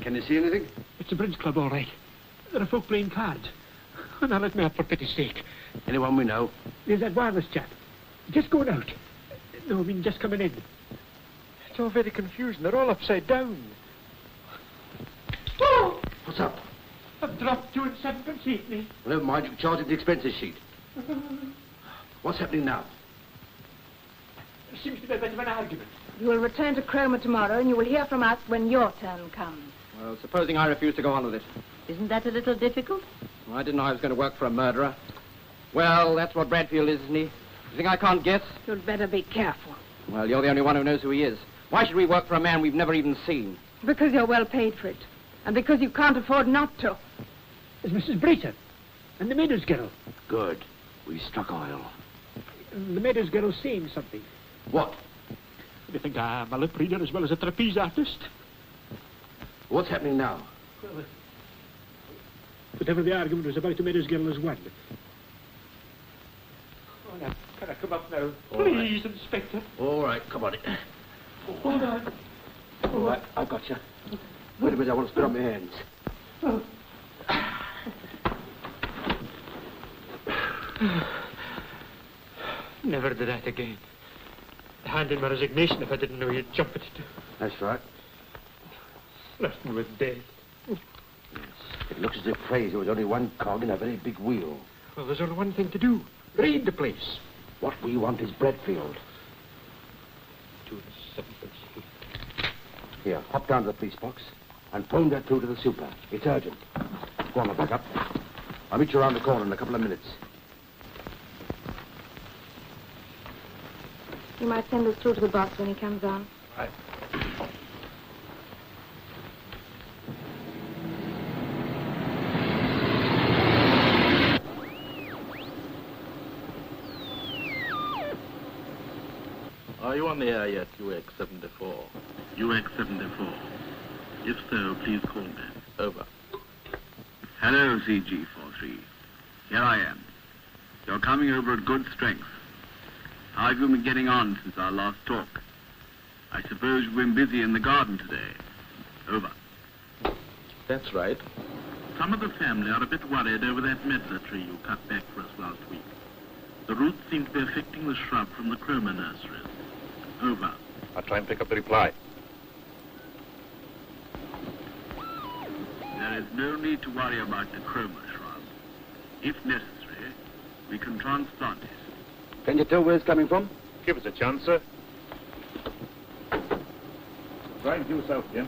Can you see anything? It's a Bridge Club, all right. There are folk playing cards. Oh, now let me up, for pity's sake. Anyone we know? There's that wireless chap. Just going out. No, I mean just coming in. It's all very confusing. They're all upside down. Oh! What's up? I've dropped 2 7 halfpenny. Well, never mind, you can charge it the expenses sheet. What's happening now? There seems to be a bit of an argument. You will return to Cromer tomorrow, and you will hear from us when your turn comes. Well, supposing I refuse to go on with it. Isn't that a little difficult? Well, I didn't know I was going to work for a murderer. Well, that's what Bradfield is, isn't he? You think I can't guess? You'd better be careful. Well, you're the only one who knows who he is. Why should we work for a man we've never even seen? Because you're well paid for it. And because you can't afford not to. There's Mrs. Breeton and the Meadows girl. Good. We struck oil. The Meadows girl's saying something. What? Do you think I'm a lip reader as well as a trapeze artist? What's happening now? Well, whatever the argument was about, the Meadows girl has won. Oh, now, can I come up now? Please, Inspector. All right, come on. Hold on. All right, I've got you. Wait a minute, I want to spit on my hands. Oh. Never do that again. Hand in my resignation if I didn't know you'd jump at it. That's right. Flirting with death. It looks as if Fraser was only one cog in a very big wheel. Well, there's only one thing to do. Raid the place. What we want is Bradfield. To the 7th. Here, hop down to the police box and phone that through to the super. It's urgent. Go on, back up. I'll meet you around the corner in a couple of minutes. You might send us through to the box when he comes on. Right. Are you on the air yet, UX-74? UX-74. If so, please call me. Over. Hello, CG-43. Here I am. You're coming over at good strength. How have you been getting on since our last talk? I suppose you've been busy in the garden today. Over. That's right. Some of the family are a bit worried over that medlar tree you cut back for us last week. The roots seem to be affecting the shrub from the chroma nurseries. Over. I'll try and pick up the reply. There is no need to worry about the chroma shrub. If necessary, we can transplant it. Can you tell where it's coming from? Give us a chance, sir. Try and do yourself, Jim.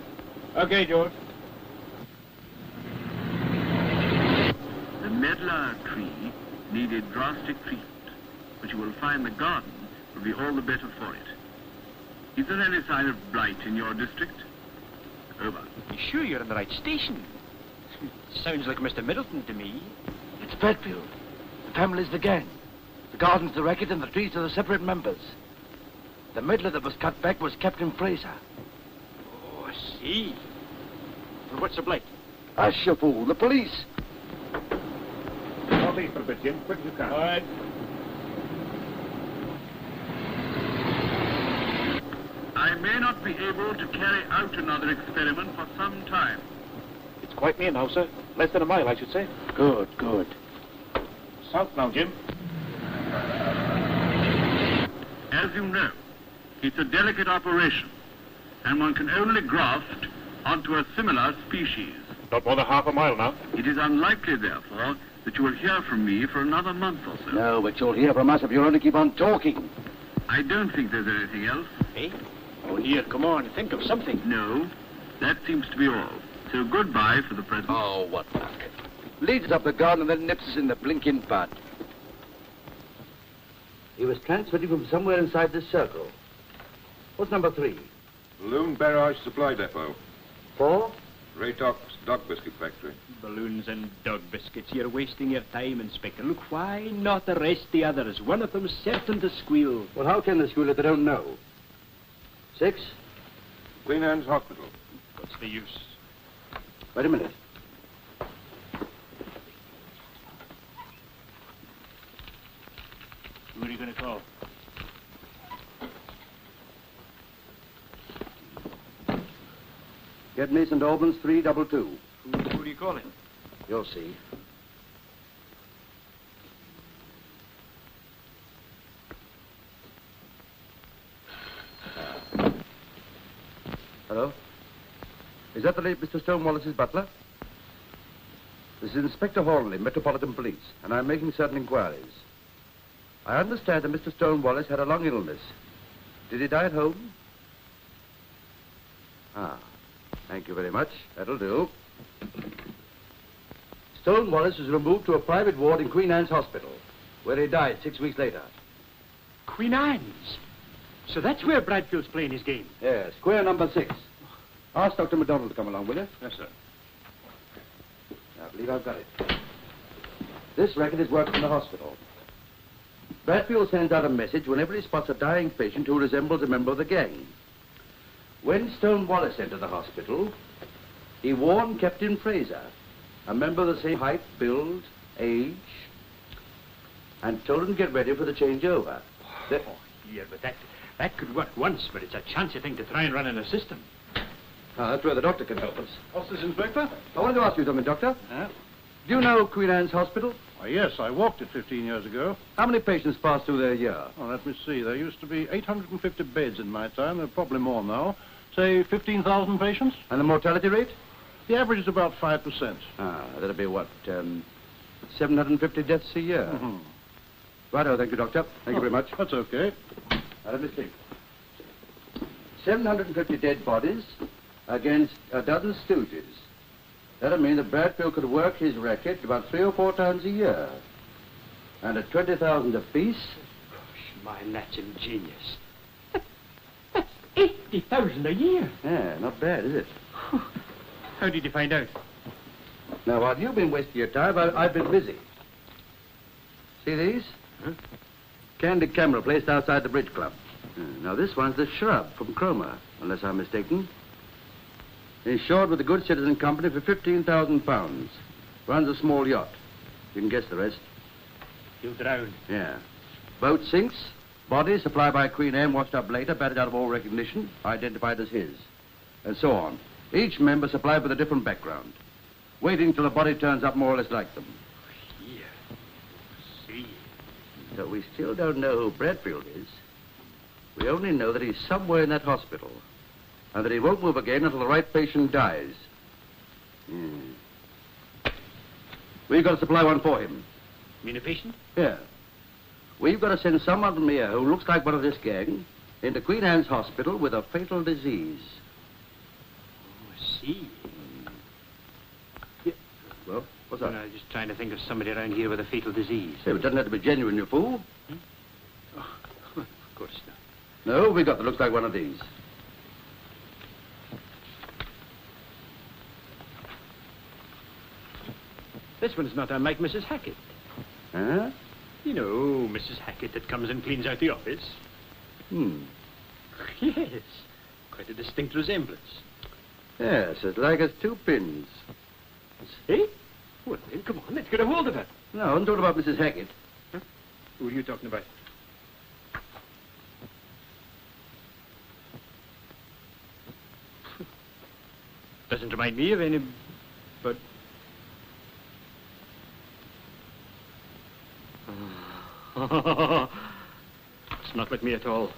Okay, George. The medlar tree needed drastic treatment, but you will find the garden will be all the better for it. Is there any sign of blight in your district? Over. You sure you're on the right station? Sounds like Mr. Middleton to me. It's Bradfield. The family's the gang. The garden's the racket and the trees are the separate members. The medlar that was cut back was Captain Fraser. Oh, I see. Well, what's the blight? Hush, you fool. The police. Northeast for a bit, Jim. Quick as you can. All right. I may not be able to carry out another experiment for some time. It's quite near now, sir. Less than a mile, I should say. Good, good. South now, Jim. As you know, it's a delicate operation, and one can only graft onto a similar species. Not more than half a mile now. It is unlikely, therefore, that you will hear from me for another month or so. No, but you'll hear from us if you only keep on talking. I don't think there's anything else. Eh? Oh, here, come on, think of something. No, that seems to be all. So goodbye for the present. Oh, what luck. Leads us up the garden and then nips us in the blinking bud. He was transferred from somewhere inside this circle. What's number 3? Balloon Barrage Supply Depot. 4? Ray Doc's Dog Biscuit Factory. Balloons and dog biscuits. You're wasting your time, Inspector. Look, why not arrest the others? One of them's certain to squeal. Well, how can they squeal if they don't know? 6? Queen Anne's Hospital. What's the use? Wait a minute. Who are you going to call? Get me St. Albans 322. Who are you calling? You'll see. Hello? Is that the late Mr. Stonewallis's butler? This is Inspector Hornleigh, Metropolitan Police, and I'm making certain inquiries. I understand that Mr. Stonewallis had a long illness. Did he die at home? Ah, thank you very much. That'll do. Stonewallis was removed to a private ward in Queen Anne's Hospital, where he died 6 weeks later. Queen Anne's? So that's where Bradfield's playing his game? Yes, square number 6. Ask Dr. McDonald to come along, will you? Yes, sir. I believe I've got it. This record is worked from the hospital. Bradfield sends out a message whenever he spots a dying patient who resembles a member of the gang. When Stonewallis entered the hospital, he warned Captain Fraser, a member of the same height, build, age, and told him to get ready for the changeover. Yeah, but that could work once, but it's a chancy thing to try and run in a system. Ah, that's where the doctor can help us. What's this, Inspector? I wanted to ask you something, Doctor. Do you know Queen Anne's Hospital? Why, yes, I walked it 15 years ago. How many patients pass through there a year? Oh, let me see. There used to be 850 beds in my time. There are probably more now. Say 15,000 patients. And the mortality rate? The average is about 5%. Ah, that'll be what, 750 deaths a year? Mm-hmm. Righto, thank you, Doctor. Thank you very much. That's okay. Now, let me see. 750 dead bodies against a dozen stooges. That'll mean that Bradfield could work his racket about 3 or 4 times a year. And at 20,000 apiece... Gosh, man, that's ingenious. That's 80,000 a year. Yeah, not bad, is it? How did you find out? Now, while you've been wasting your time, I've been busy. See these? Huh? Candid camera placed outside the Bridge Club. Now, this one's the Shrub from Cromer, unless I'm mistaken. Insured with the Good Citizen Company for £15,000. Runs a small yacht. You can guess the rest. He'll drown. Yeah. Boat sinks. Body supplied by Queen Anne, washed up later, battered out of all recognition, identified as his. And so on. Each member supplied with a different background. Waiting till the body turns up more or less like them. Yeah. See. So we still don't know who Bradfield is. We only know that he's somewhere in that hospital. And that he won't move again until the right patient dies. We've got to supply one for him. You mean a patient? Yeah. We've got to send someone from here who looks like one of this gang into Queen Anne's Hospital with a fatal disease. Oh, I see. Yeah. Well, what's that? I was just trying to think of somebody around here with a fatal disease. Hey, it doesn't have to be genuine, you fool. Oh, of course not. No, we got that looks like one of these. This one's not unlike Mrs. Hackett. Huh? You know, Mrs. Hackett that comes and cleans out the office. Yes. Quite a distinct resemblance. Yes, as like as 2 pins. Eh? Well, then, come on, let's get a hold of her. No, I'm talking about Mrs. Hackett. Huh? Who are you talking about? Doesn't remind me of any... but... It's not like me at all.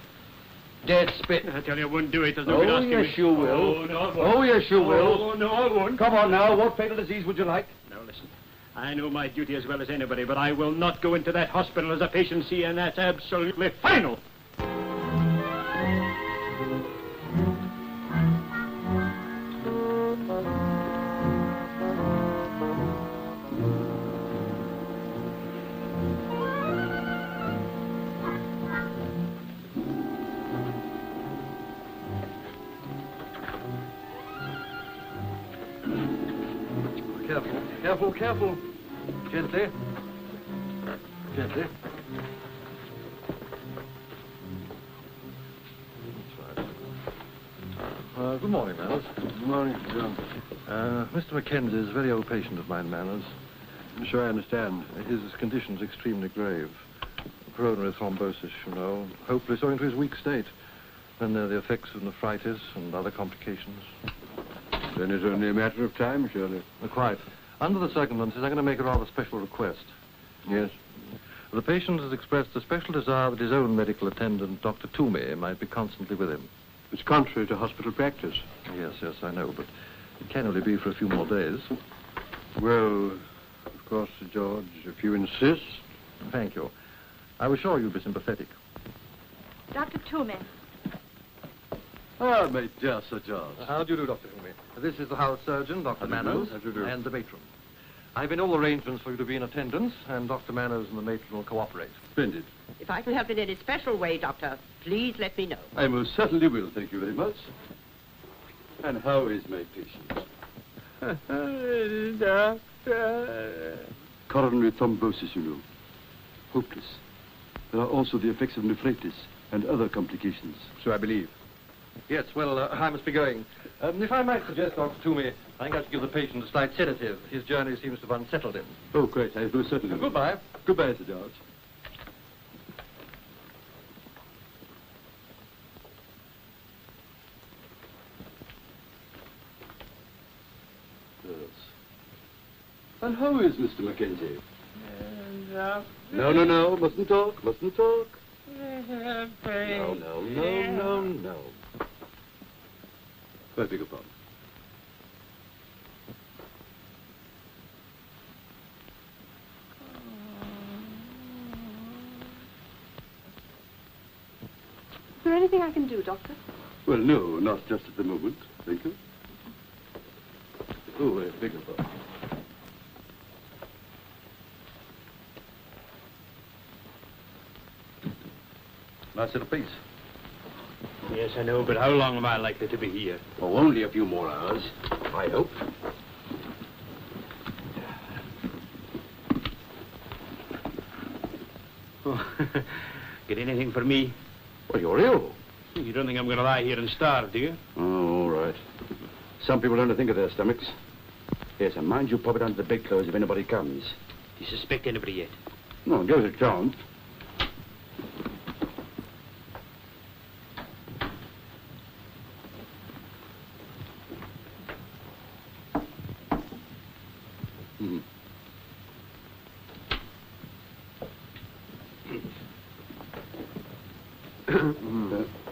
Dead spit. I tell you, I won't do it. There's no good Oh, asking yes, me. you will. Oh, no, I won't. Oh, yes, you will. Oh, no, I won't. Come on now, what fatal disease would you like? Now, listen. I know my duty as well as anybody, but I will not go into that hospital as a patient, see, and that's absolutely final. Careful, careful, careful. Gently. Gently. That's right. Good morning, Manners. Good morning, John. Mr. Mackenzie is a very old patient of mine, Manners. I'm sure I understand. His condition's extremely grave. Coronary thrombosis, you know. Hopeless owing to his weak state. Then there are the effects of nephritis and other complications. Then it's only a matter of time, surely. Quite. Under the circumstances, I'm going to make a rather special request. Yes? The patient has expressed a special desire that his own medical attendant, Dr. Toomey, might be constantly with him. It's contrary to hospital practice. Yes, I know, but it can only be for a few more days. Well, of course, Sir George, if you insist. Thank you. I was sure you'd be sympathetic. Dr. Toomey. Ah, my dear Sir George. How do you do, Dr. Toomey? This is the house surgeon, Dr. Manners, and the matron. I've made all arrangements for you to be in attendance, and Dr. Manners and the matron will cooperate. Splendid. If I can help in any special way, Doctor, please let me know. I most certainly will, thank you very much. And how is my patient? Coronary thrombosis, you know. Hopeless. There are also the effects of nephritis and other complications. So I believe. Yes, well, I must be going. If I might suggest, Dr. Toomey, I think I should give the patient a slight sedative. His journey seems to have unsettled him. Oh, great. I have no certainty. Goodbye. Goodbye, Sir George. Yes. And how is Mr. Mackenzie? No. Mustn't talk. No. I beg your pardon. Is there anything I can do, Doctor? Well, no, not just at the moment. Thank you. Oh, I beg your pardon. Nice little piece. Yes, I know, but how long am I likely to be here? Oh, only a few more hours, I hope. Oh, get anything for me? Well, you're ill. You don't think I'm going to lie here and starve, do you? Oh, all right. Some people don't think of their stomachs. Yes, and mind you pop it under the bedclothes if anybody comes. Do you suspect anybody yet? No, give us a chance.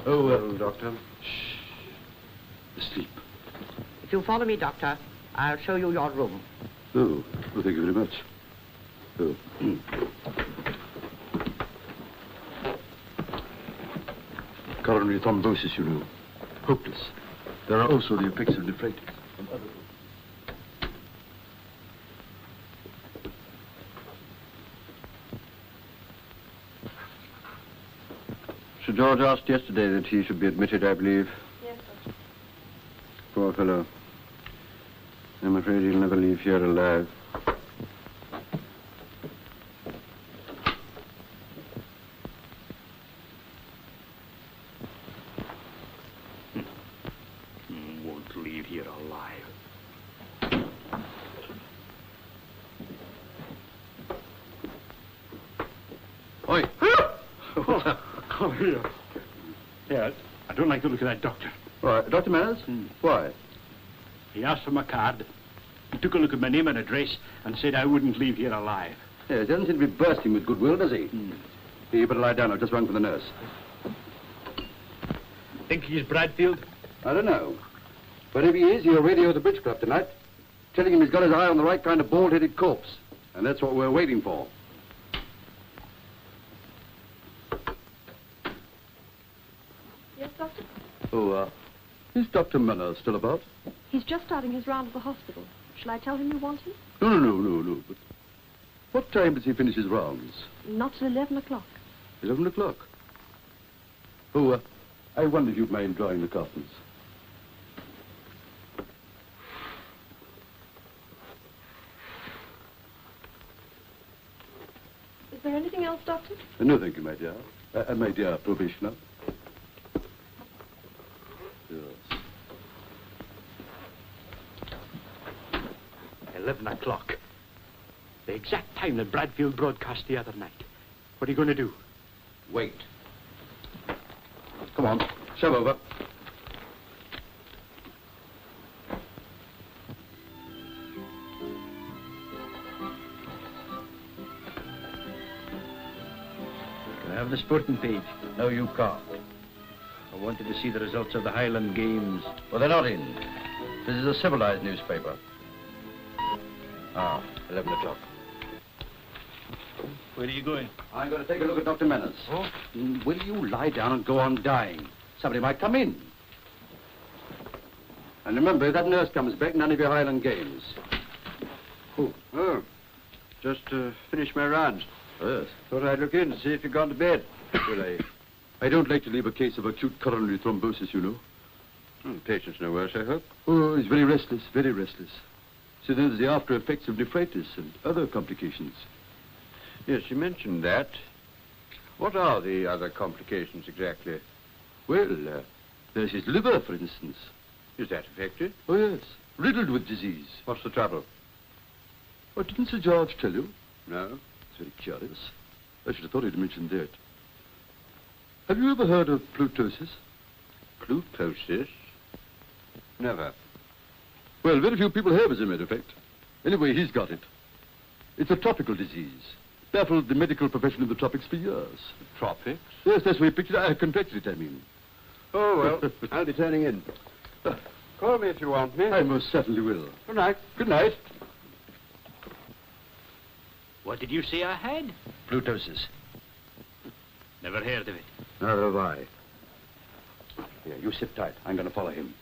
Oh, well, Doctor. Shh. Asleep. If you follow me, Doctor, I'll show you your room. Oh, well, thank you very much. Oh. Coronary thrombosis, you know. Hopeless. There are also the effects of nephritis. And other... Sir George asked yesterday that he should be admitted, I believe. Yes, Doctor. Poor fellow. I'm afraid he'll never leave here alive. Won't leave here alive. Oi! Come here. Yeah, I don't like the look of that doctor. Why, Dr. Manners? Why? He asked for my card. He took a look at my name and address and said I wouldn't leave here alive. Yes, he doesn't seem to be bursting with goodwill, does he? Here, you better lie down. I've just rung for the nurse. Think he's Bradfield? I don't know. But if he is, he'll radio the bridge club tonight, telling him he's got his eye on the right kind of bald-headed corpse. And that's what we're waiting for. Yes, Doctor? Oh, is Dr. Manners still about? He's just starting his round of the hospital. Shall I tell him you want him? No. But what time does he finish his rounds? Not till 11 o'clock. 11 o'clock? Oh, I wonder if you'd mind drawing the curtains. Is there anything else, Doctor? No, thank you, my dear. My dear probationer. Yes. 11 o'clock. The exact time that Bradfield broadcast the other night. What are you going to do? Wait. Come on, shove over. Can I have the sporting page? No, you can't. I wanted to see the results of the Highland Games. Well, they're not in. This is a civilized newspaper. 11 o'clock. Where are you going? I'm going to take a look at Dr. Manners. Oh? Will you lie down and go on dying? Somebody might come in. And remember, if that nurse comes back, none of your Highland Games. Oh, just finished my rounds. Yes. Thought I'd look in to see if you'd gone to bed. Well, I don't like to leave a case of acute coronary thrombosis, you know. The patient's no worse, I hope. Oh, he's very restless, very restless. So there's the after effects of nephritis and other complications. Yes, you mentioned that. What are the other complications exactly? Well, there's his liver, for instance. Is that affected? Oh, yes. Riddled with disease. What's the trouble? Oh, didn't Sir George tell you? No. It's very curious. I should have thought he'd mentioned that. Have you ever heard of plutosis? Plutosis? Never. Well, very few people have, as a matter of fact. Anyway, he's got it. It's a tropical disease. Baffled the medical profession in the tropics for years. Tropics? Yes, that's the way pictured. I contracted it, I mean. Oh, well, I'll be turning in. Call me if you want me. I most certainly will. Good night. Good night. What did you say I had? Plutosis. Never heard of it. Neither have I. Here, you sit tight. I'm going to follow him.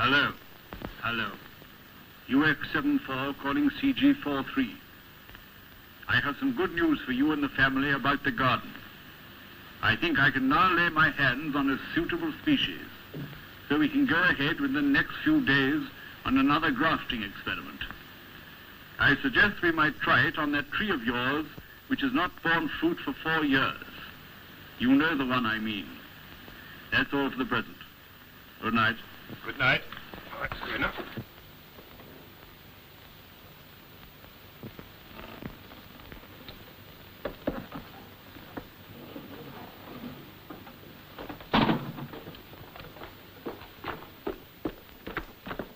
Hello. Hello. UX74 calling CG43. I have some good news for you and the family about the garden. I think I can now lay my hands on a suitable species, so we can go ahead within the next few days on another grafting experiment. I suggest we might try it on that tree of yours, which has not borne fruit for 4 years. You know the one I mean. That's all for the present. Good night. Good night. Oh, that's good enough.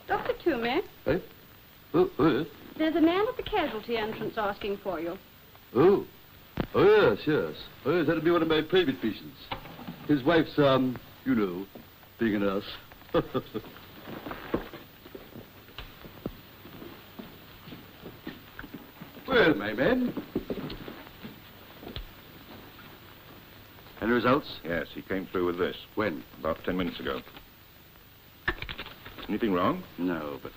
Dr. Toomey? Eh? Oh, yes. There's a man at the casualty entrance asking for you. Oh. Oh, yes, yes. Oh, yes, that'll be one of my private patients. His wife's, you know, being a nurse. Well, my man. Any results? Yes, he came through with this. When? About 10 minutes ago. Anything wrong? No, but...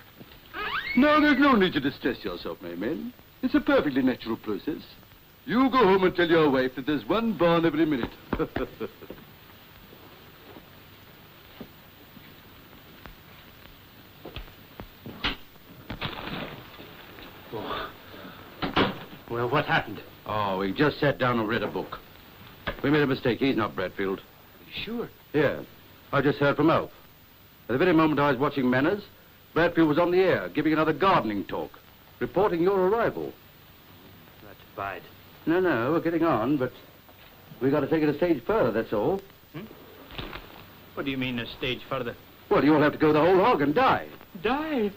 No, there's no need to distress yourself, my man. It's a perfectly natural process. You go home and tell your wife that there's one born every minute. Well, what happened? Oh, he just sat down and read a book. We made a mistake. He's not Bradfield. Sure. Yeah. I just heard from Alf. At the very moment I was watching Manners, Bradfield was on the air, giving another gardening talk, reporting your arrival. That's bad. No, we're getting on, but we got to take it a stage further, that's all. What do you mean, a stage further? Well, you'll have to go the whole hog and die. Die?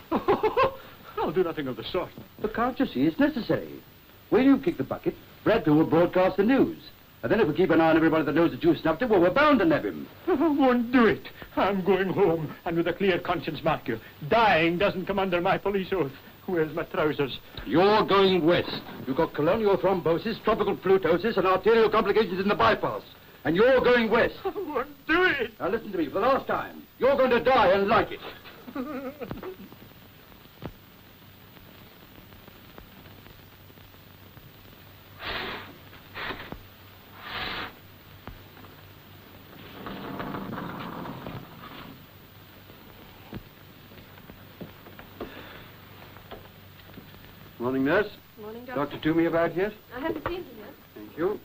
I'll do nothing of the sort. But can't you see it's necessary? When you kick the bucket, Bradfield will broadcast the news. And then if we keep an eye on everybody that knows that you snuffed him, well, we're bound to nab him. I won't do it. I'm going home, and with a clear conscience, mark you. Dying doesn't come under my police oath. Where's my trousers? You're going west. You've got colonial thrombosis, tropical plutosis, and arterial complications in the bypass. And you're going west. I won't do it. Now listen to me for the last time. You're going to die and like it. Morning, nurse. Morning, Doctor. Dr. Toomey about yet? I haven't seen him yet. Thank you.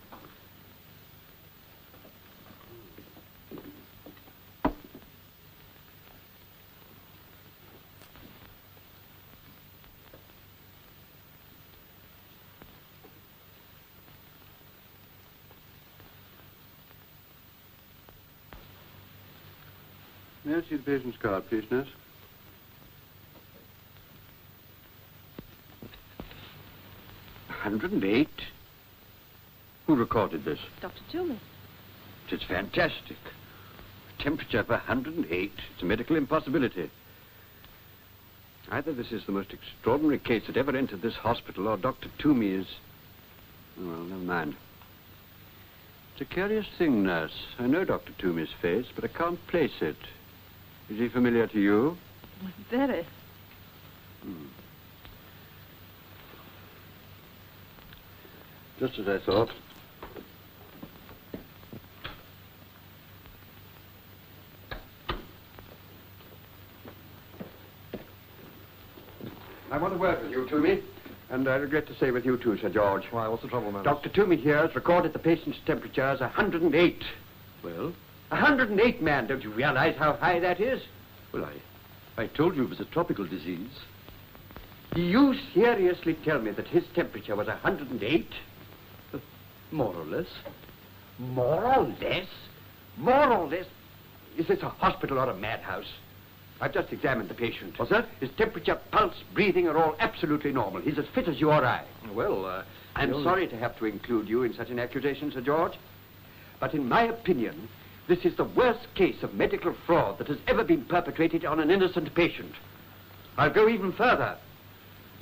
May I see the patient's card, please, nurse? $108? Who recorded this? Dr. Toomey. It's fantastic. Temperature of 108. It's a medical impossibility. Either this is the most extraordinary case that ever entered this hospital, or Dr. Toomey is... Oh, well, never mind. It's a curious thing, nurse. I know Dr. Toomey's face, but I can't place it. Is he familiar to you? Very. Just as I thought. I want a word with you, Toomey. And I regret to say with you too, Sir George. Why, what's the trouble, man? Dr. Toomey here has recorded the patient's temperature as 108. Well? 108, man. Don't you realize how high that is? Well, I told you it was a tropical disease. Do you seriously tell me that his temperature was 108? More or less. More or less? More or less? Is this a hospital or a madhouse? I've just examined the patient. What's that? His temperature, pulse, breathing are all absolutely normal. He's as fit as you or I. Well, I'm sorry to have to include you in such an accusation, Sir George. But in my opinion, this is the worst case of medical fraud that has ever been perpetrated on an innocent patient. I'll go even further.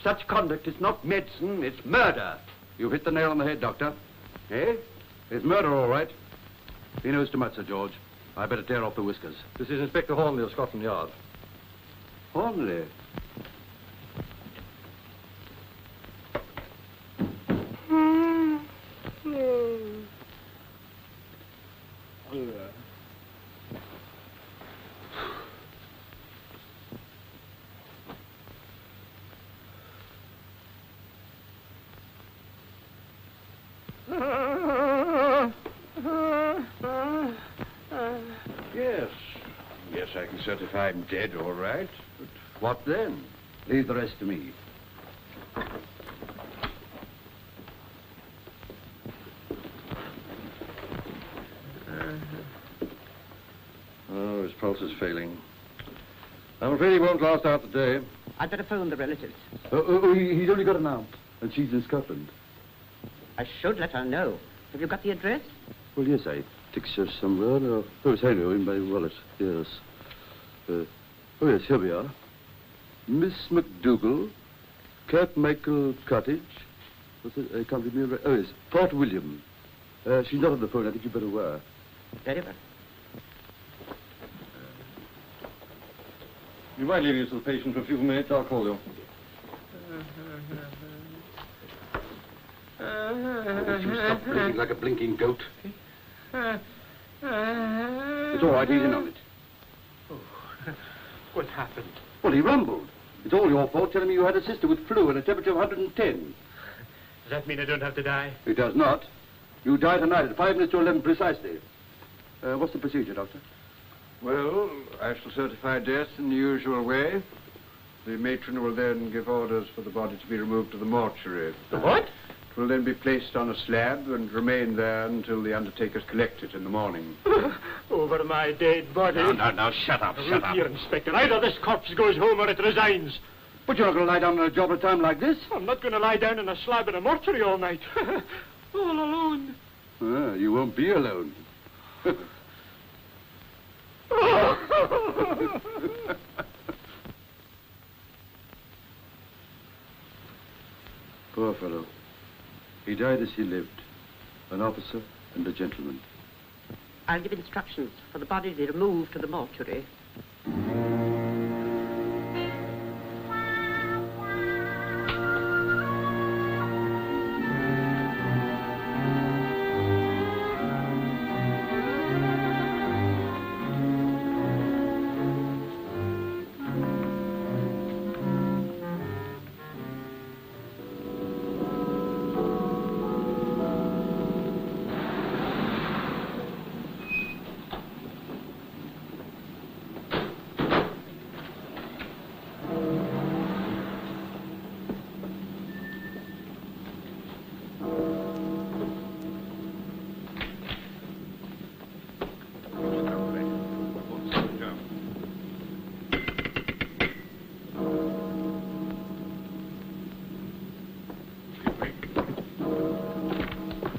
Such conduct is not medicine, it's murder. You've hit the nail on the head, Doctor. Eh? It's murder, all right. He knows too much, Sir George. I better tear off the whiskers. This is Inspector Hornleigh of Scotland Yard. Hornleigh? Yes, I can certify him dead, all right. But what then? Leave the rest to me. Oh, his pulse is failing. I'm afraid he won't last out the day. I'd better phone the relatives. He's only got an aunt, and she's in Scotland. I should let her know. Have you got the address? Well, yes, I think so somewhere. Oh, it's hanging in my wallet. Yes. Oh, yes, here we are. Miss McDougall, Kirkmichael Cottage. What's it? I can't remember. Oh, yes, Port William. She's not on the phone. I think you better wire. Very well. You might leave us to the patient for a few minutes. I'll call you. You stop blinking like a blinking goat. It's all right. He's in on it. What happened? Well, he rumbled. It's all your fault, telling me you had a sister with flu and a temperature of 110. Does that mean I don't have to die? It does not. You die tonight at 5 minutes to 11 precisely. What's the procedure, Doctor? Well, I shall certify death in the usual way. The matron will then give orders for the body to be removed to the mortuary. The what? It will then be placed on a slab and remain there until the undertakers collect it in the morning. Over my dead body. No, shut up, shut up. Here, Inspector. Either this corpse goes home or it resigns. But you're not going to lie down on a job at a time like this? I'm not going to lie down in a slab in a mortuary all night. All alone. You won't be alone. Poor fellow. He died as he lived. An officer and a gentleman. I'll give instructions for the body to be removed to the mortuary.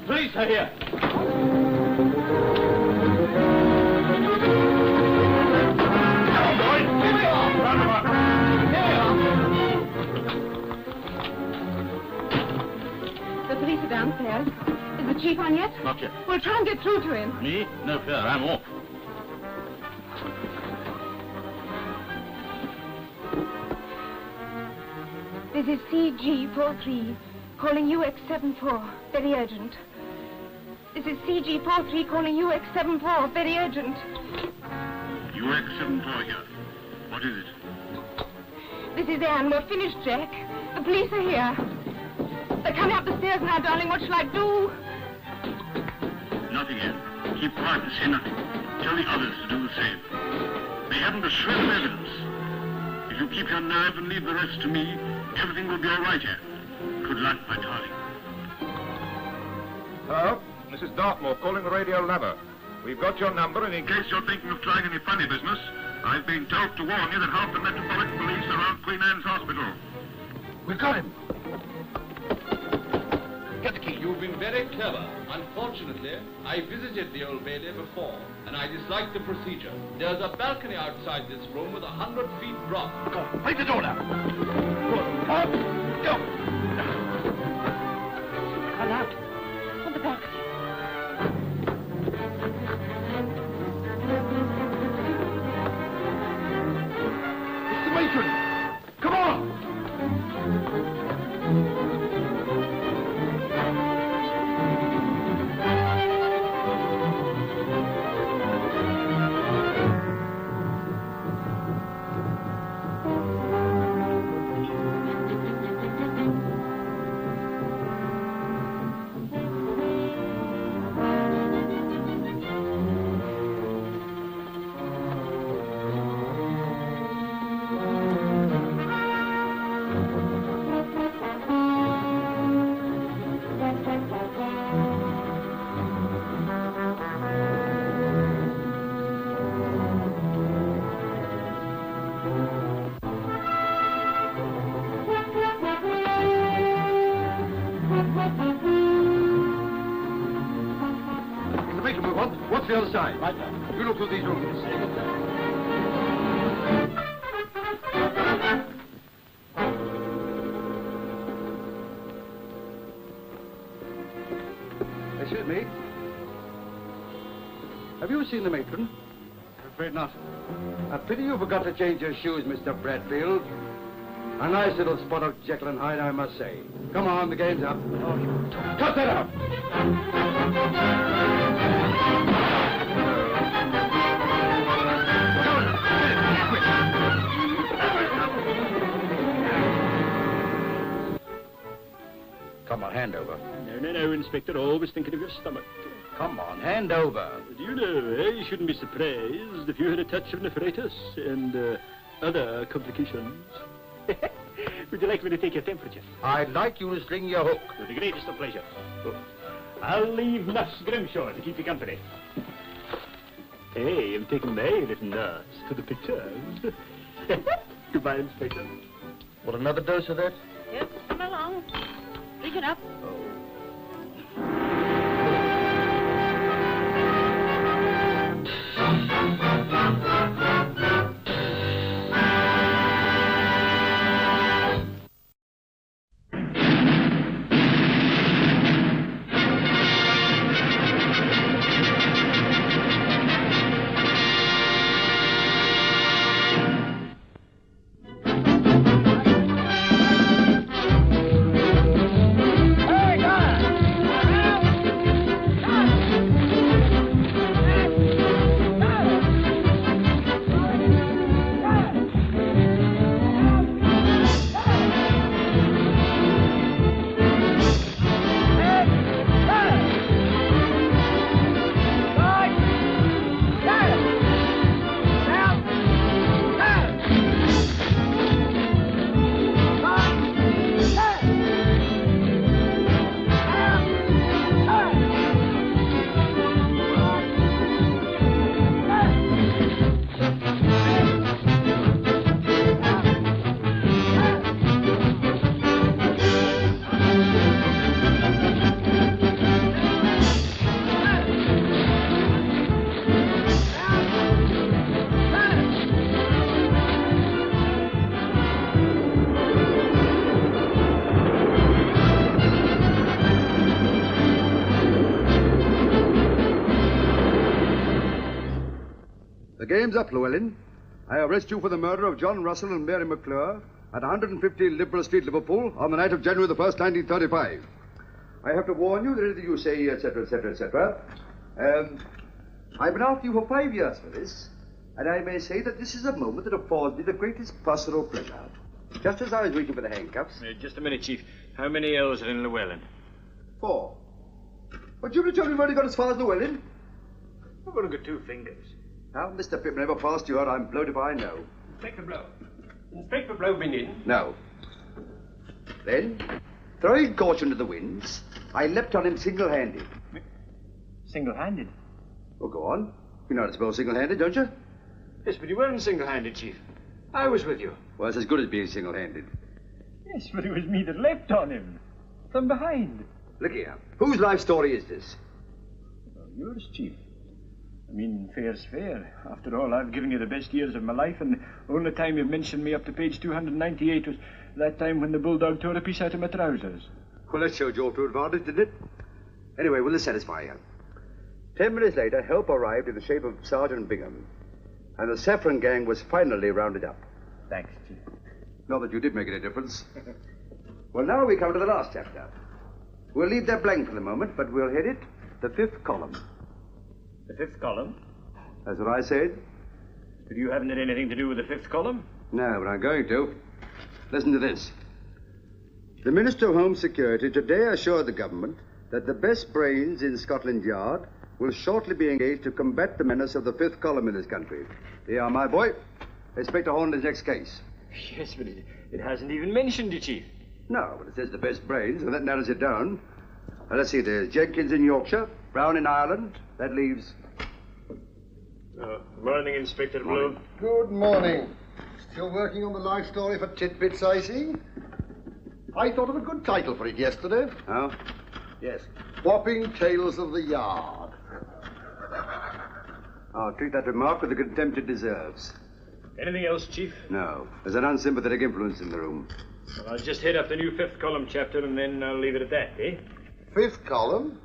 Police are here. telephone yet? Not yet. We'll try and get through to him. Me? No fear, I'm off. This is CG43, calling UX74, very urgent. This is CG43 calling UX74, very urgent. UX74 here. What is it? This is Anne. We're finished, Jack. The police are here. They're coming up the stairs now, darling. What shall I do? Nothing, Anne. Keep quiet and say nothing. Tell the others to do the same. They haven't a shred of evidence. If you keep your nerve and leave the rest to me, everything will be all right, Anne. Good luck, my darling. Hello? This is Dartmoor calling the radio lever. We've got your number, and In case you're thinking of trying any funny business, I've been told to warn you that half the Metropolitan Police are around Queen Anne's Hospital. We've got him. Get the key. You've been very clever. Unfortunately, I visited the Old Bailey before, and I dislike the procedure. There's a balcony outside this room with 100 feet drop. Break the door now. Up. Go. Call out. On the balcony. It's the matron. Come on. What's the other side? Right there. You look through these rooms. Excuse me. Have you seen the matron? I'm afraid not. A pity you forgot to change your shoes, Mr. Bradfield. A nice little spot of Jekyll and Hyde, I must say. Come on, the game's up. Oh, you Cut that out! Come on, hand over. No, Inspector. Always thinking of your stomach. Come on, hand over. Do you know, you shouldn't be surprised if you had a touch of nephritis and other complications. Would you like me to take your temperature? I'd like you to sling your hook. With the greatest of pleasure. Oh, I'll leave Nuss Grimshaw to keep you company. Hey, I'm taking my little Nuss to the pictures. Goodbye, Inspector. Want another dose of that? Yep, come along. Drink it up. Hey! time's up, Llewellyn. I arrest you for the murder of John Russell and Mary McClure at 150 Liberal Street, Liverpool, on the night of January the 1st, 1935. I have to warn you that anything you say, etc., etc., etc. I've been after you for 5 years for this, and I may say that this is a moment that affords me the greatest personal pleasure. Just as I was waiting for the handcuffs... Just a minute, Chief. How many L's are in Llewellyn? 4. But you tell me you've only got as far as Llewellyn? I've only got 2 fingers. Now, Mr. Pip never passed you out. I'm blowed if I know. Inspector Blow. Inspector Blow been in? No. Then, throwing caution to the winds, I leapt on him single-handed. Single-handed? Well, go on. You know how to spell single-handed, don't you? Yes, but you weren't single-handed, Chief. I was with you. Well, it's as good as being single-handed. Yes, but it was me that leapt on him. From behind. Look here. Whose life story is this? Well, yours, Chief. I mean, fair's fair. After all, I've given you the best years of my life, and the only time you've mentioned me up to page 298 was that time when the bulldog tore a piece out of my trousers. Well, that showed you all to advantage, didn't it? Anyway, will this satisfy you? 10 minutes later, help arrived in the shape of Sergeant Bingham, and the Saffron gang was finally rounded up. Thanks, Chief. Not that you did make any difference. Well, now we come to the last chapter. We'll leave that blank for the moment, but we'll head it the 5th column. The 5th column? That's what I said. But you haven't had anything to do with the 5th column? No, but I'm going to. Listen to this. The Minister of Home Security today assured the government that the best brains in Scotland Yard will shortly be engaged to combat the menace of the 5th column in this country. Here are, my boy. Inspector Hornleigh's next case. Yes, but it hasn't even mentioned it, Chief. No, but it says the best brains, and that narrows it down. Now, let's see, there's Jenkins in Yorkshire, Brown in Ireland. That leaves... Morning, Inspector Blow. Good morning. Still working on the life story for Titbits, I see? I thought of a good title for it yesterday. Oh? Yes. Whopping Tales of the Yard. I'll treat that remark with the contempt it deserves. Anything else, Chief? No. There's an unsympathetic influence in the room. Well, I'll just head up the new 5th column chapter, and then I'll leave it at that, eh? 5th column?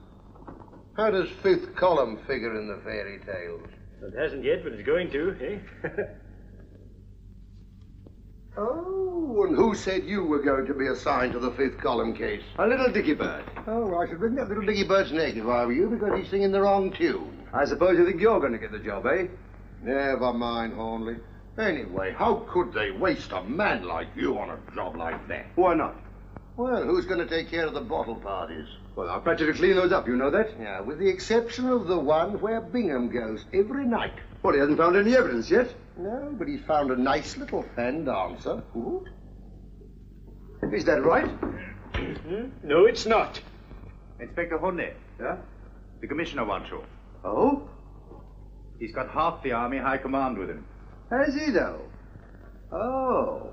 How does 5th column figure in the fairy tales? It hasn't yet, but it's going to, eh? Oh, and who said you were going to be assigned to the 5th column case? A little Dicky Bird. Oh, I should bring that little Dicky Bird's neck if I were you, because he's singing the wrong tune. I suppose you think you're going to get the job, eh? Never mind, Hornleigh. Anyway, how could they waste a man like you on a job like that? Why not? Well, who's going to take care of the bottle parties? Well, I'll practically clean those up, you know that? Yeah, with the exception of the one where Bingham goes every night. Well, he hasn't found any evidence yet. No, but he's found a nice little fan dancer. Ooh. Is that right? No, it's not. Inspector Hornleigh. Yeah? The Commissioner wants you. Oh? He's got half the Army High Command with him. Has he, though? Oh.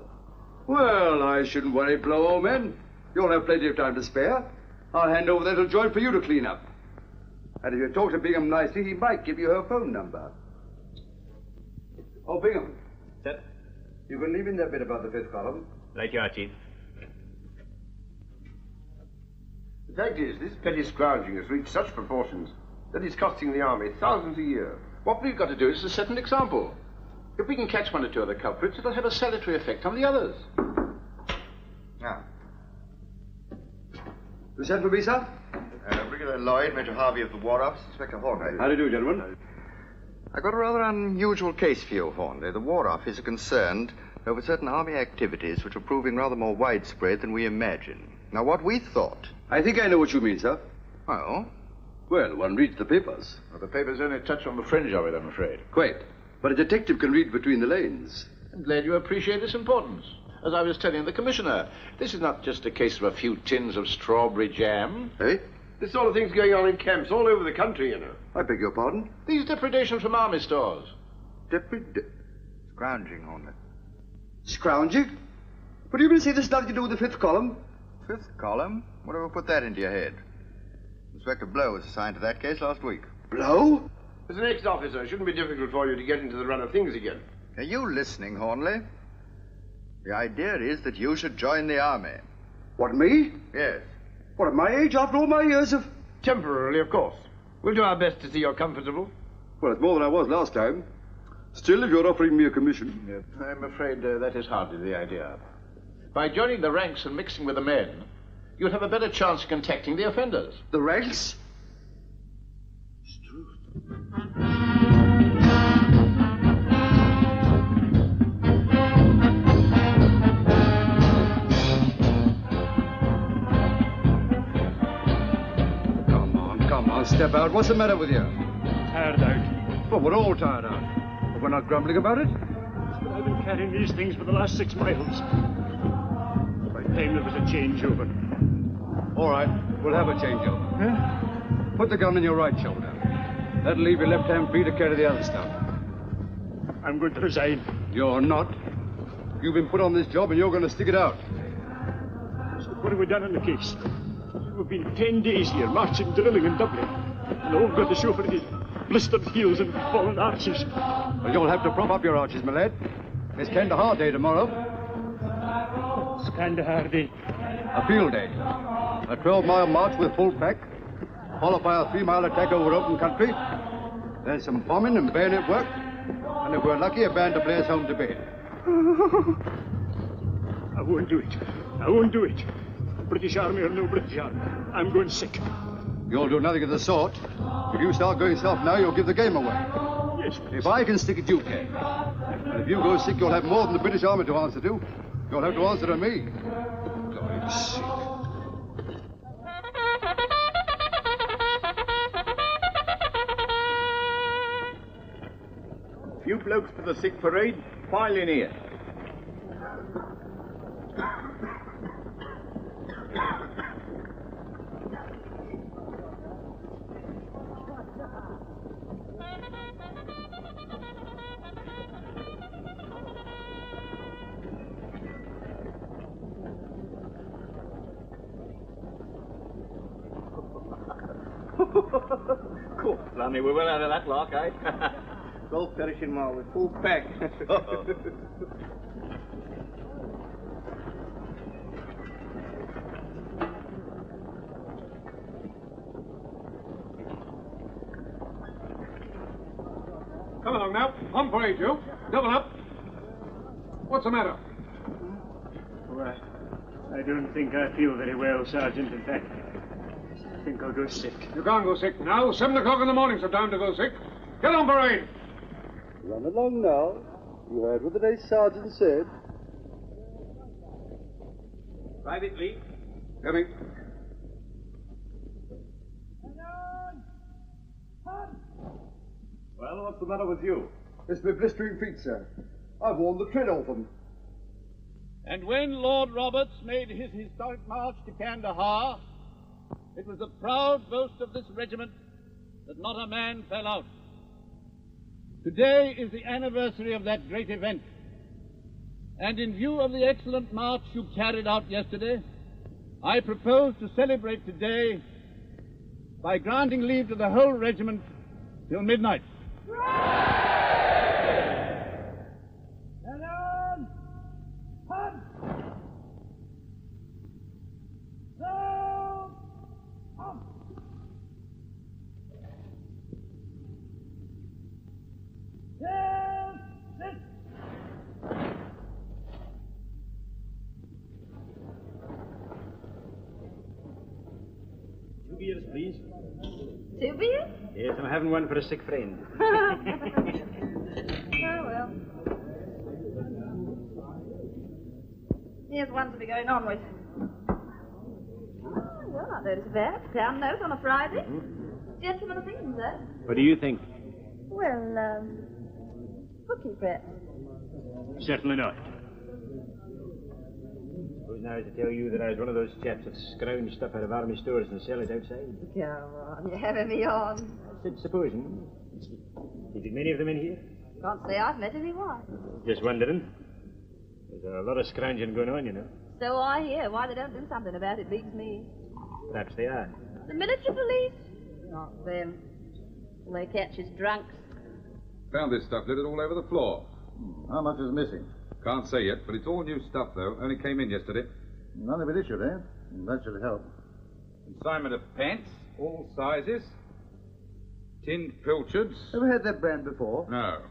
Well, I shouldn't worry, Blow, old man. You'll have plenty of time to spare. I'll hand over that little joint for you to clean up. And if you talk to Bingham nicely, he might give you her phone number. Oh, Bingham. Sir? You can leave in that bit about the 5th column. Right you are, Chief. The fact is, this petty scrounging has reached such proportions that it's costing the Army thousands a year. What we've got to do is to set an example. If we can catch 1 or 2 of the culprits, it'll have a salutary effect on the others. Now. You sent for me, sir? Brigadier Lloyd, Major Harvey of the War Office, Inspector Hornleigh. How do you do, gentlemen? I've got a rather unusual case for you, Hornleigh. The War Office are concerned over certain Army activities which are proving rather more widespread than we imagine. Now, what we thought... I think I know what you mean, sir. Well? Well, one reads the papers. Well, the papers only touch on the fringe of it, I'm afraid. Quite. But a detective can read between the lanes. I'm glad you appreciate its importance. As I was telling the Commissioner, this is not just a case of a few tins of strawberry jam. Eh? This sort of thing's going on in camps all over the country, you know. I beg your pardon? These depredations from army stores. Scrounging, Hornleigh. Scrounging? But do you mean to say this has nothing to do with the 5th column? 5th column? Whatever put that into your head? Inspector Blow was assigned to that case last week. Blow? As an ex-officer, it shouldn't be difficult for you to get into the run of things again. Are you listening, Hornleigh? The idea is that you should join the Army. What, me? Yes. What, at my age, after all my years of... Temporarily, of course. We'll do our best to see you're comfortable. Well, it's more than I was last time. Still, if you're offering me a commission... I'm afraid that is hardly the idea. By joining the ranks and mixing with the men, you'd have a better chance of contacting the offenders. The ranks? Come on, step out. What's the matter with you? Tired out. Well, we're all tired out. But we're not grumbling about it. But I've been carrying these things for the last 6 miles. By time there was a changeover. All right, we'll have a changeover. Huh? Put the gun on your right shoulder. That'll leave your left hand free to carry the other stuff. I'm going to resign. You're not. You've been put on this job and you're going to stick it out. So what have we done in the case? We've been 10 days here, marching, drilling in Dublin. And all we've got to show for it is blistered heels and fallen arches. Well, you'll have to prop up your arches, my lad. It's Kandahar Day tomorrow. It's Kandahar Day. A field day. A 12-mile march with full pack, followed by a 3-mile attack over open country. Then some bombing and bayonet work. And if we're lucky, a band to play us home to bed. I won't do it. I won't do it. British Army or no British Army. I'm going sick. You'll do nothing of the sort. If you start going soft now, you'll give the game away. Yes. If I can stick it, you can. And if you go sick, you'll have more than the British Army to answer to. You'll have to answer to me. Going sick. You blokes for the sick parade, file in here. Cool. Blimey, we're well out of that lark, eh? Both perishing while with full pack. Come along now. On parade, you. Double up. What's the matter? Well, I don't think I feel very well, Sergeant. In fact, I think I'll go sick. You can't go sick now. 7 o'clock in the morning's the time to go sick. Get on parade. Run along now. You heard what the day sergeant said. Private Lee. Coming. Well, what's the matter with you? It's my blistering feet, sir. I've worn the tread off them. And when Lord Roberts made his historic march to Kandahar, it was the proud boast of this regiment that not a man fell out. Today is the anniversary of that great event. And in view of the excellent march you carried out yesterday, I propose to celebrate today by granting leave to the whole regiment till midnight. Two beers, please. 2 beers? Yes, I'm having one for a sick friend. Oh, well. Here's one to be going on with. Oh, well, not notice that. £1 note on a Friday. Gentlemen opinion, sir. What do you think? Well, bookie, perhaps. Certainly not. Suppose now to tell you that I was one of those chaps that scrounge stuff out of army stores and sell it outside. Come on, you're having me on. I said supposing. Did you many of them in here? Can't say I've met anyone. Just wondering. There's a lot of scrounging going on, you know. So I hear. Why they don't do something about it beats me. Perhaps they are. The military police? Not them. All they catch is drunks. Found this stuff littered all over the floor. How much is missing? Can't say yet, but it's all new stuff, though. Only came in yesterday. None of it issued, eh? That should help. Consignment of pants, all sizes. Tinned pilchards. Ever had that brand before? No.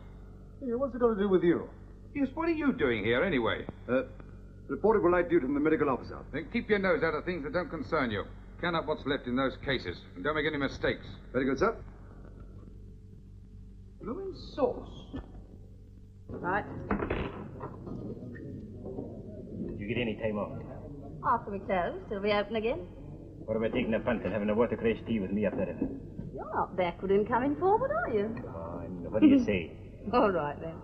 Hey, what's it got to do with you? Yes, what are you doing here, anyway? Reporting for light duty from the medical officer. Then keep your nose out of things that don't concern you. Count up what's left in those cases, and don't make any mistakes. Very good, sir. Blooming sauce. Right. Did you get any time off? After we close, till we open again. What about taking a punt and having a watercress tea with me up there? You're not backward in coming forward, are you? What do you say? All right, then.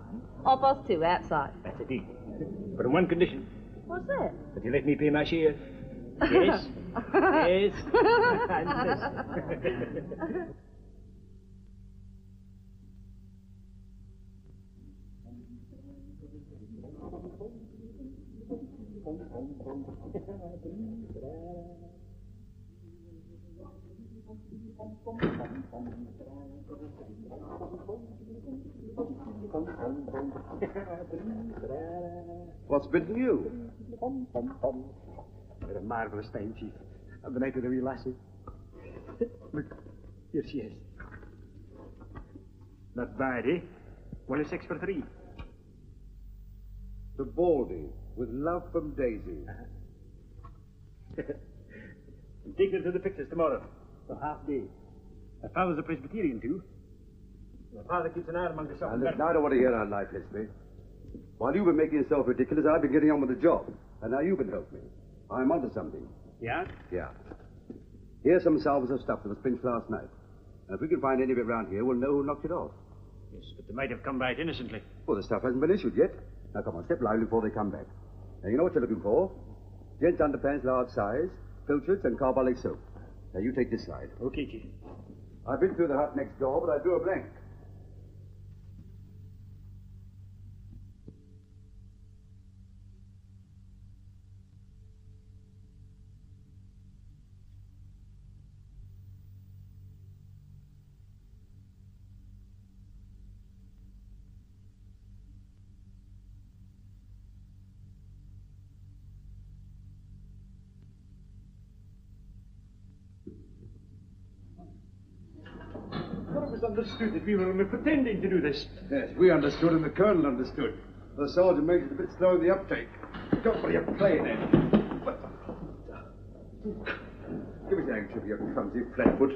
2:30, outside. That's a deal. But on one condition. What's that? That you let me pay my share. Yes? Yes? What's bitten you? What a marvellous time, Chief. On the night of the wee lassie. Look, here she is. Not bad, eh? 106 for 3. To Baldy, with love from Daisy. I'm taking her to the pictures tomorrow. For half day. Her father's a Presbyterian, too. My father keeps an eye among the shop. Listen, I don't want to hear our life history. While you've been making yourself ridiculous, I've been getting on with the job. And now you can help me. I'm onto something. Yeah? Yeah. Here's some salvers of stuff that was pinched last night. And if we can find any of it around here, we'll know who knocked it off. Yes, but they might have come by it innocently. Well, the stuff hasn't been issued yet. Now, come on, step lively before they come back. Now, you know what you're looking for? Gents' underpants, large size, filtrets, and carbolic soap. Now, you take this side. Okay, Chief. I've been through the hut next door, but I drew a blank. Understood that we were only pretending to do this. Yes, we understood and the colonel understood. The sergeant major's a bit slow in the uptake. Don't worry, you're playing then. Give me the handkerchief, you clumsy flatfoot.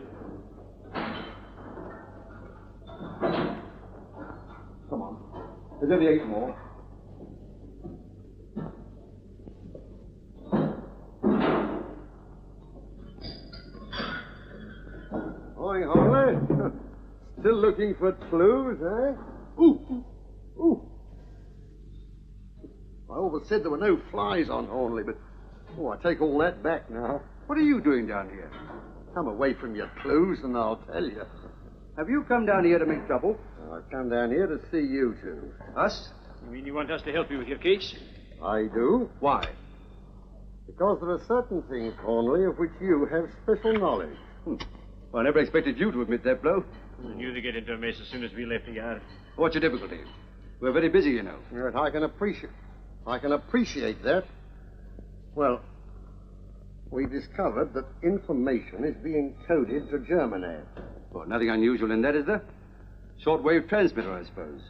Come on. There's only 8 more. Morning, Hornleigh. Still looking for clues, eh? Ooh! Ooh! I always said there were no flies on Hornleigh, but... Oh, I take all that back now. What are you doing down here? Come away from your clues and I'll tell you. Have you come down here to make trouble? I've come down here to see you two. Us? You mean you want us to help you with your case? I do. Why? Because there are certain things, Hornleigh, of which you have special knowledge. Well, I never expected you to admit that, Blow. I knew they'd get into a mess as soon as we left the yard. What's your difficulty? We're very busy, you know. Yes, I can appreciate that. Well, we discovered that information is being coded to Germany. Well, nothing unusual in that, is there? Shortwave transmitter, I suppose.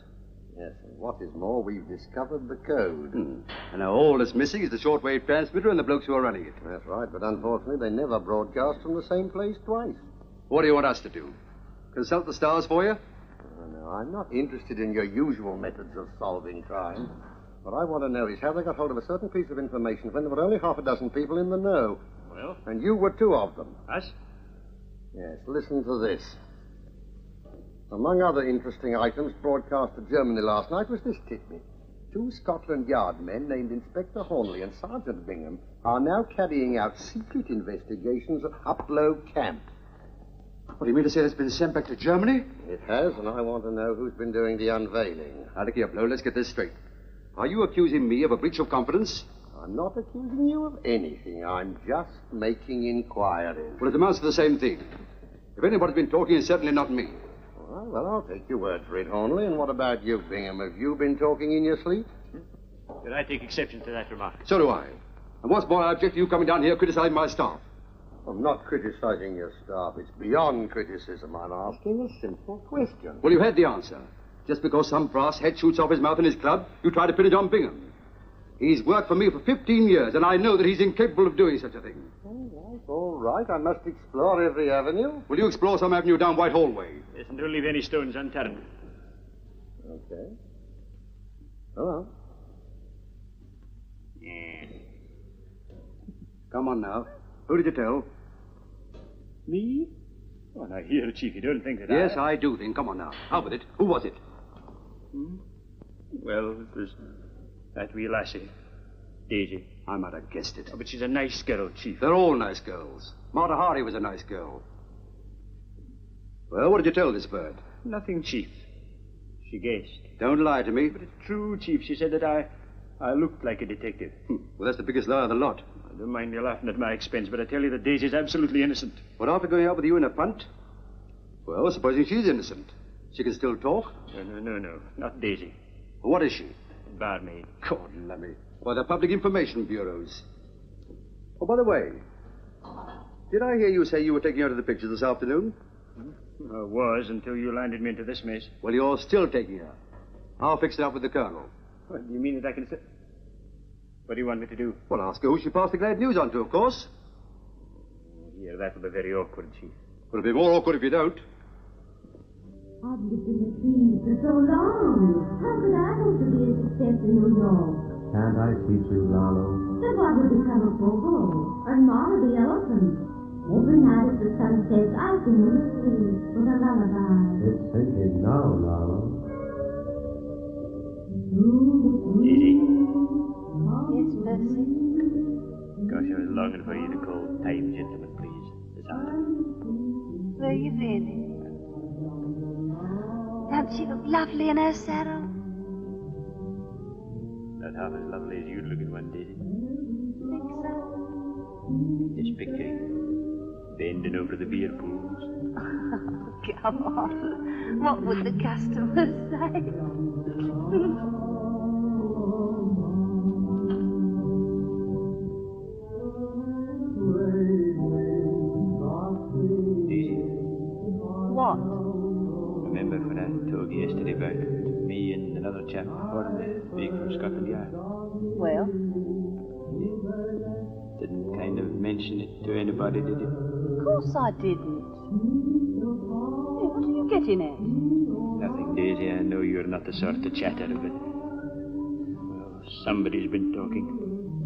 Yes, and what is more, we've discovered the code. And now all that's missing is the shortwave transmitter and the blokes who are running it. That's right, but unfortunately they never broadcast from the same place twice. What do you want us to do? Consult the stars for you? Oh, no, I'm not interested in your usual methods of solving crime. What I want to know is how they got hold of a certain piece of information when there were only half a dozen people in the know. Well? And you were 2 of them. Us? Yes, listen to this. Among other interesting items broadcast to Germany last night was this tidbit. 2 Scotland Yard men named Inspector Hornleigh and Sergeant Bingham are now carrying out secret investigations at Huplow Camp. What do you mean to say it's been sent back to Germany? It has, and I want to know who's been doing the unveiling. Now, look here, Blow, let's get this straight. Are you accusing me of a breach of confidence? I'm not accusing you of anything. I'm just making inquiries. Well, it amounts to the same thing. If anybody's been talking, it's certainly not me. Well, I'll take your word for it, Hornleigh. And what about you, Bingham? Have you been talking in your sleep? Did I take exception to that remark? So do I. And what's more, I object to you coming down here criticizing my staff. I'm not criticizing your staff. It's beyond criticism. I'm asking a simple question. Well, you had the answer. Just because some brass head shoots off his mouth in his club, you try to pin it on Bingham. He's worked for me for 15 years, and I know that he's incapable of doing such a thing. All right. I must explore every avenue. Will you explore some avenue down Whitehall Way? Yes, and don't leave any stones unturned. Okay. Hello. Come on now. Who did you tell? Me? Oh, now here, Chief, you don't think that Yes, I do think. Come on now. Out with it. Who was it? Well, it was that wee lassie, Daisy. I might have guessed it. Oh, but she's a nice girl, Chief. They're all nice girls. Martha Hardy was a nice girl. Well, what did you tell this bird? Nothing, Chief. She guessed. Don't lie to me. But it's true, Chief. She said that I looked like a detective. Well, that's the biggest lie of the lot. I don't mind you laughing at my expense, but I tell you that Daisy's absolutely innocent. But after going out with you in a punt? Well, supposing she's innocent. She can still talk? No. Not Daisy. What is she? Barmaid. God, let me. Why, the Public Information Bureaus. Oh, by the way, did I hear you say you were taking her to the pictures this afternoon? I was, until you landed me into this mess. Well, you're still taking her. I'll fix it up with the Colonel. What, do you mean that I can... What do you want me to do? Well, ask her who she passed the glad news on to, of course. Yeah, that'll be very awkward, Chief. Well, it'll be more awkward if you don't. I've lived in the trees for so long. How could I hope to be a success in New York? Can't I teach you, Lalo? So I will become a bobo and Mara the elephant. Every night as the sun sets, I sing in the trees with a lullaby. It's sinking now, Lalo. Daisy. Yes, Percy? Gosh, I was longing for you to call time, gentlemen, please. This afternoon. Were you really? Doesn't she look lovely in her saddle? Not half as lovely as you'd look at one, Daisy. Think so? Just picturing bending over the beer pools. Come on. What would the customers say? What? Remember when I told you yesterday about me and another chap, Hornleigh, being from Scotland Yard? Well? You didn't kind of mention it to anybody, did you? Of course I didn't. Hey, what are you getting at? Nothing, Daisy. I know you're not the sort to chatter, but... Well, somebody's been talking.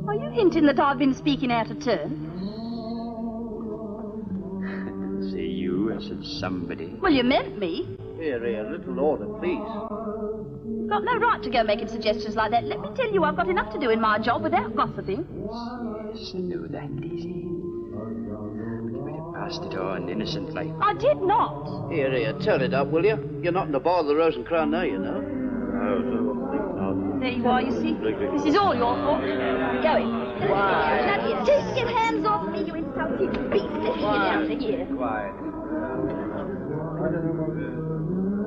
Are you hinting that I've been speaking out of turn? Say you, I said somebody. Well, you meant me. Here, a little order, please. You've got no right to go making suggestions like that. Let me tell you, I've got enough to do in my job without gossiping. Yes, I know that, Daisy. But you might have passed it on innocent like. I did not. Here, turn it up, will you? You're not in the bar of the Rose and Crown now, you know. There you are, you see. This is all your fault. Going. Why? Now, you take your hands off me, you insulting beast. Let's get out of here. Quiet.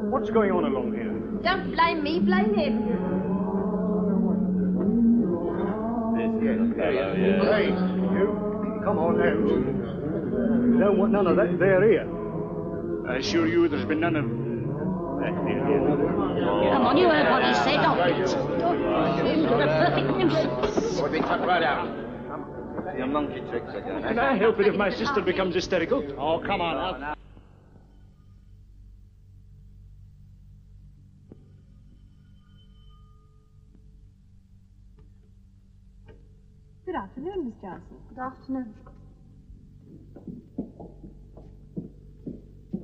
What's going on along here? Don't blame me, blame him. Hey, you. Come on out. We don't want none of that there here. I assure you there's been none of that there here. Come on, you heard what he said. You're a perfect nuisance. We've been cut right out. Your monkey tricks again. Can I help it if my sister becomes hysterical? Oh, come on now. Good afternoon, Miss Johnson. Good afternoon.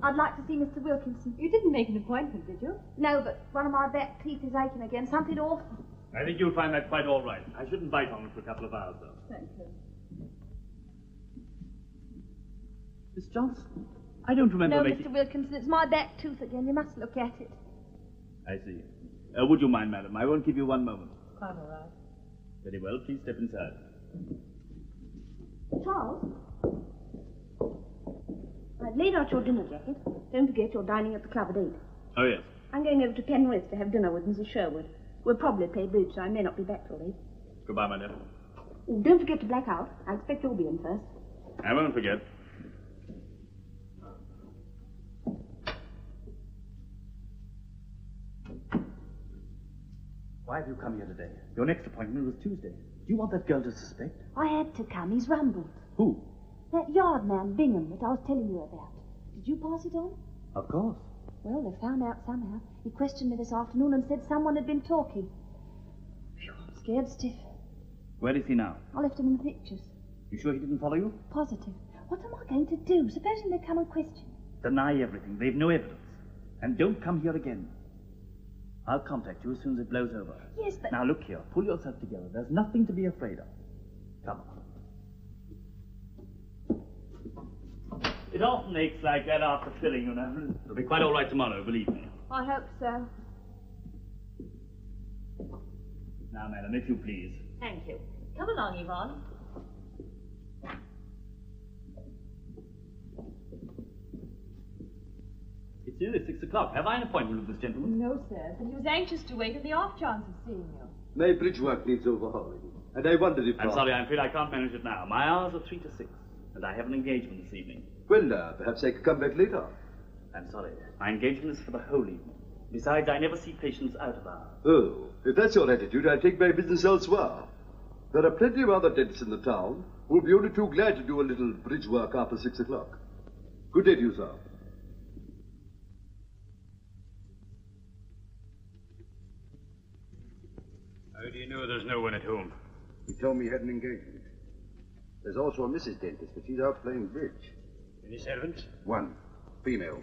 I'd like to see Mr. Wilkinson. You didn't make an appointment, did you? No, but one of my back teeth is aching again. Something awful. I think you'll find that quite all right. I shouldn't bite on it for a couple of hours, though. Thank you. Miss Johnson, I don't remember No, making... Mr. Wilkinson, it's my back tooth again. You must look at it. I see. Would you mind, madam? I won't keep you one moment. Quite all right. Very well. Please step inside. Charles? I've laid out your dinner jacket. Don't forget you're dining at the club at 8. Oh, yes. I'm going over to Penrith to have dinner with Mrs. Sherwood. We'll probably play bridge, so I may not be back till 8. Goodbye, my dear. Oh, don't forget to black out. I expect you'll be in first. I won't forget. Why have you come here today? Your next appointment was Tuesday. Do you want that girl to suspect? I had to come. He's rumbled. Who? That yard man, Bingham, that I was telling you about. Did you pass it on? Of course. Well, they found out somehow. He questioned me this afternoon and said someone had been talking. Phew, I'm scared stiff. Where is he now? I left him in the pictures. You sure he didn't follow you? Positive. What am I going to do? Supposing they come and question me? Deny everything. They've no evidence. And don't come here again. I'll contact you as soon as it blows over. Yes, but... Now, look here. Pull yourself together. There's nothing to be afraid of. Come on. It often aches like that after filling, you know. It'll be quite all right tomorrow, believe me. I hope so. Now, madam, if you please. Thank you. Come along, Yvonne. It's nearly 6 o'clock. Have I an appointment with this gentleman? No, sir, but he was anxious to wait on the off chance of seeing you. My bridge work needs overhauling, and I wondered if... I'm sorry, I'm afraid I can't manage it now. My hours are 3 to 6, and I have an engagement this evening. Well, perhaps I could come back later. I'm sorry. My engagement is for the whole evening. Besides, I never see patients out of hours. Oh, if that's your attitude, I'll take my business elsewhere. There are plenty of other dentists in the town who will be only too glad to do a little bridge work after 6 o'clock. Good day to you, sir. How do you know there's no one at home? He told me he had an engagement. There's also a Mrs. Dentist, but she's out playing bridge. Any servants? One. Female.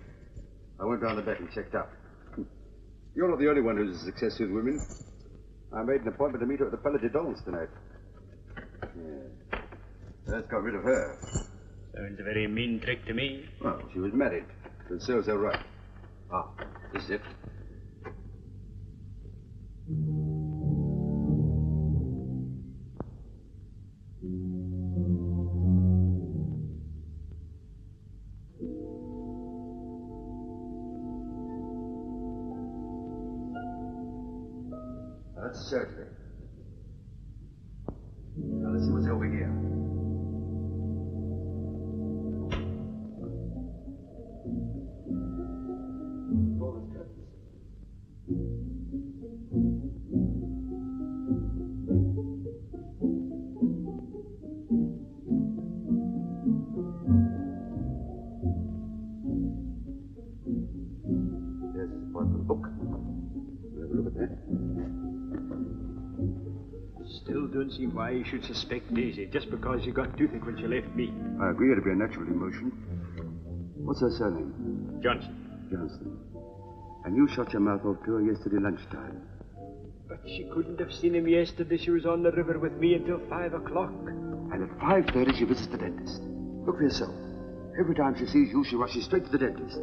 I went round the back and checked up. You're not the only one who's a success with women. I made an appointment to meet her at the Palais de Danse tonight. Yeah. That's got rid of her. Sounds a very mean trick to me. Well, she was married. That serves her right. Ah, this is it. That's surgery. Now let's see what's over here. Pull the curtains. There's his appointment book. We'll have a look at that. Still don't see why you should suspect Daisy just because you got toothache when she left me. I agree it'd be a natural emotion. What's her surname? Johnson. Johnston. And you shut your mouth off to her yesterday lunchtime. But she couldn't have seen him yesterday. She was on the river with me until 5 o'clock. And at 5:30 she visits the dentist. Look for yourself. Every time she sees you, she rushes straight to the dentist.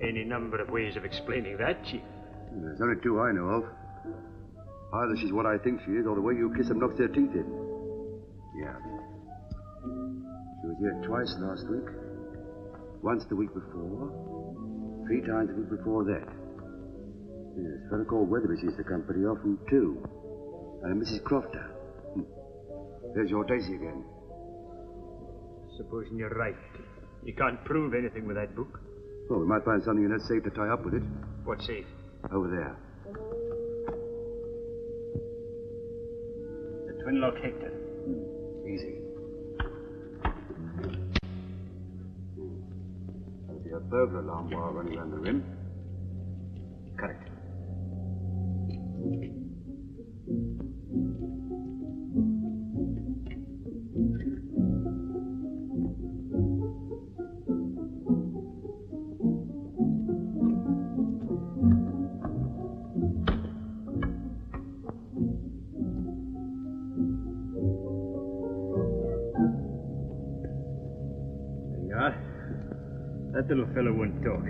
Any number of ways of explaining that, Chief. There's only two I know of. Either she's what I think she is, or the way you kiss them knocks their teeth in. Yeah. She was here twice last week. Once the week before. 3 times the week before that. Yes, a fellow called Weatherby she's the company of, and 2. And a Mrs. Crofter. There's your Daisy again. Supposing you're right. You can't prove anything with that book. Well, we might find something in that safe to tie up with it. What safe? Over there. The twin lock Hector. Easy. There'll be a burglar alarm wire running around the rim. Cut it. That little fellow won't talk.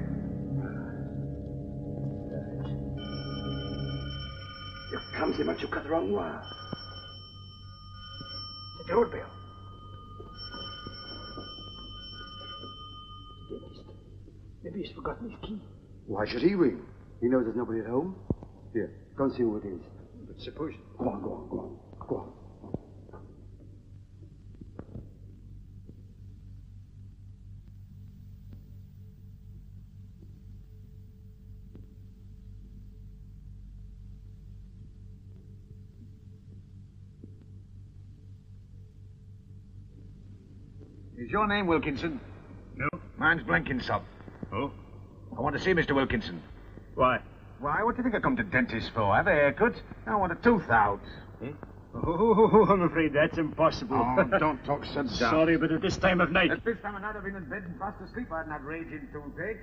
Here comes him, but you cut the wrong wire. The doorbell. Dentist. Maybe he's forgotten his key. Why should he ring? He knows there's nobody at home. Here, go and see who it is. But suppose... Go on, go on, go on. Go on. Is your name Wilkinson? No. Mine's Blenkinsop. Oh? I want to see Mr. Wilkinson. Why? Why, what do you think I come to dentist for? Have a haircut? I want a tooth out. Eh? Oh, I'm afraid that's impossible. Oh, don't talk so daft. Sorry, but at this time of night... At this time of night I've been in bed and fast asleep. I hadn't had raging toothache.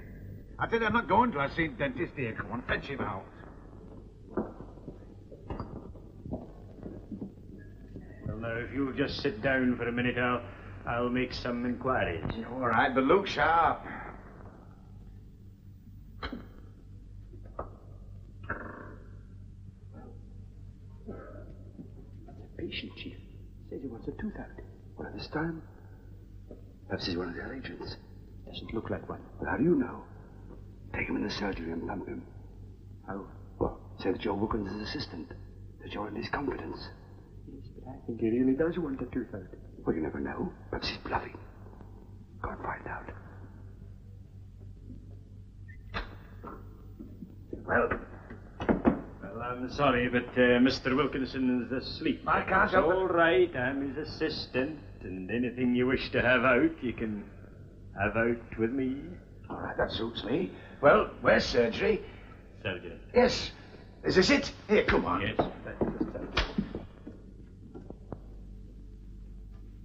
I tell you, I'm not going to. I've seen dentist here. Come on, fetch him out. Well, now, if you'll just sit down for a minute, I'll make some inquiries. All right, but look sharp. Patient, Chief. Says he wants a tooth out. Well, this time? Perhaps he's one of their agents. Doesn't look like one. Well, how do you know? Take him in the surgery and lump him. How? Well, say that you're Wilkinson's assistant. That you're in his confidence. Yes, but I think he really does want a tooth out. Well, you never know. Perhaps he's bluffing. Go and find out. Well, I'm sorry, but Mr. Wilkinson is asleep. I can't help it. All right, I'm his assistant, and anything you wish to have out, you can have out with me. All right, that suits me. Well, where's surgery? Surgery? Yes. Is this it? Here, come on. Yes, that's the surgery.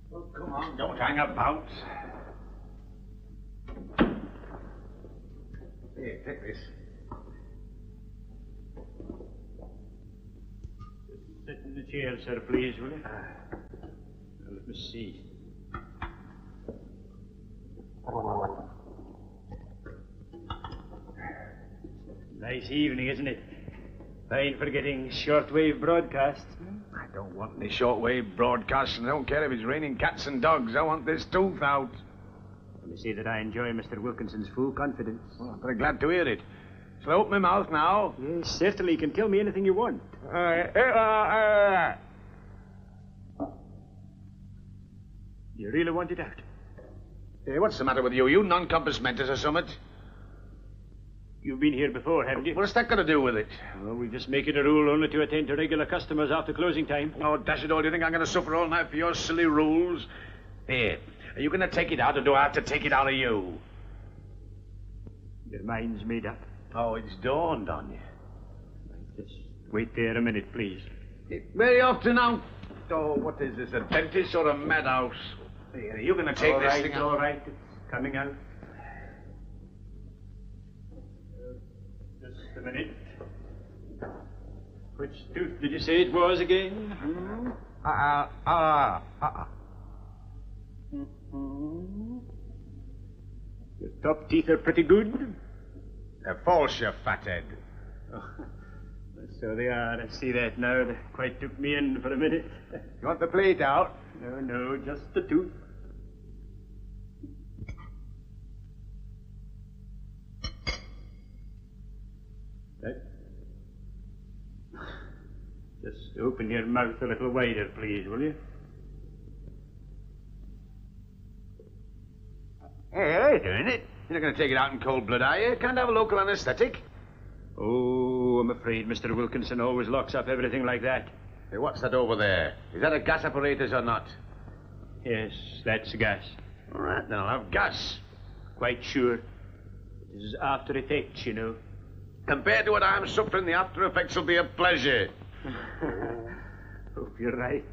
Well, come on, don't hang about. Here, take this. Sit in the chair, sir, please, will you? Now, let me see. Nice evening, isn't it? Fine for getting shortwave broadcasts. I don't want any shortwave broadcasts, and I don't care if it's raining cats and dogs. I want this tooth out. Let me say that I enjoy Mr. Wilkinson's full confidence. Well, I'm very glad to hear it. Shall I open my mouth now? Yes, certainly. You can tell me anything you want. You really want it out? Hey, what's the matter with you? You non-compass mentors or something? You've been here before, haven't you? What's that got to do with it? Well, we just make it a rule only to attend to regular customers after closing time. Oh, dash it all. Do you think I'm going to suffer all night for your silly rules? Here, are you going to take it out, or do I have to take it out of you? Your mind's made up. Oh, it's dawned on you. Just wait there a minute, please. Very often now. Oh, what is this, a dentist or a madhouse? Here, are you going to take this thing out? All right, it's coming out. Just a minute. Which tooth did you say it was again? Your top teeth are pretty good. They're false, you fathead. Oh, so they are. I see that now. They quite took me in for a minute. You want the plate out? No, just the tooth. That. Just open your mouth a little wider, please, will you? Hey, doing it. You're not going to take it out in cold blood, are you? Can't have a local anaesthetic. Oh, I'm afraid Mr. Wilkinson always locks up everything like that. Hey, what's that over there? Is that a gas apparatus or not? Yes, that's gas. All right, now I'll have gas. Quite sure. It is after effects, you know. Compared to what I'm suffering, the after effects will be a pleasure. Hope you're right.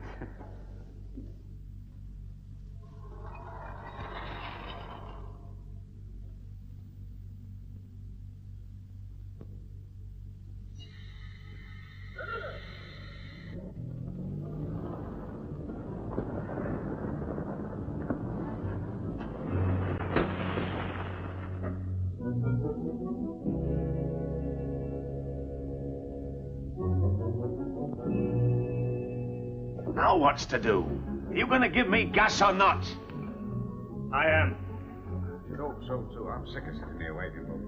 Now what's to do? Are you going to give me gas or not? I am. So too. I'm sick of sitting here waiting for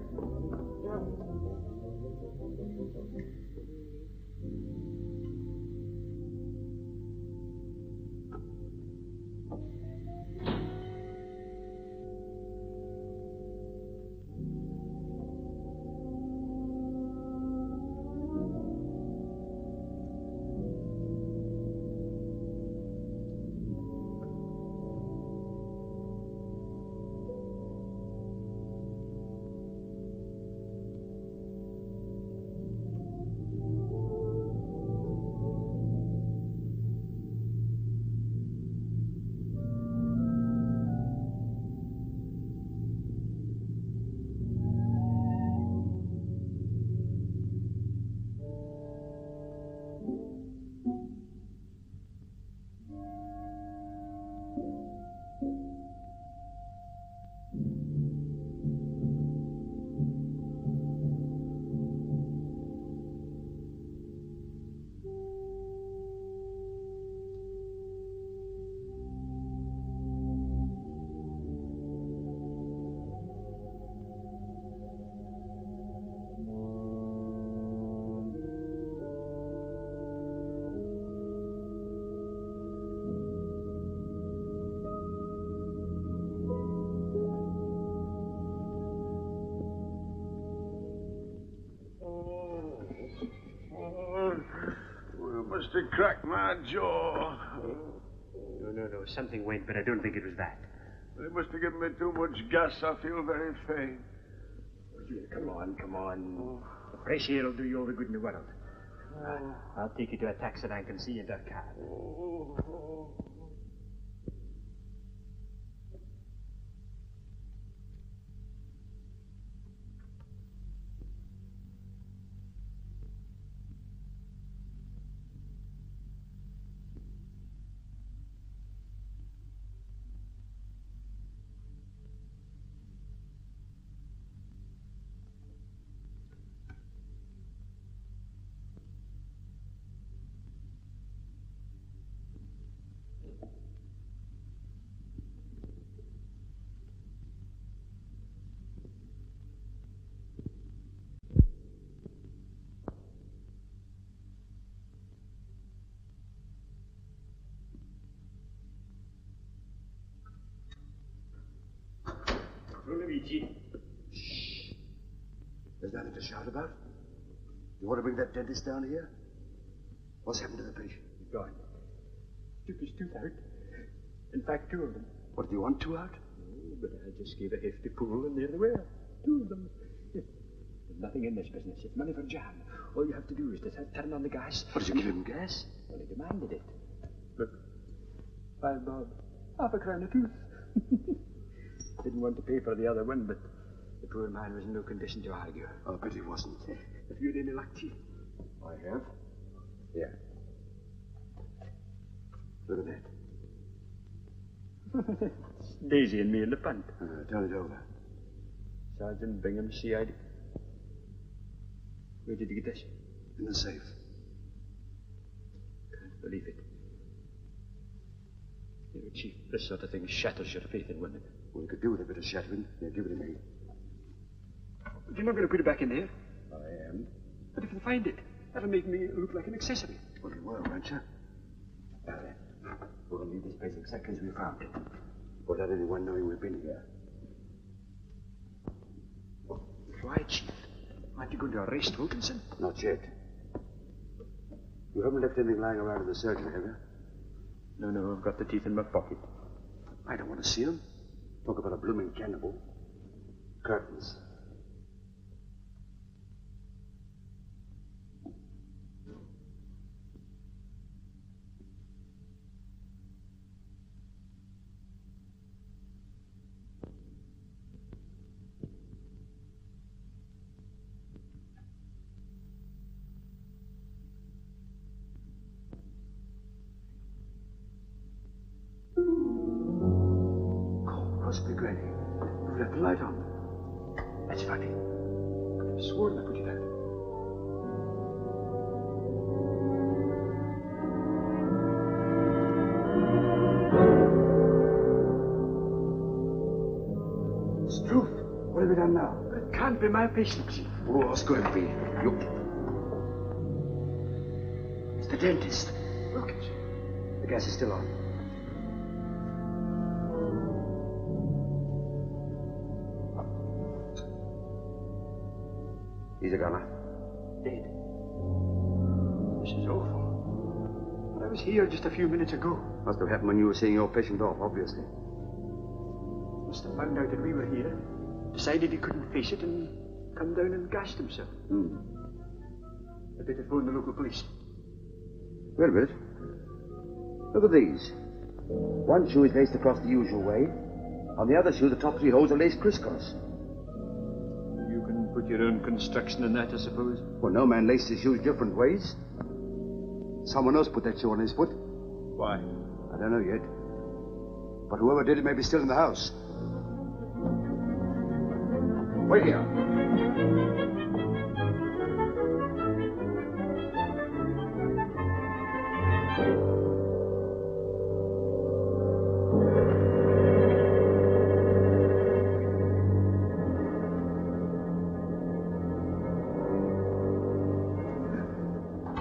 You must have cracked my jaw. No. Something went, but I don't think it was that. They must have given me too much gas. I feel very faint. Come on. The fresh air will do you all the good in the world. I'll take you to a taxi rank and see you in that car. Shh. There's nothing to shout about. You want to bring that dentist down here? What's happened to the patient? He's gone. Took his tooth out. In fact, two of them. What, do you want two out? Oh, but I just gave a hefty pull and there they were. Two of them. There's nothing in this business. It's money for jam. All you have to do is to turn on the gas. What, did you give him gas? Well, he demanded it. Look. 5 bob. Half a crown a tooth. Didn't want to pay for the other one, but the poor man was in no condition to argue. I bet he wasn't. Have you had any luck, Chief? I have. Yeah. Look at that. It's Daisy and me in the punt. Turn it over. Sergeant Bingham, CID. Where did you get this? In the safe. Can't believe it. You know, Chief, this sort of thing shatters your faith in women. Well, you could do with a bit of shattering. Yeah, give it to me. But you're not going to put it back in there? I am. But if you find it, that'll make me look like an accessory. Well, you will, won't you? Now then, we'll leave this place exactly as we found it. Without anyone knowing we've been here. Why, Chief? Aren't you going to arrest Wilkinson? Not yet. You haven't left anything lying around in the surgery, have you? No, I've got the teeth in my pocket. I don't want to see them. Talk about a blooming cannibal. Curtains. Must be Granny. We've left the light on. That's funny. I could have sworn I put it out. Struth, what have we done now? It can't be my patient, Chief. Oh, what's going to be? You. It's the dentist. Wilkinson. The gas is still on. He's a gunner. Dead. This is awful. But I was here just a few minutes ago. Must have happened when you were seeing your patient off, obviously. Must have found out that we were here, decided he couldn't face it, and come down and gassed himself. I better phone the local police. Wait a minute. Look at these. One shoe is laced across the usual way. On the other shoe, the top 3 holes are laced crisscross. You can put your own construction in that, I suppose. Well, no man laces his shoes different ways. Someone else put that shoe on his foot. Why? I don't know yet. But whoever did it may be still in the house. Wait here.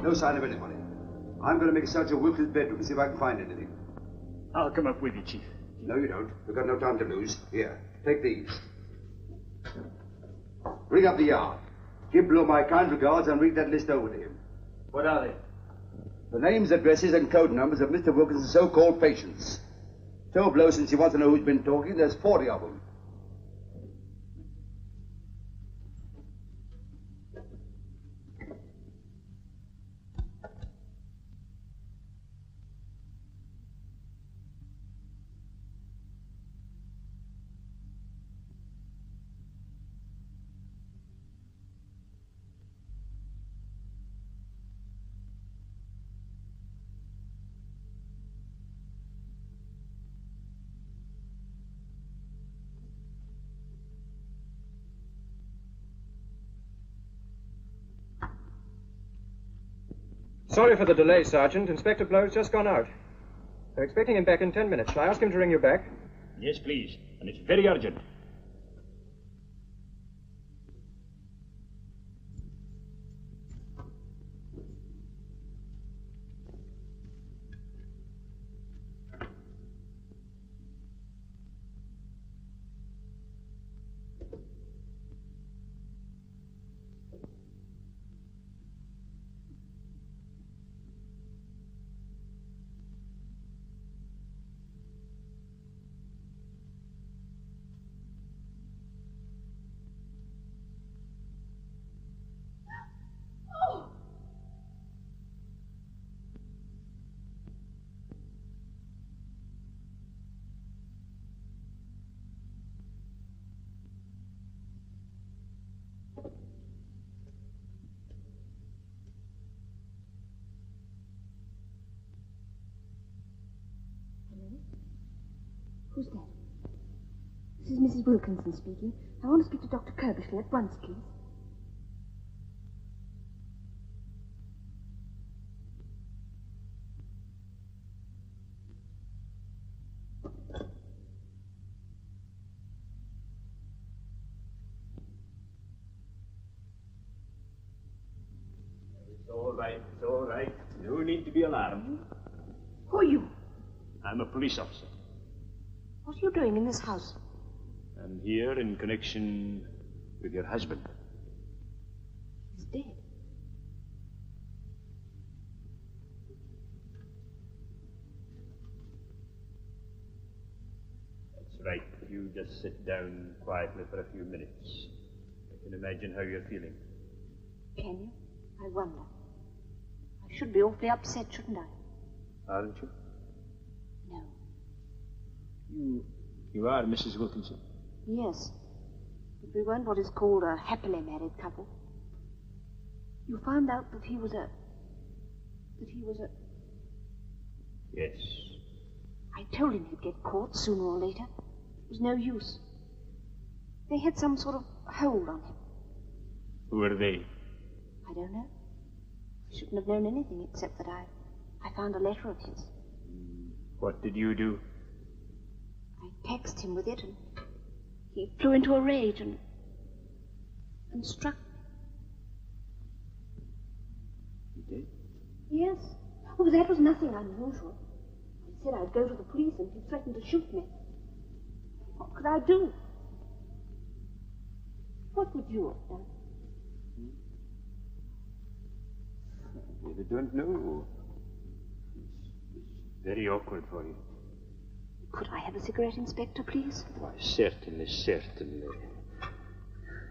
No sign of anybody. I'm going to make a search of Wilkins' bedroom and see if I can find anything. I'll come up with you, Chief. No, you don't. We've got no time to lose. Here, take these. Ring up the yard. Give Blow my kind regards and read that list over to him. What are they? The names, addresses, and code numbers of Mr. Wilkinson's so-called patients. So blow, since you want to know who's been talking, there's 40 of them. Sorry for the delay, Sergeant. Inspector Blow's just gone out. They're expecting him back in 10 minutes. Shall I ask him to ring you back? Yes, please. And it's very urgent. Who's that? This is Mrs. Wilkinson speaking. I want to speak to Dr. Kirbishley at once, please. It's all right, it's all right. No need to be alarmed. Who are you? I'm a police officer. What are you doing in this house? I'm here in connection with your husband. He's dead. That's right. You just sit down quietly for a few minutes. I can imagine how you're feeling. Can you? I wonder. I should be awfully upset, shouldn't I? Aren't you? No. You are Mrs. Wilkinson? Yes. But we weren't what is called a happily married couple. You found out that he was a... Yes. I told him he'd get caught sooner or later. It was no use. They had some sort of hold on him. Who were they? I don't know. I shouldn't have known anything except that I found a letter of his. What did you do? I taxed him with it, and he flew into a rage and struck me. He did? Yes. Oh, that was nothing unusual. I said I'd go to the police, and he threatened to shoot me. What could I do? What would you have done? I really don't know. It's very awkward for you. Could I have a cigarette, Inspector, please? Why, certainly, certainly.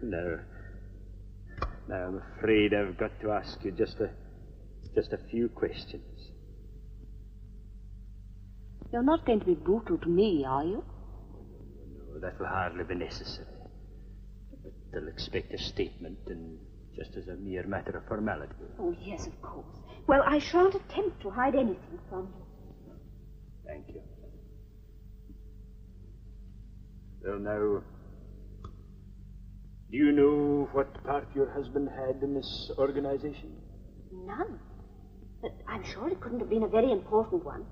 No. Now, I'm afraid I've got to ask you just a few questions. You're not going to be brutal to me, are you? No, that will hardly be necessary. But they'll expect a statement, and just as a mere matter of formality. Oh, yes, of course. Well, I shan't attempt to hide anything from you. Thank you. Well, now, do you know what part your husband had in this organization? None. But I'm sure it couldn't have been a very important one.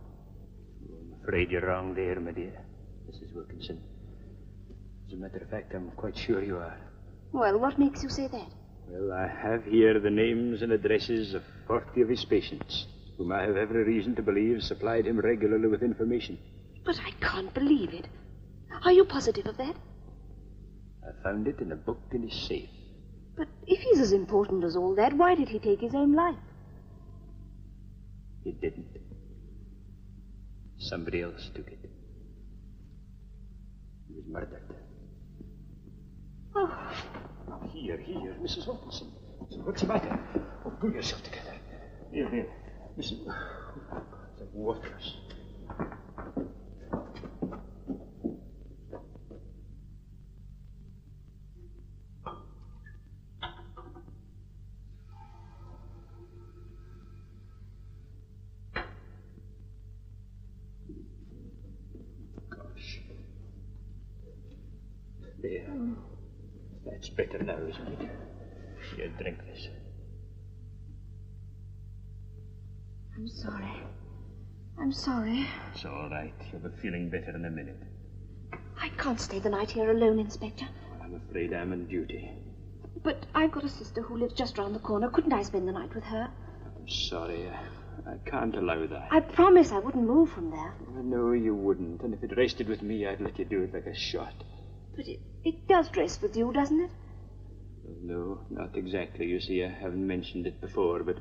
I'm afraid you're wrong there, my dear, Mrs. Wilkinson. As a matter of fact, I'm quite sure you are. Well, what makes you say that? Well, I have here the names and addresses of 40 of his patients, whom I have every reason to believe supplied him regularly with information. But I can't believe it. Are you positive of that? I found it in a book in his safe. But if he's as important as all that, why did he take his own life? didn't. Somebody else took it. He was murdered. Oh. Here, Mrs. Wilkinson. What's the matter? Oh, pull yourself together. Here. Mrs. Oh, the waters. There. That's better now, isn't it? Here, drink this. I'm sorry. It's all right. You'll be feeling better in a minute. I can't stay the night here alone, Inspector. I'm afraid I'm on duty. But I've got a sister who lives just round the corner. Couldn't I spend the night with her? I'm sorry. I can't allow that. I promise I wouldn't move from there. No, you wouldn't. And if it rested with me, I'd let you do it like a shot. But it does rest with you, doesn't it? No, not exactly. You see, I haven't mentioned it before, but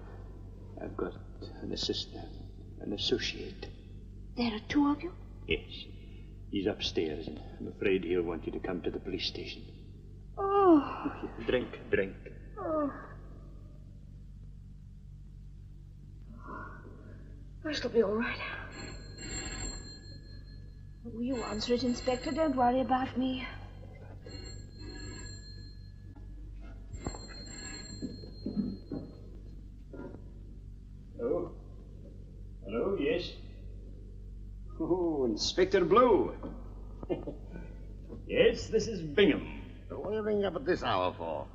I've got an assistant, an associate. There are two of you? Yes. He's upstairs, and I'm afraid he'll want you to come to the police station. Oh. Drink. Oh. I shall be all right. Oh, you answer it, Inspector. Don't worry about me. Oh. Hello, yes? Oh, Inspector Blue. Yes, this is Bingham. What are you ringing up at this hour for?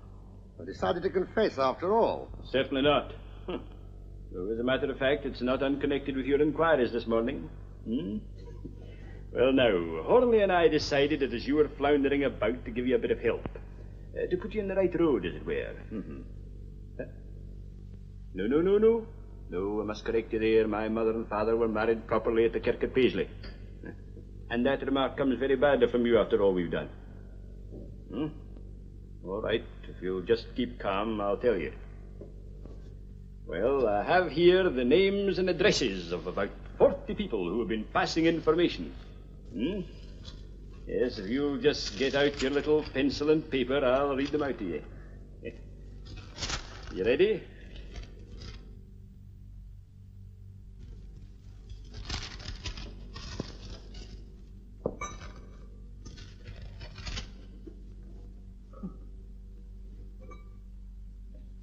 I decided to confess after all. Certainly not. So, as a matter of fact, it's not unconnected with your inquiries this morning. Well, now, Hornleigh and I decided that as you were floundering about to give you a bit of help. To put you in the right road, as it were. No. No, I must correct you there. My mother and father were married properly at the kirk at Paisley. And that remark comes very badly from you after all we've done. All right, if you'll just keep calm, I'll tell you. Well, I have here the names and addresses of about 40 people who have been passing information. Yes, if you'll just get out your little pencil and paper, I'll read them out to you. You ready?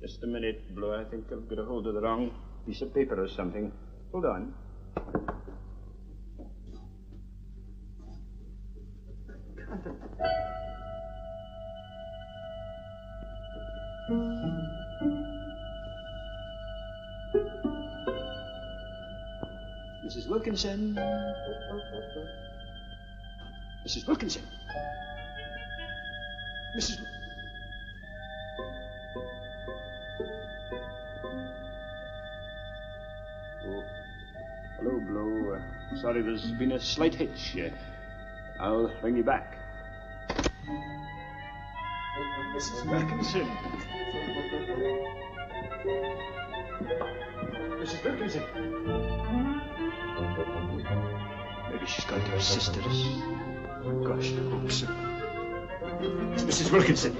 Just a minute, Blue. I think I've got a hold of the wrong piece of paper or something. Hold on. Mrs. Wilkinson. Mrs. Wilkinson. Mrs. Hello, Blue. Sorry, there's been a slight hitch. I'll ring you back. Mrs. Wilkinson. Mrs. Wilkinson. Maybe she's gone to her sister's. Gosh, I hope so. Mrs. Wilkinson.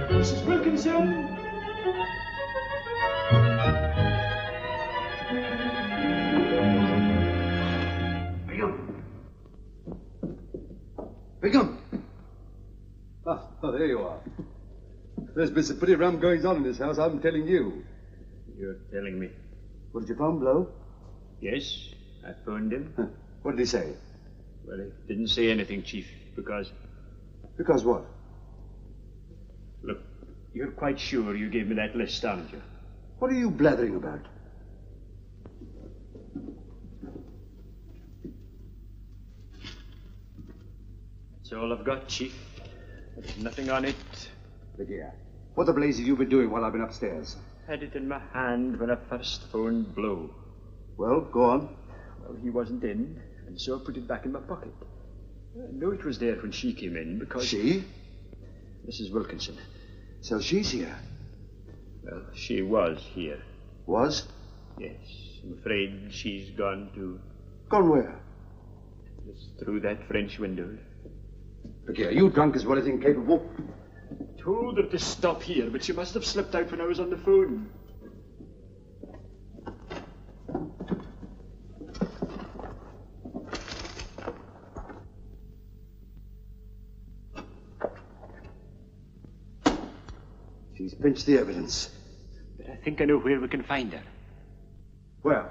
Mrs. Wilkinson! Bingham! Oh, there you are. There's been some pretty rum goings on in this house, I'm telling you. You're telling me? What did you phone, Blow? Yes, I phoned him. What did he say? Well, he didn't say anything, Chief, because... Because what? Look, you're quite sure you gave me that list, aren't you? What are you blathering about? That's all I've got, Chief. There's nothing on it. Look here. What the blaze have you been doing while I've been upstairs? Had it in my hand when I first phoned Blow. Well, go on. Well, he wasn't in, and so I put it back in my pocket. I know it was there when she came in because... She? Mrs. Wilkinson. So she's here? Well, she was here. Was? Yes. I'm afraid she's gone too. Gone where? Just through that French window. Look here, are you drunk as well as incapable? Told her to stop here, but she must have slipped out when I was on the phone. She's pinched the evidence. But I think I know where we can find her. Where?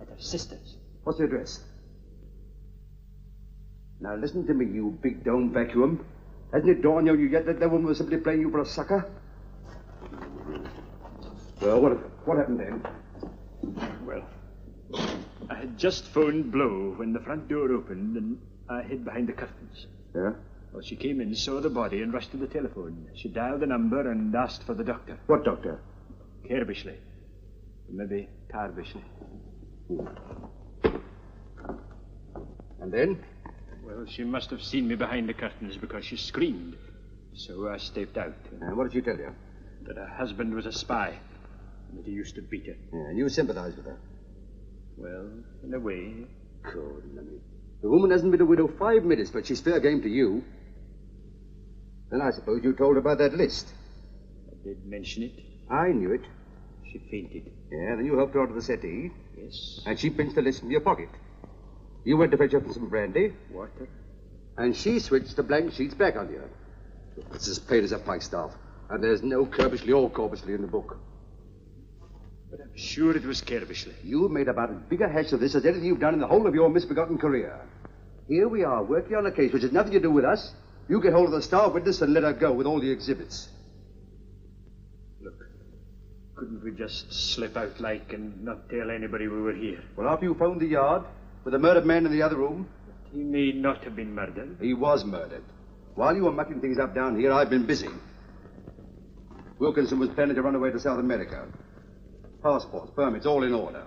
At her sister's. What's the address? Now listen to me, you big dome vacuum. Hasn't it dawned on you yet that woman was simply playing you for a sucker? Well, what happened then? Well, I had just phoned Blow when the front door opened and I hid behind the curtains. Yeah? Well, she came in, saw the body, and rushed to the telephone. She dialed the number and asked for the doctor. What doctor? Kerbishley. Maybe Tarbishley. And then? Well, she must have seen me behind the curtains because she screamed. So I stepped out. And what did she tell you? That her husband was a spy. And that he used to beat her. Yeah, and you sympathized with her? Well, in a way. Good, Lemmy. The woman hasn't been a widow 5 minutes, but she's fair game to you. Then I suppose you told her about that list. I did mention it. I knew it. She fainted. Yeah, then you helped her onto the settee. Yes. And she pinched the list from your pocket. You went to fetch her some brandy. Water. And she switched the blank sheets back on you. It's as plain as a pikestaff. And there's no Kerbishley or Corbishley in the book. But I'm sure it was Kerbishley. You made about as big a hash of this as anything you've done in the whole of your misbegotten career. Here we are, working on a case which has nothing to do with us. You get hold of the star witness and let her go with all the exhibits. Look, couldn't we just slip out like and not tell anybody we were here? Well, after you phoned the yard, with the murdered man in the other room... He may not have been murdered. He was murdered. While you were mucking things up down here, I've been busy. Wilkinson was planning to run away to South America. Passports, permits, all in order.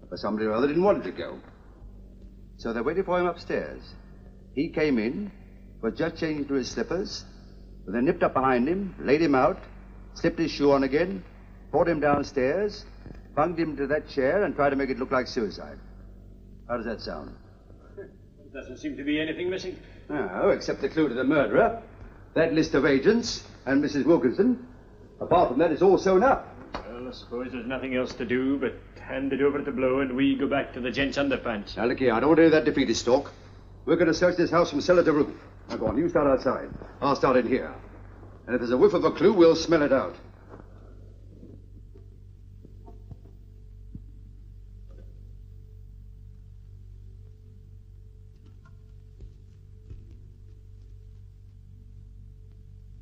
But somebody or other didn't want him to go. So they waited for him upstairs. He came in, was just changing to his slippers, and they nipped up behind him, laid him out, slipped his shoe on again, brought him downstairs, bunged him to that chair, and tried to make it look like suicide. How does that sound? There doesn't seem to be anything missing. No, except the clue to the murderer, that list of agents, and Mrs. Wilkinson. Apart from that, it's all sewn up. Well, I suppose there's nothing else to do but hand it over to Blow and we go back to the gents' underpants. Now, look here, I don't want to do that defeatist talk. We're going to search this house from cellar to roof. Now, go on, you start outside. I'll start in here. And if there's a whiff of a clue, we'll smell it out.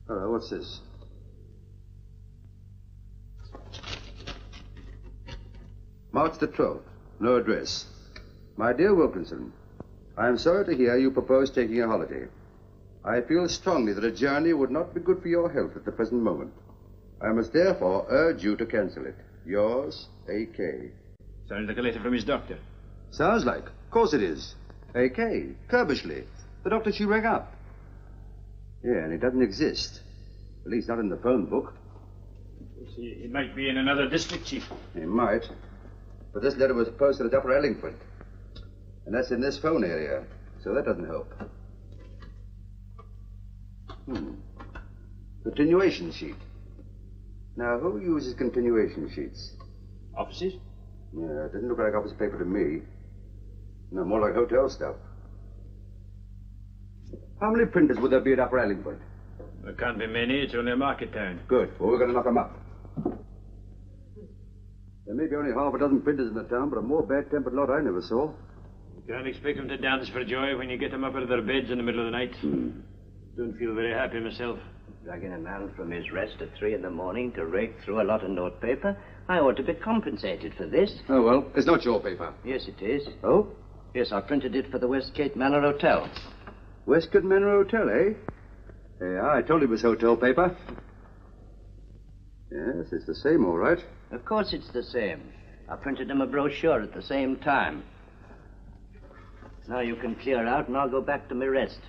Hello, what's this? March the 12th. No address. My dear Wilkinson, I am sorry to hear you propose taking a holiday. I feel strongly that a journey would not be good for your health at the present moment. I must therefore urge you to cancel it. Yours, A.K. Sounds like a letter from his doctor. Sounds like. Of course it is. A.K. Kerbishley. The doctor she rang up. Yeah, and it doesn't exist. At least not in the phone book. He might be in another district, Chief. He might. But this letter was posted at Upper Ellingford. And that's in this phone area. So that doesn't help. Continuation sheet. Now, who uses continuation sheets? Offices? Yeah, it doesn't look like office paper to me. No, more like hotel stuff. How many printers would there be at Upper Ellingford? There can't be many. It's only a market town. Good. Well, we're going to knock them up. There may be only half a dozen printers in the town, but a more bad-tempered lot I never saw. You can't expect them to dance for joy when you get them up out of their beds in the middle of the night. Don't feel very happy myself. Dragging a man from his rest at 3 a.m. to rake through a lot of notepaper. I ought to be compensated for this. Oh, well, it's not your paper. Yes, it is. Oh? Yes, I printed it for the Westgate Manor Hotel. Westgate Manor Hotel, eh? Yeah, I told you it was hotel paper. Yes, it's the same, all right. Of course it's the same. I printed him a brochure at the same time. Now you can clear out and I'll go back to my rest.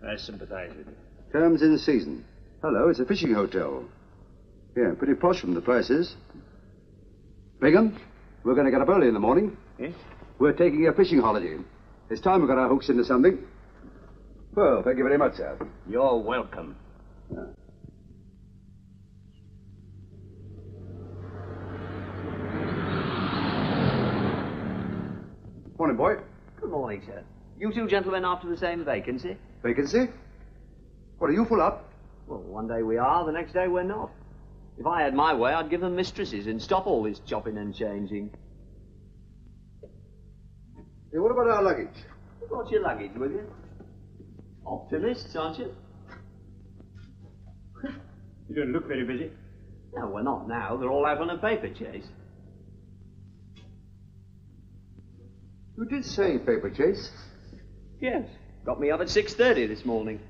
I sympathize with you. Terms in season. Hello, it's a fishing hotel. Yeah, pretty posh from the prices. Bingham, we're going to get up early in the morning. Yes? We're taking a fishing holiday. It's time we got our hooks into something. Well, thank you very much, sir. You're welcome. Morning, boy. Good morning, sir. You two gentlemen after the same vacancy? Vacancy? What, are you full up? Well, one day we are, the next day we're not. If I had my way, I'd give them mistresses and stop all this chopping and changing. Hey, what about our luggage? You got your luggage with you? Optimists, aren't you? You don't look very busy. No, we're not now. They're all out on a paper chase. You did say paper chase. Yes. Got me up at 6:30 this morning.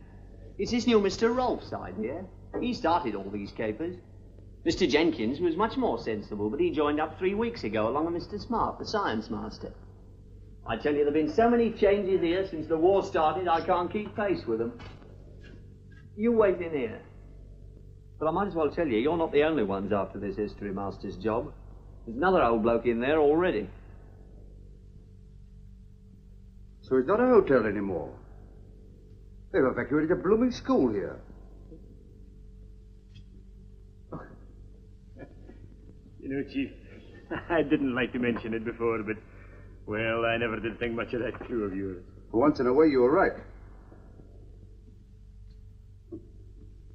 It's this new Mr. Rolfe's idea. He started all these capers. Mr. Jenkins was much more sensible, but he joined up 3 weeks ago along with Mr. Smart, the science master. I tell you, there have been so many changes here since the war started, I can't keep pace with them. You wait in here. But I might as well tell you, you're not the only ones after this history master's job. There's another old bloke in there already. So it's not a hotel anymore. They've evacuated a blooming school here. You know, Chief, I didn't like to mention it before, but, well, I never did think much of that clue of yours. For once in a way, you were right.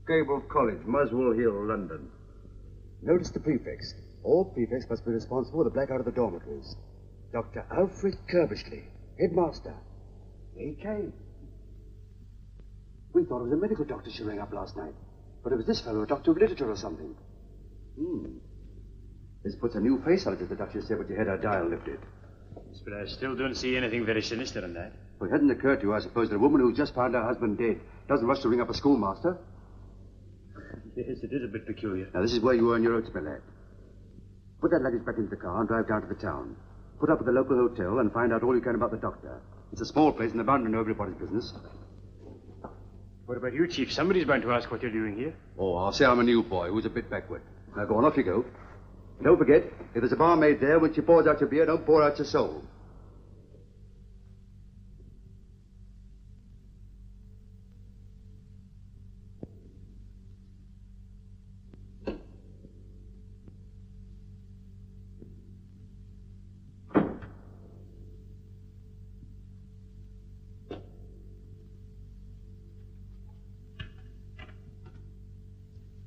Cable College, Muswell Hill, London. Notice the prefix. All prefects must be responsible for the blackout of the dormitories. Dr. Alfred Curbishley, headmaster. He came. We thought it was a medical doctor she rang up last night. But it was this fellow, a doctor of literature or something. This puts a new face on it, as the Duchess said when she had her dial lifted. Yes, but I still don't see anything very sinister in that. Well, it hadn't occurred to you, I suppose, that a woman who just found her husband dead doesn't rush to ring up a schoolmaster. Yes, it is a bit peculiar. Now, this is where you earn your oats, my lad. Put that luggage back into the car and drive down to the town. Put up at the local hotel and find out all you can about the doctor. It's a small place and they're bound to know everybody's business. What about you, Chief? Somebody's bound to ask what you're doing here. Oh, I'll say I'm a new boy who's a bit backward. Now, go on, off you go. And don't forget, if there's a barmaid there, when she pours out your beer, don't pour out your soul.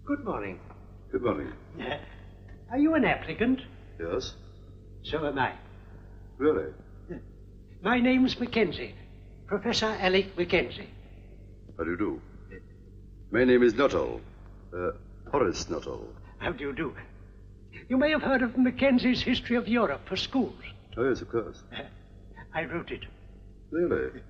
Good morning. Good morning. Are you an applicant? Yes. So am I. Really? My name's Mackenzie. Professor Alec Mackenzie. How do you do? My name is Nuttall. Horace Nuttall. How do you do? You may have heard of Mackenzie's History of Europe for schools. Oh, yes, of course. I wrote it. Really?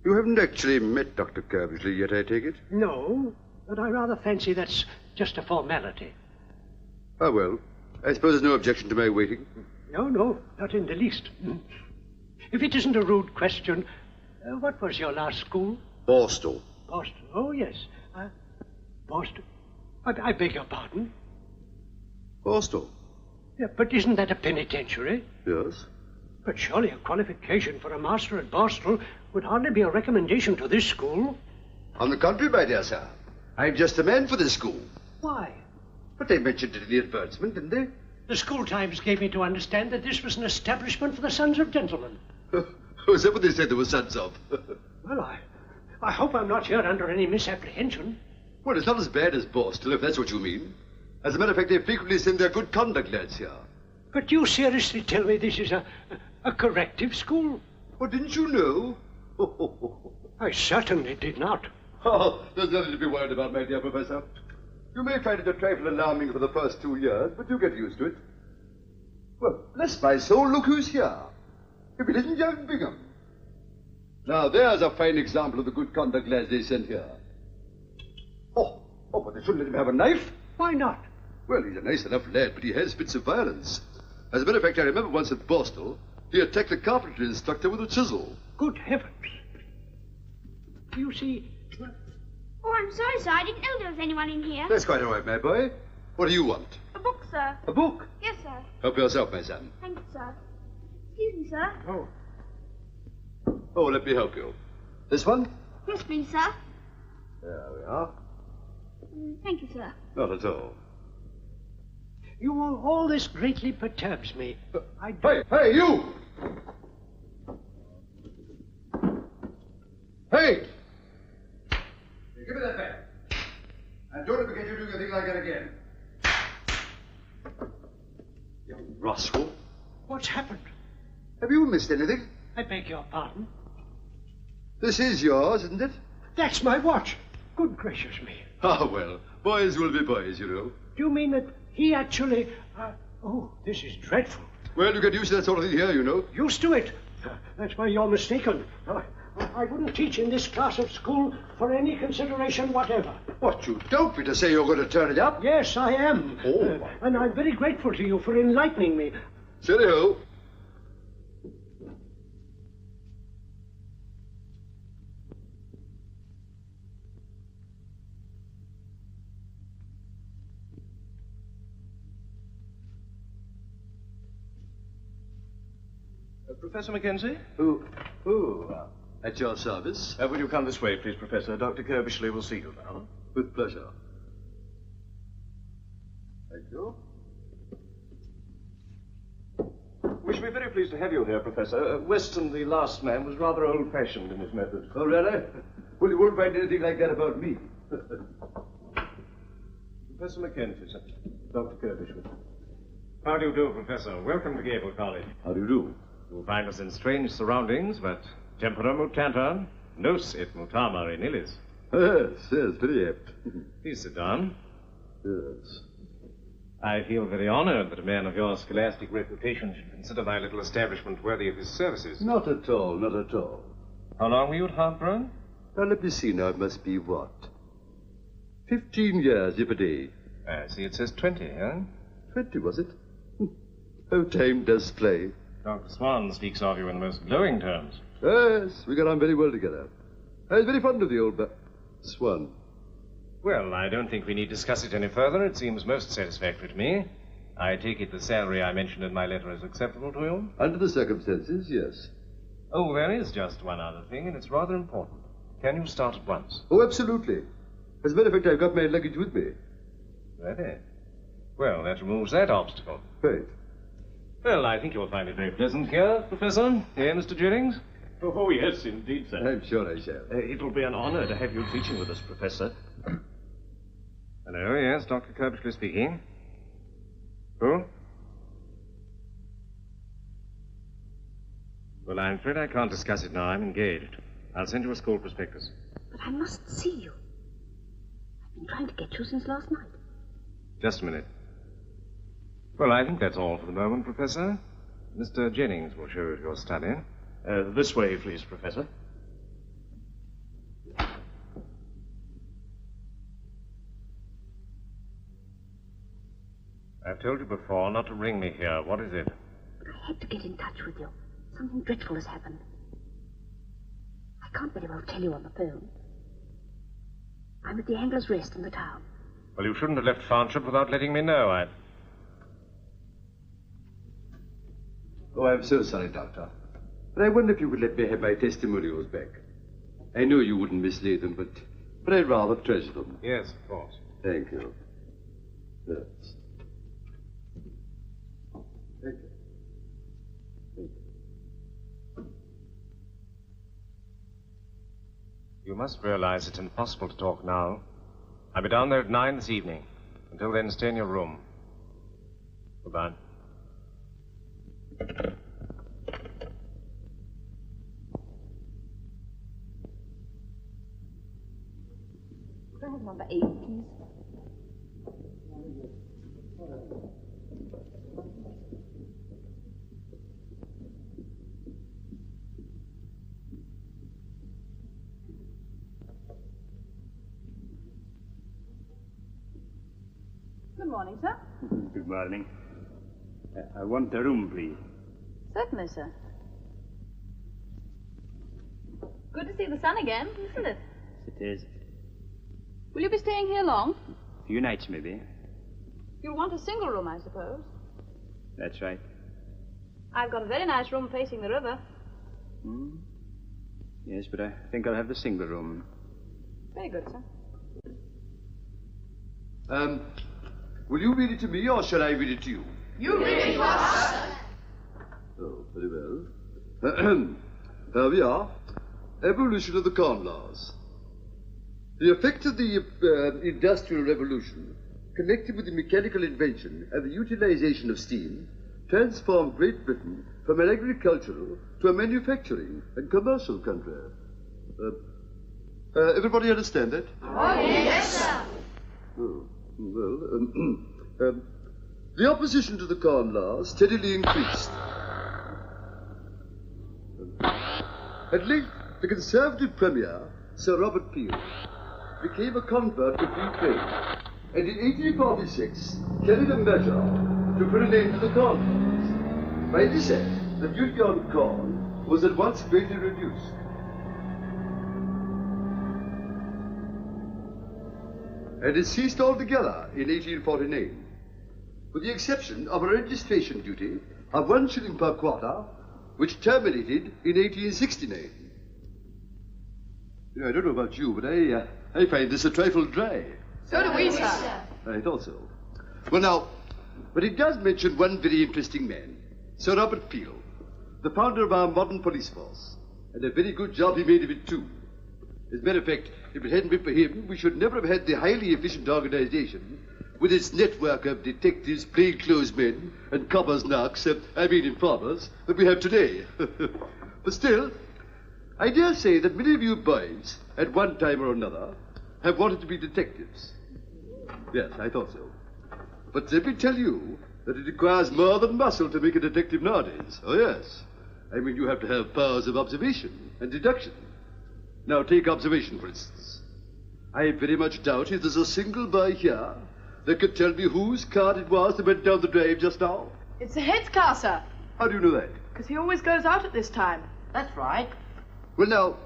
You haven't actually met Dr. Curbishley yet, I take it? No, but I rather fancy that's just a formality. Ah, well, I suppose there's no objection to my waiting. No, not in the least. If it isn't a rude question, what was your last school? Borstal. Boston. Oh, yes. Boston. I beg your pardon? Borstal? Yeah, but isn't that a penitentiary? Yes. But surely a qualification for a master at Borstal would hardly be a recommendation to this school. On the contrary, my dear sir. I'm just the man for this school. Why? But they mentioned it in the advertisement, didn't they? The school times gave me to understand that this was an establishment for the sons of gentlemen. Oh, is that what they said there were sons of? Well, I hope I'm not here under any misapprehension. Well, it's not as bad as Borstal, if that's what you mean. As a matter of fact, they frequently send their good conduct lads here. But you seriously tell me this is a corrective school? Well, didn't you know? I certainly did not. Oh, there's nothing to be worried about, my dear Professor. You may find it a trifle alarming for the first 2 years, but you'll get used to it. Well, bless my soul, look who's here. If it isn't young Bingham. Now, there's a fine example of the good conduct lads they sent here. Oh, but they shouldn't let him have a knife. Why not? Well, he's a nice enough lad, but he has bits of violence. As a matter of fact, I remember once at Borstal, he attacked the carpentry instructor with a chisel. Good heavens. You see... Oh, I'm sorry, sir. I didn't know there was anyone in here. That's quite all right, my boy. What do you want? A book, sir. A book? Yes, sir. Help yourself, my son. Thank you, sir. Excuse me, sir. Oh, let me help you. This one? Yes, please, sir. There we are. Thank you, sir. Not at all. All this greatly perturbs me. Hey, you! Hey! Give me that back. And don't ever get you doing a thing like that again. You rascal. What's happened? Have you missed anything? I beg your pardon. This is yours, isn't it? That's my watch. Good gracious me. Ah, well, boys will be boys, you know. Do you mean that he actually... oh, this is dreadful. Well, you get used to that sort of thing here, you know. Used to it? That's why you're mistaken. I wouldn't teach in this class of school for any consideration whatever. What, you don't mean to say you're going to turn it up? Yes, I am. Oh. And I'm very grateful to you for enlightening me. Silly-ho. Professor Mackenzie? At your service. Will you come this way, please, Professor? Dr. Kirbishley will see you now. With pleasure. Thank you. We shall be very pleased to have you here, Professor. Weston, the last man, was rather old-fashioned in his methods. Oh, really? Well, you won't find anything like that about me. Professor Mackenzie, sir. Dr. Kirbishley. How do you do, Professor? Welcome to Gable College. How do you do? You'll find us in strange surroundings, but tempora mutanta, nos et mutama in illis. Yes, very apt. Please sit down. Yes. I feel very honored that a man of your scholastic reputation should consider my little establishment worthy of his services. Not at all, not at all. How long were you at Harker? Now, let me see now. It must be what? 15 years, if a day. I see it says 20, huh? 20, was it? Oh, time does fly. Dr. Swan speaks of you in the most glowing terms. Yes, we got on very well together. I was very fond of the old Swan. Well, I don't think we need discuss it any further. It seems most satisfactory to me. I take it the salary I mentioned in my letter is acceptable to you? Under the circumstances, yes. Oh, there is just one other thing, and it's rather important. Can you start at once? Oh, absolutely. As a matter of fact, I've got my luggage with me. Really? Well, that removes that obstacle. Right. Well, I think you'll find it very pleasant here, Professor. Here, Mr. Jennings. Oh, yes, indeed, sir. I'm sure I shall. It'll be an honor to have you teaching with us, Professor. Hello, yes, Dr. Kirbishley speaking. Who? Well, I'm afraid I can't discuss it now. I'm engaged. I'll send you a school prospectus. But I must see you. I've been trying to get you since last night. Just a minute. Well, I think that's all for the moment, Professor. Mr. Jennings will show you to your study. This way, please, Professor. I've told you before not to ring me here. What is it? But I had to get in touch with you. Something dreadful has happened. I can't very well tell you on the phone. I'm at the Angler's Rest in the town. Well, you shouldn't have left Farnshire without letting me know. Oh, I'm so sorry, Doctor. But I wonder if you would let me have my testimonials back. I know you wouldn't mislay them, but I'd rather treasure them. Yes, of course. Thank you. Yes. Thank you. Thank you. You must realize it's impossible to talk now. I'll be down there at 9 this evening. Until then, stay in your room. Goodbye. Could I have number 8, please? Good morning, sir. Good morning. I want a room, please. Certainly, sir. Good to see the sun again, isn't it? It is. Will you be staying here long? A few nights, maybe. You'll want a single room, I suppose. That's right. I've got a very nice room facing the river. Yes, but I think I'll have the single room. Very good, sir. Will you read it to me, or shall I read it to you? You read it to us, sir. Oh, very well. Here we are. Evolution of the Corn Laws. The effect of the Industrial Revolution, connected with the mechanical invention and the utilization of steam, transformed Great Britain from an agricultural to a manufacturing and commercial country. Everybody understand that? Oh, yes, sir. Oh, well, the opposition to the Corn Laws steadily increased. At length, the Conservative Premier, Sir Robert Peel, became a convert to free trade, and in 1846 carried a measure to put an end to the Corn Laws. By this act, the duty on corn was at once greatly reduced. And it ceased altogether in 1849, with the exception of a registration duty of 1 shilling per quarter, which terminated in 1869. I don't know about you, but I find this a trifle dry. So do we, sir. I thought so. Well, now, but it does mention one very interesting man, Sir Robert Peel, the founder of our modern police force, and a very good job he made of it, too. As a matter of fact, if it hadn't been for him, we should never have had the highly efficient organization with its network of detectives, plainclothesmen, and coppers narcs, informers, that we have today. But still, I dare say that many of you boys, at one time or another, have wanted to be detectives. Yes, I thought so. But let me tell you that it requires more than muscle to make a detective nowadays. Oh, yes. I mean, you have to have powers of observation and deduction. Now, take observation, for instance. I very much doubt if there's a single boy here that could tell me whose car it was that went down the drive just now. It's the head's car, sir. How do you know that? Because he always goes out at this time. That's right. Well, now,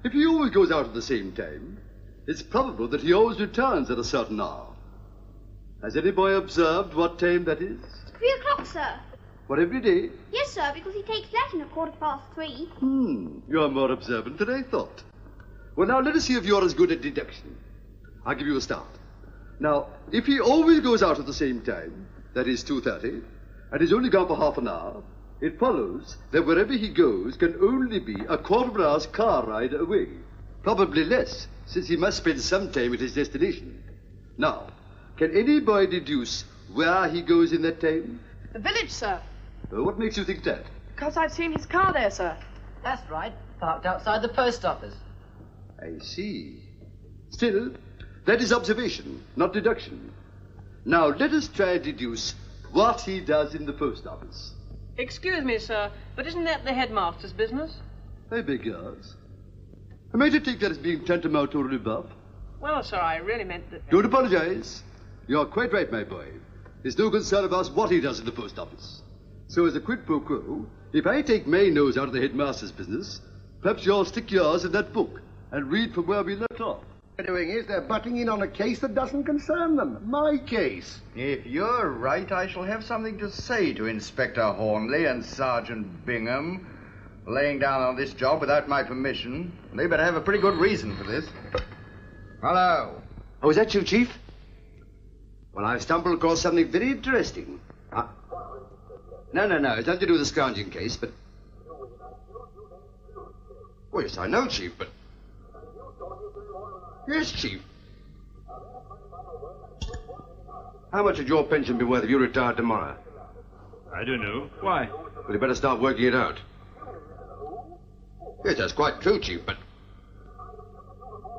if he always goes out at the same time, it's probable that he always returns at a certain hour. Has any boy observed what time that is? 3 o'clock, sir. What, every day? Yes, sir, because he takes Latin at 3:15. You're more observant than I thought. Well, now, let us see if you're as good at deduction. I'll give you a start. Now, if he always goes out at the same time, that is 2:30, and is only gone for half an hour, it follows that wherever he goes can only be a quarter of an hour's car ride away. Probably less, since he must spend some time at his destination. Now, can any boy deduce where he goes in that time? The village, sir. What makes you think that? Because I've seen his car there, sir. That's right. Parked outside the post office. I see. Still, that is observation, not deduction. Now, let us try and deduce what he does in the post office. Excuse me, sir, but isn't that the headmaster's business? I beg yours. Am I to take that as being tantamount to a rebuff? Well, sir, I really meant that... Don't apologize. You're quite right, my boy. There's no concern about what he does in the post office. So as a quid pro quo, if I take my nose out of the headmaster's business, perhaps you'll stick yours in that book and read from where we left off. What they're doing is they're butting in on a case that doesn't concern them. My case. If you're right, I shall have something to say to Inspector Hornleigh and Sergeant Bingham. Laying down on this job without my permission. They better have a pretty good reason for this. Hello. Oh, is that you, Chief? Well, I've stumbled across something very interesting. No. It's nothing to do with the scrounging case, but... Oh, yes, I know, Chief, but... Yes, Chief. How much would your pension be worth if you retired tomorrow? I don't know. Why? Well, you better start working it out. Yes, that's quite true, Chief, but...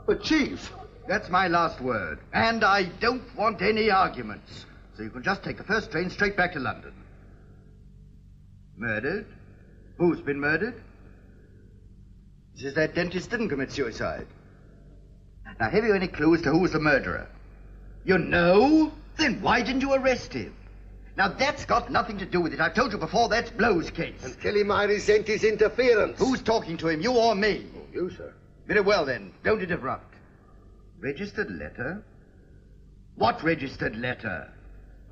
But, Chief, that's my last word. And I don't want any arguments. So you can just take the first train straight back to London. Murdered? Who's been murdered? Says that dentist didn't commit suicide. Now, have you any clue as to who was the murderer? You know? Then why didn't you arrest him? Now, that's got nothing to do with it. I've told you before, that's Blow's case. And tell him I resent his interference. Who's talking to him, you or me? Oh, you, sir. Very well, then. Don't interrupt. Registered letter? What registered letter?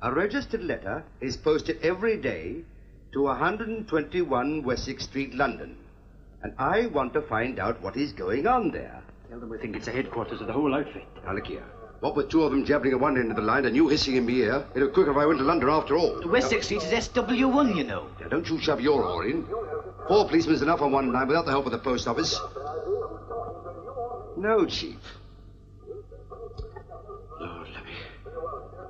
A registered letter is posted every day to 121 Wessex Street, London. And I want to find out what is going on there. Tell them we think it's the headquarters of the whole outfit. Now, look here. What with two of them jabbering at one end of the line and you hissing in my ear, it'd be quicker if I went to London after all. Wessex Street is SW1, you know. Now, don't you shove your oar in. 4 policemen's enough on one line without the help of the post office. No, Chief. Lord, let me...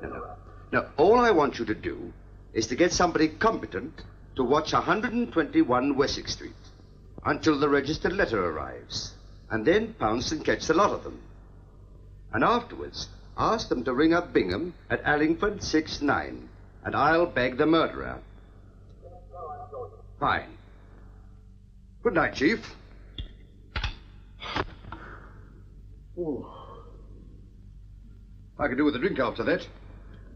No. Now, all I want you to do is to get somebody competent to watch 121 Wessex Street until the registered letter arrives, and then pounce and catch the lot of them. And afterwards, ask them to ring up Bingham at Allingford 69, and I'll beg the murderer. Fine. Good night, Chief. Oh. I could do with a drink after that.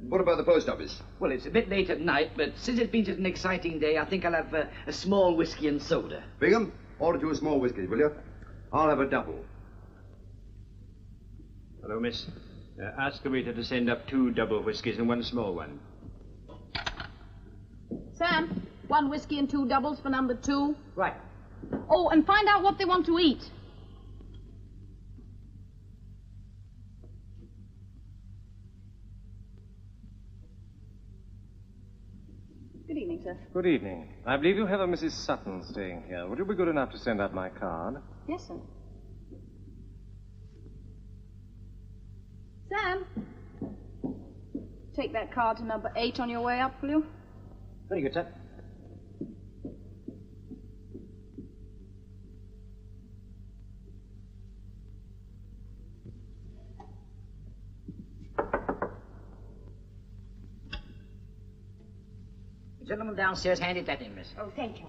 What about the post office? Well, it's a bit late at night, but since it's been such an exciting day, I think I'll have a small whiskey and soda. Bingham, order 2 small whiskies, will you? I'll have a double. Hello, miss. Ask the waiter to send up 2 double whiskies and 1 small one. Sam, 1 whiskey and 2 doubles for number 2. Right. Oh, and find out what they want to eat. Good evening, sir. Good evening. I believe you have a Mrs. Sutton staying here. Would you be good enough to send out my card? Yes, sir. Sam, take that card to number 8 on your way up, will you? Very good, sir. The gentleman downstairs handed that in, miss. Oh, thank you.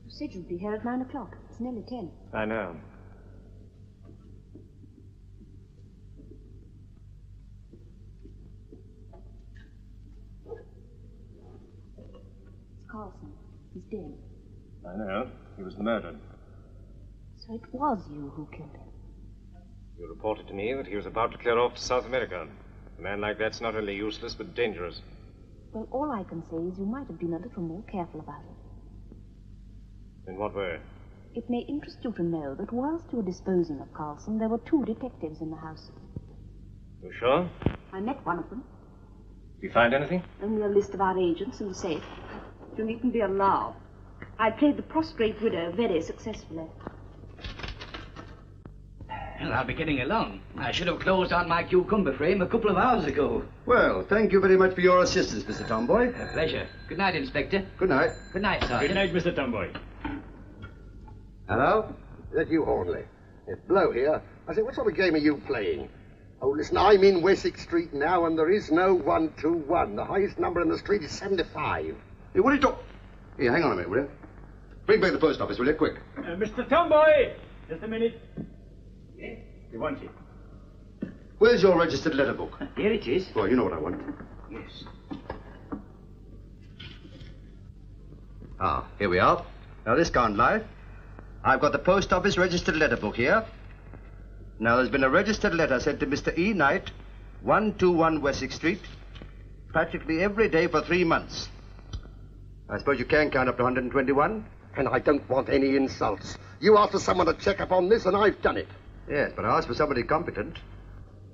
You said you'd be here at 9 o'clock. It's nearly 10. I know. Carlson. He's dead. I know. He was murdered. So it was you who killed him. You reported to me that he was about to clear off to South America. A man like that's not only useless, but dangerous. Well, all I can say is you might have been a little more careful about it. In what way? It may interest you to know that whilst you were disposing of Carlson, there were 2 detectives in the house. You sure? I met one of them. Did you find anything? Only a list of our agents in the safe. You needn't be alarmed. I played the prostrate widow very successfully. Well, I'll be getting along. I should have closed on my cucumber frame a couple of hours ago. Well, thank you very much for your assistance, Mr. Tomboy. A pleasure. Good night, Inspector. Good night. Good night, Sergeant. Good night, Mr. Tomboy. Hello? Is that you, Hornleigh? It's Blow here. I said, what sort of game are you playing? Oh, listen, I'm in Wessex Street now, and there is no 121. The highest number in the street is 75. Hey, what are you talking... Here, hang on a minute, will you? Bring back the post office, will you? Quick. Mr. Tomboy! Just a minute. Yes? You want it? Where's your registered letter book? Here it is. Well, you know what I want. Yes. Ah, here we are. Now, this can't lie. I've got the post office registered letter book here. Now, there's been a registered letter sent to Mr. E. Knight, 121 Wessex Street, practically every day for 3 months. I suppose you can count up to 121? And I don't want any insults. You asked for someone to check up on this, and I've done it. Yes, but I asked for somebody competent.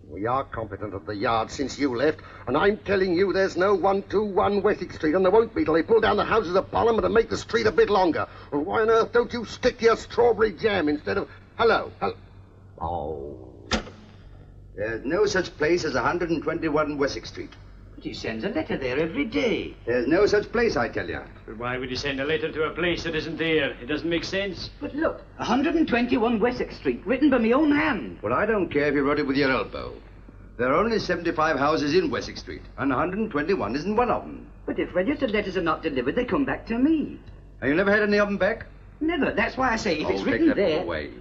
We are competent at the yard since you left, and I'm telling you there's no 121 Wessex Street, and there won't be till they pull down the Houses of Parliament and make the street a bit longer. And why on earth don't you stick to your strawberry jam instead of... Hello. Oh. There's no such place as 121 Wessex Street. But he sends a letter there every day. There's no such place, I tell you. But why would you send a letter to a place that isn't there? It doesn't make sense. But look, 121 Wessex Street, written by my own hand. Well, I don't care if you wrote it with your elbow. There are only 75 houses in Wessex Street, and 121 isn't one of them. But if registered letters are not delivered, they come back to me. And you never had any of them back? Never. That's why I say if it's take written that there... book away.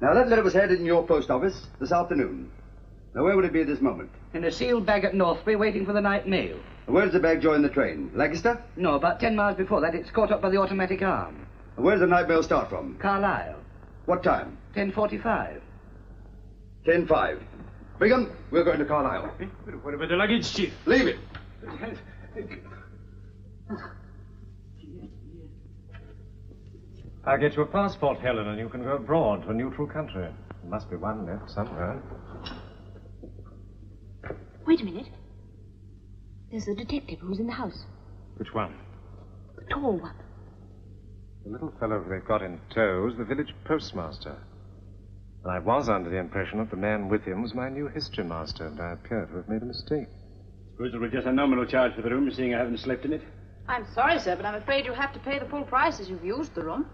Now, that letter was handed in your post office this afternoon. Now, where would it be at this moment? In a sealed bag at Northbury, waiting for the night mail. Where does the bag join the train? Lancaster? No, about 10 miles before that, it's caught up by the automatic arm. Where does the night mail start from? Carlisle. What time? 10:45. 10:05. Brigham, we're going to Carlisle. What about the luggage, Chief? Leave it. I'll get you a passport, Helen, and you can go abroad to a neutral country. There must be one left somewhere. Wait a minute. There's the detective who's in the house. Which one? The tall one. The little fellow they've got in tow is the village postmaster. And I was under the impression that the man with him was my new history master, and I appear to have made a mistake. Suppose it was just a nominal charge for the room, seeing I haven't slept in it? I'm sorry, sir, but I'm afraid you'll have to pay the full price as you've used the room.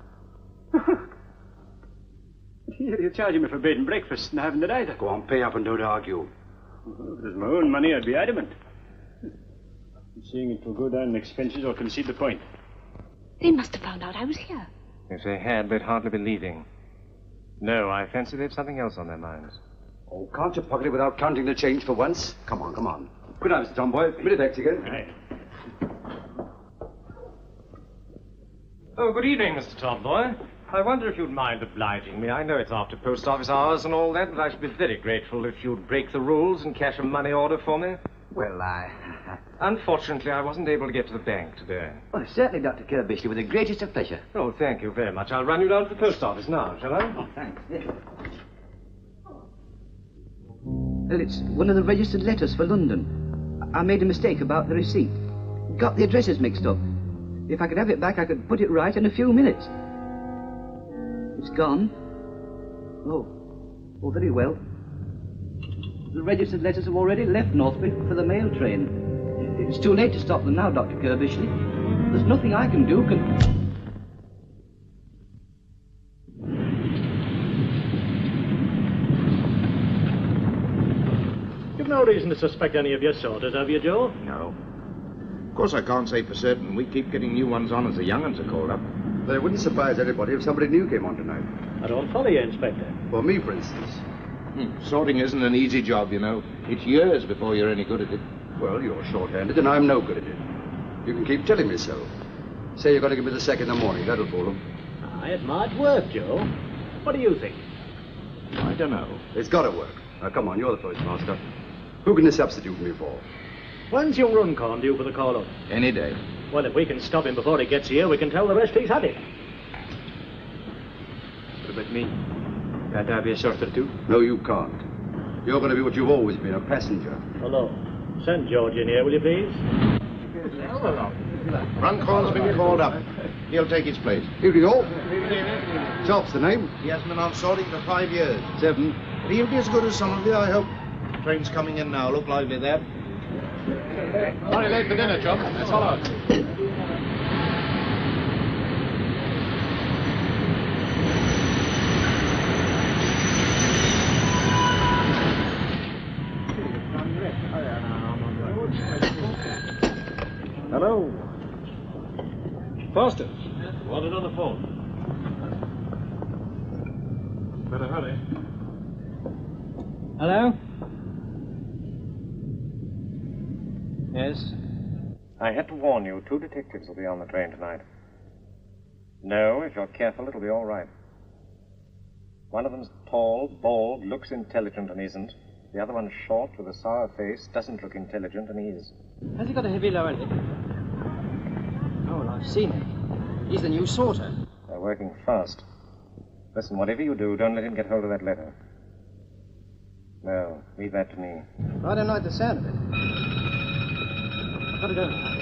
You're charging me for bed and breakfast, and I haven't it either. Go on, pay up and don't argue. Well, if it was my own money, I'd be adamant. Seeing it will go down in expenses, I'll concede the point. They must have found out I was here. If they had, they'd hardly be leaving. No, I fancy they've something else on their minds. Oh, can't you pocket it without counting the change for once? Come on, come on. Good night, Mr. Tomboy. Minute X again. Right. Oh, good evening, Mr. Tomboy. I wonder if you'd mind obliging me. I know it's after post office hours and all that, but I should be very grateful if you'd break the rules and cash a money order for me. Well, Unfortunately, I wasn't able to get to the bank today. Oh, certainly, Dr. Kirbishley, with the greatest of pleasure. Oh, thank you very much. I'll run you down to the post office now, shall I? Oh, thanks. Yes. Well, it's one of the registered letters for London. I made a mistake about the receipt. Got the addresses mixed up. If I could have it back, I could put it right in a few minutes. It's gone. Oh, very well. The registered letters have already left Northbury for the mail train. It's too late to stop them now, Dr. Kirbishley. There's nothing I can do. You've no reason to suspect any of your sorters, have you, Joe? No. Of course, I can't say for certain. We keep getting new ones on as the young ones are called up. But it wouldn't surprise anybody if somebody new came on tonight. I don't follow you, Inspector. For me, for instance. Sorting isn't an easy job, you know. It's years before you're any good at it. Well, you're short-handed, and I'm no good at it. You can keep telling me so. Say you're going to give me the sack in the morning. That'll fool them. Aye, it might work, Joe. What do you think? I don't know. It's got to work. Now, come on, you're the postmaster. Who can you substitute me for? When's young Runcorn due for the call-up? Any day. Well, if we can stop him before he gets here, we can tell the rest he's had it. What about me? Can't I be a sorter too? No, you can't. You're going to be what you've always been, a passenger. Hello. Send George in here, will you, please? Runcorn's been called up. He'll take his place. Here you go. Sharp's the name. He hasn't been on sorting for 5 years. 7. But he'll be as good as some of you, I hope. Train's coming in now. Look lively there. Only late for dinner, Chum. Let's follow us. Hello. Foster. Wanted on the phone. Better hurry. Hello? Yes? I had to warn you, 2 detectives will be on the train tonight. No, if you're careful, it'll be all right. One of them's tall, bald, looks intelligent and isn't. The other one's short, with a sour face, doesn't look intelligent and is. Has he got a heavy lower lip? Oh, well, I've seen him. He's the new sorter. They're working fast. Listen, whatever you do, don't let him get hold of that letter. No, leave that to me. I don't like the sound of it. I've got to go now.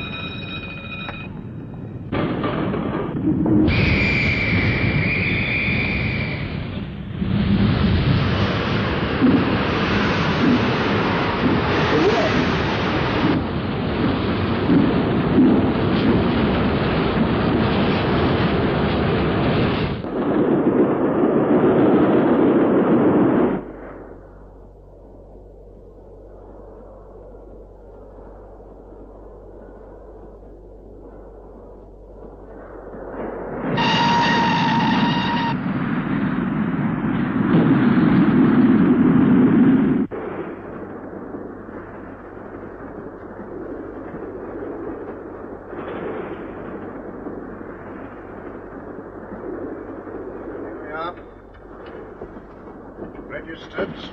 agents.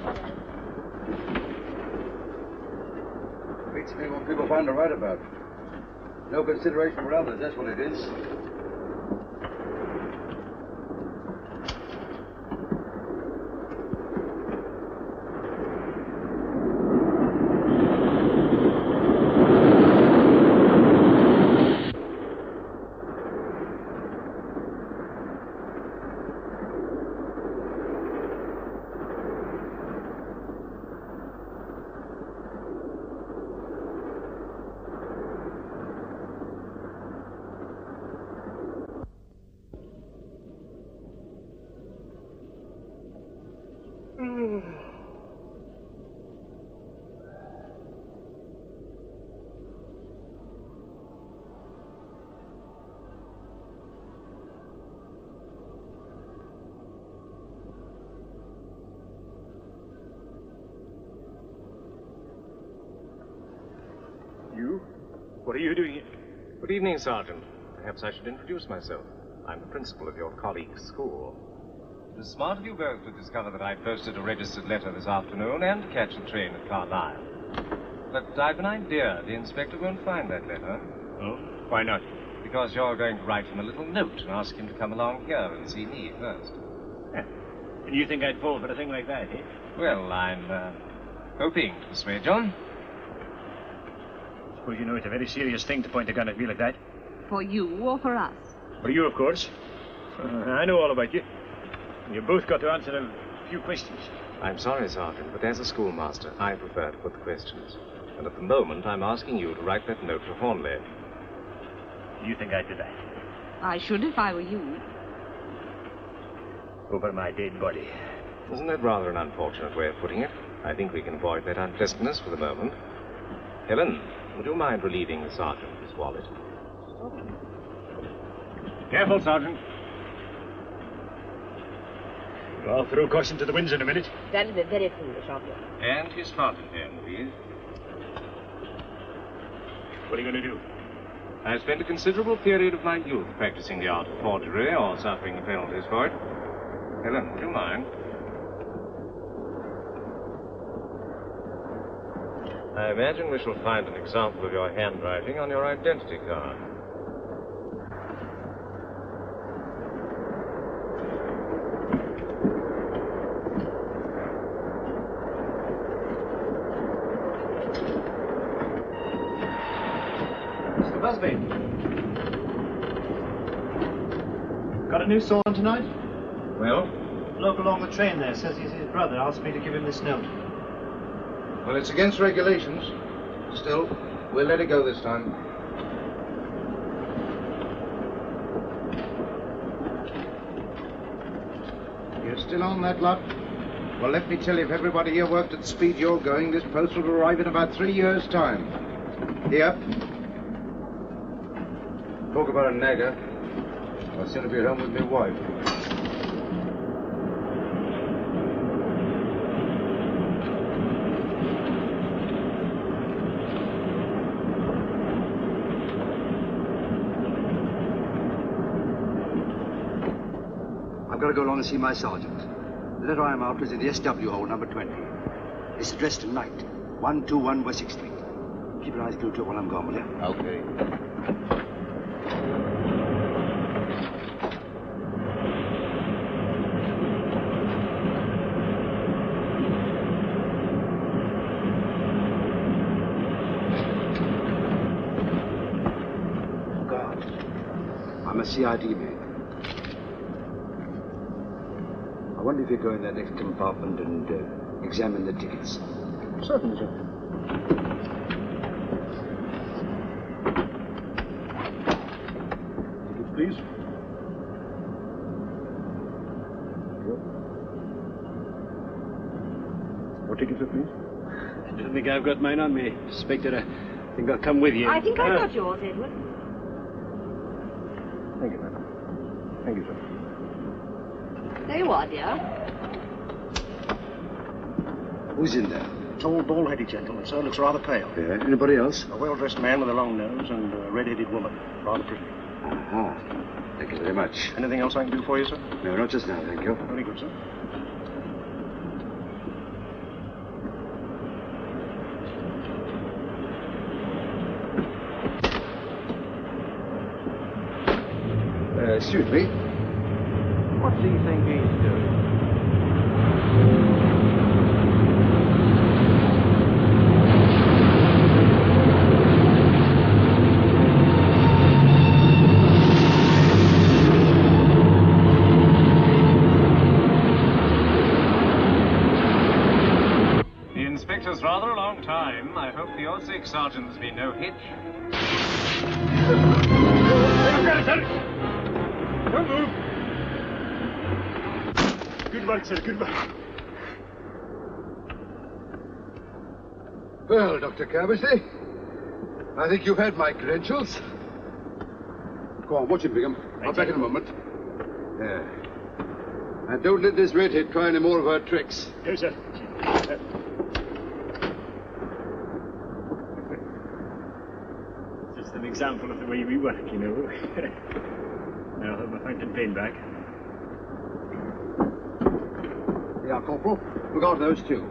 Beats me what people find to write about. No consideration for others, that's what it is. What are you doing here? Good evening, Sergeant. Perhaps I should introduce myself. I'm the principal of your colleague's school. It was smart of you both to discover that I posted a registered letter this afternoon and to catch the train at Carlisle. But I've an idea. The inspector won't find that letter. Oh? Why not? Because you're going to write him a little note and ask him to come along here and see me first. And you think I'd fall for a thing like that, eh? Well, I'm hoping to persuade you. Suppose you know it's a very serious thing to point a gun at me like that. For you or for us? For you, of course. I know all about you. You both got to answer a few questions. I'm sorry, Sergeant, but as a schoolmaster, I prefer to put the questions. And at the moment, I'm asking you to write that note to HORNLEIGH. You think I'd do that? I should if I were you. Over my dead body. Isn't that rather an unfortunate way of putting it? I think we can avoid that unpleasantness for the moment. Helen, would you mind relieving the sergeant of his wallet? Careful, Sergeant. I'll throw caution to the winds in a minute. That'll be very foolish of you. And his fountain pen, please. What are you going to do? I spent a considerable period of my youth practicing the art of forgery or suffering the penalties for it. Helen, would you mind? I imagine we shall find an example of your handwriting on your identity card. Mr. Busby. Got a new saw on tonight? Well? Bloke along the train there says he's his brother. Asked me to give him this note. Well, it's against regulations. Still, we'll let it go this time. You're still on that lot? Well, let me tell you, if everybody here worked at the speed you're going, this post will arrive in about 3 years' time. Here. Talk about a nagger. I'll soon be at home with my wife. I've got to go along and see my sergeant. The letter I'm after is in the SW hole, number 20. It's addressed to Knight, 121 Wessex Street. Keep your eyes glued to it while I'm gone, will you? Okay. I'm a CID man. I wonder if you go in that next compartment and examine the tickets. Certainly, sir. Tickets, please. What tickets, sir, please? I don't think I've got mine on me. Inspector, I think I'll come with you. I think I've got yours, Edward. Thank you, madam. Thank you, sir. There you are, dear. Who's in there? Tall, bald-headed gentleman, sir. Looks rather pale. Yeah. Anybody else? A well-dressed man with a long nose and a red-headed woman. Rather pretty. Aha. Thank you very much. Anything else I can do for you, sir? No, not just now, thank you. Very good, sir. Excuse me. What do you think he's doing? The inspector's rather a long time. I hope for your sake, Sergeant, there's been no hitch. Don't move. Good work, sir, good work. Well, Dr. Caversley, I think you've had my credentials. Go on, watch him, Bingham. I'll be back in a moment. Yeah. And don't let this redhead try any more of her tricks. No, sir. Just an example of the way we work, you know. Now I'll have my fountain pen back. Yeah, Corporal. Look after those two.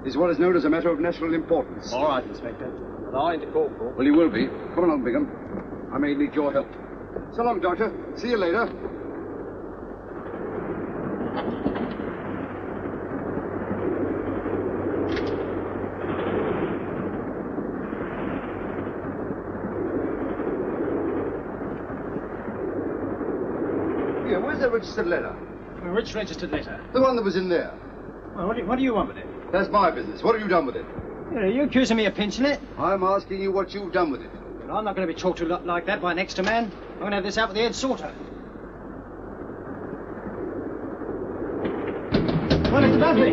This is what is known as a matter of national importance. All right, Inspector. But I ain't a corporal. Well, you will be. Come along, Bingham. I may need your help. So long, Doctor. See you later. Here, where's that registered letter? Which registered letter? The one that was in there. Well, what do you want with it? That's my business. What have you done with it? Are you accusing me of pinching it? I'm asking you what you've done with it. Well, I'm not going to be talked to like that by an extra man. I'm going to have this out with the head sorter. Well, Mr. Busby,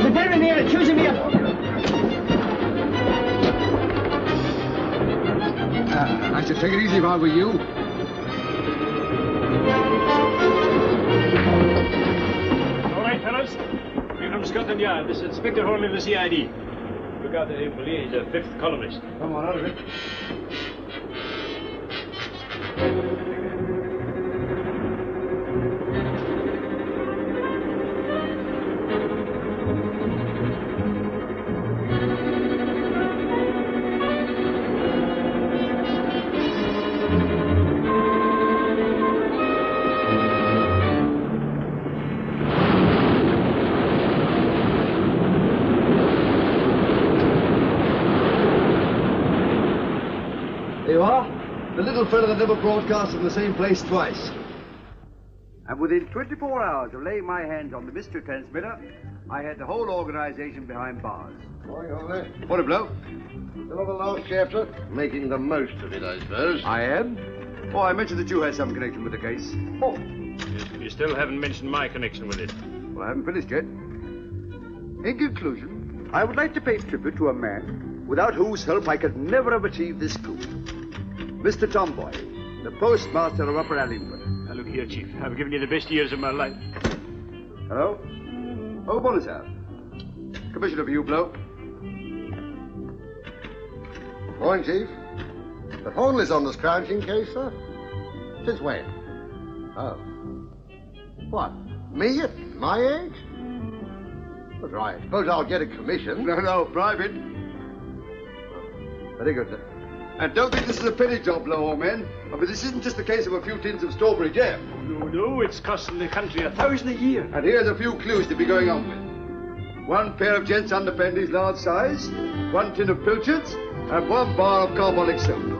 the devil in here accusing me of... I should take it easy if I were you. All right, fellas. We're from Scotland Yard. This is Inspector Hornleigh of the CID. Look out there, Billy. He's a fifth columnist. Come on, out of it. There you are. The little fellow that never broadcast in the same place twice. And within 24 hours of laying my hands on the mystery transmitter, I had the whole organization behind bars. Morning, Holnleigh. What a blow. Still on the last chapter? Making the most of it, I suppose. I am. Oh, I mentioned that you had some connection with the case. Oh. You still haven't mentioned my connection with it. Well, I haven't finished yet. In conclusion, I would like to pay tribute to a man without whose help I could never have achieved this coup. Mr. Tomboy, the postmaster of Upper Allingford. Now, look here, Chief. I've given you the best years of my life. Hello? Oh, Bonus. Commissioner for you, bloke. Morning, Chief. But Hornleigh's on the scrounging case, sir? Since when? Oh. What? Me at my age? Well, I suppose I'll get a commission. No, private. Very good, sir. And don't think this is a penny job, low old man. I mean, this isn't just a case of a few tins of strawberry jam. No, it's costing the country $1,000 a year. And here's a few clues to be going on with. 1 pair of gents' underpanties large size, 1 tin of pilchards, and 1 bar of carbolic soda.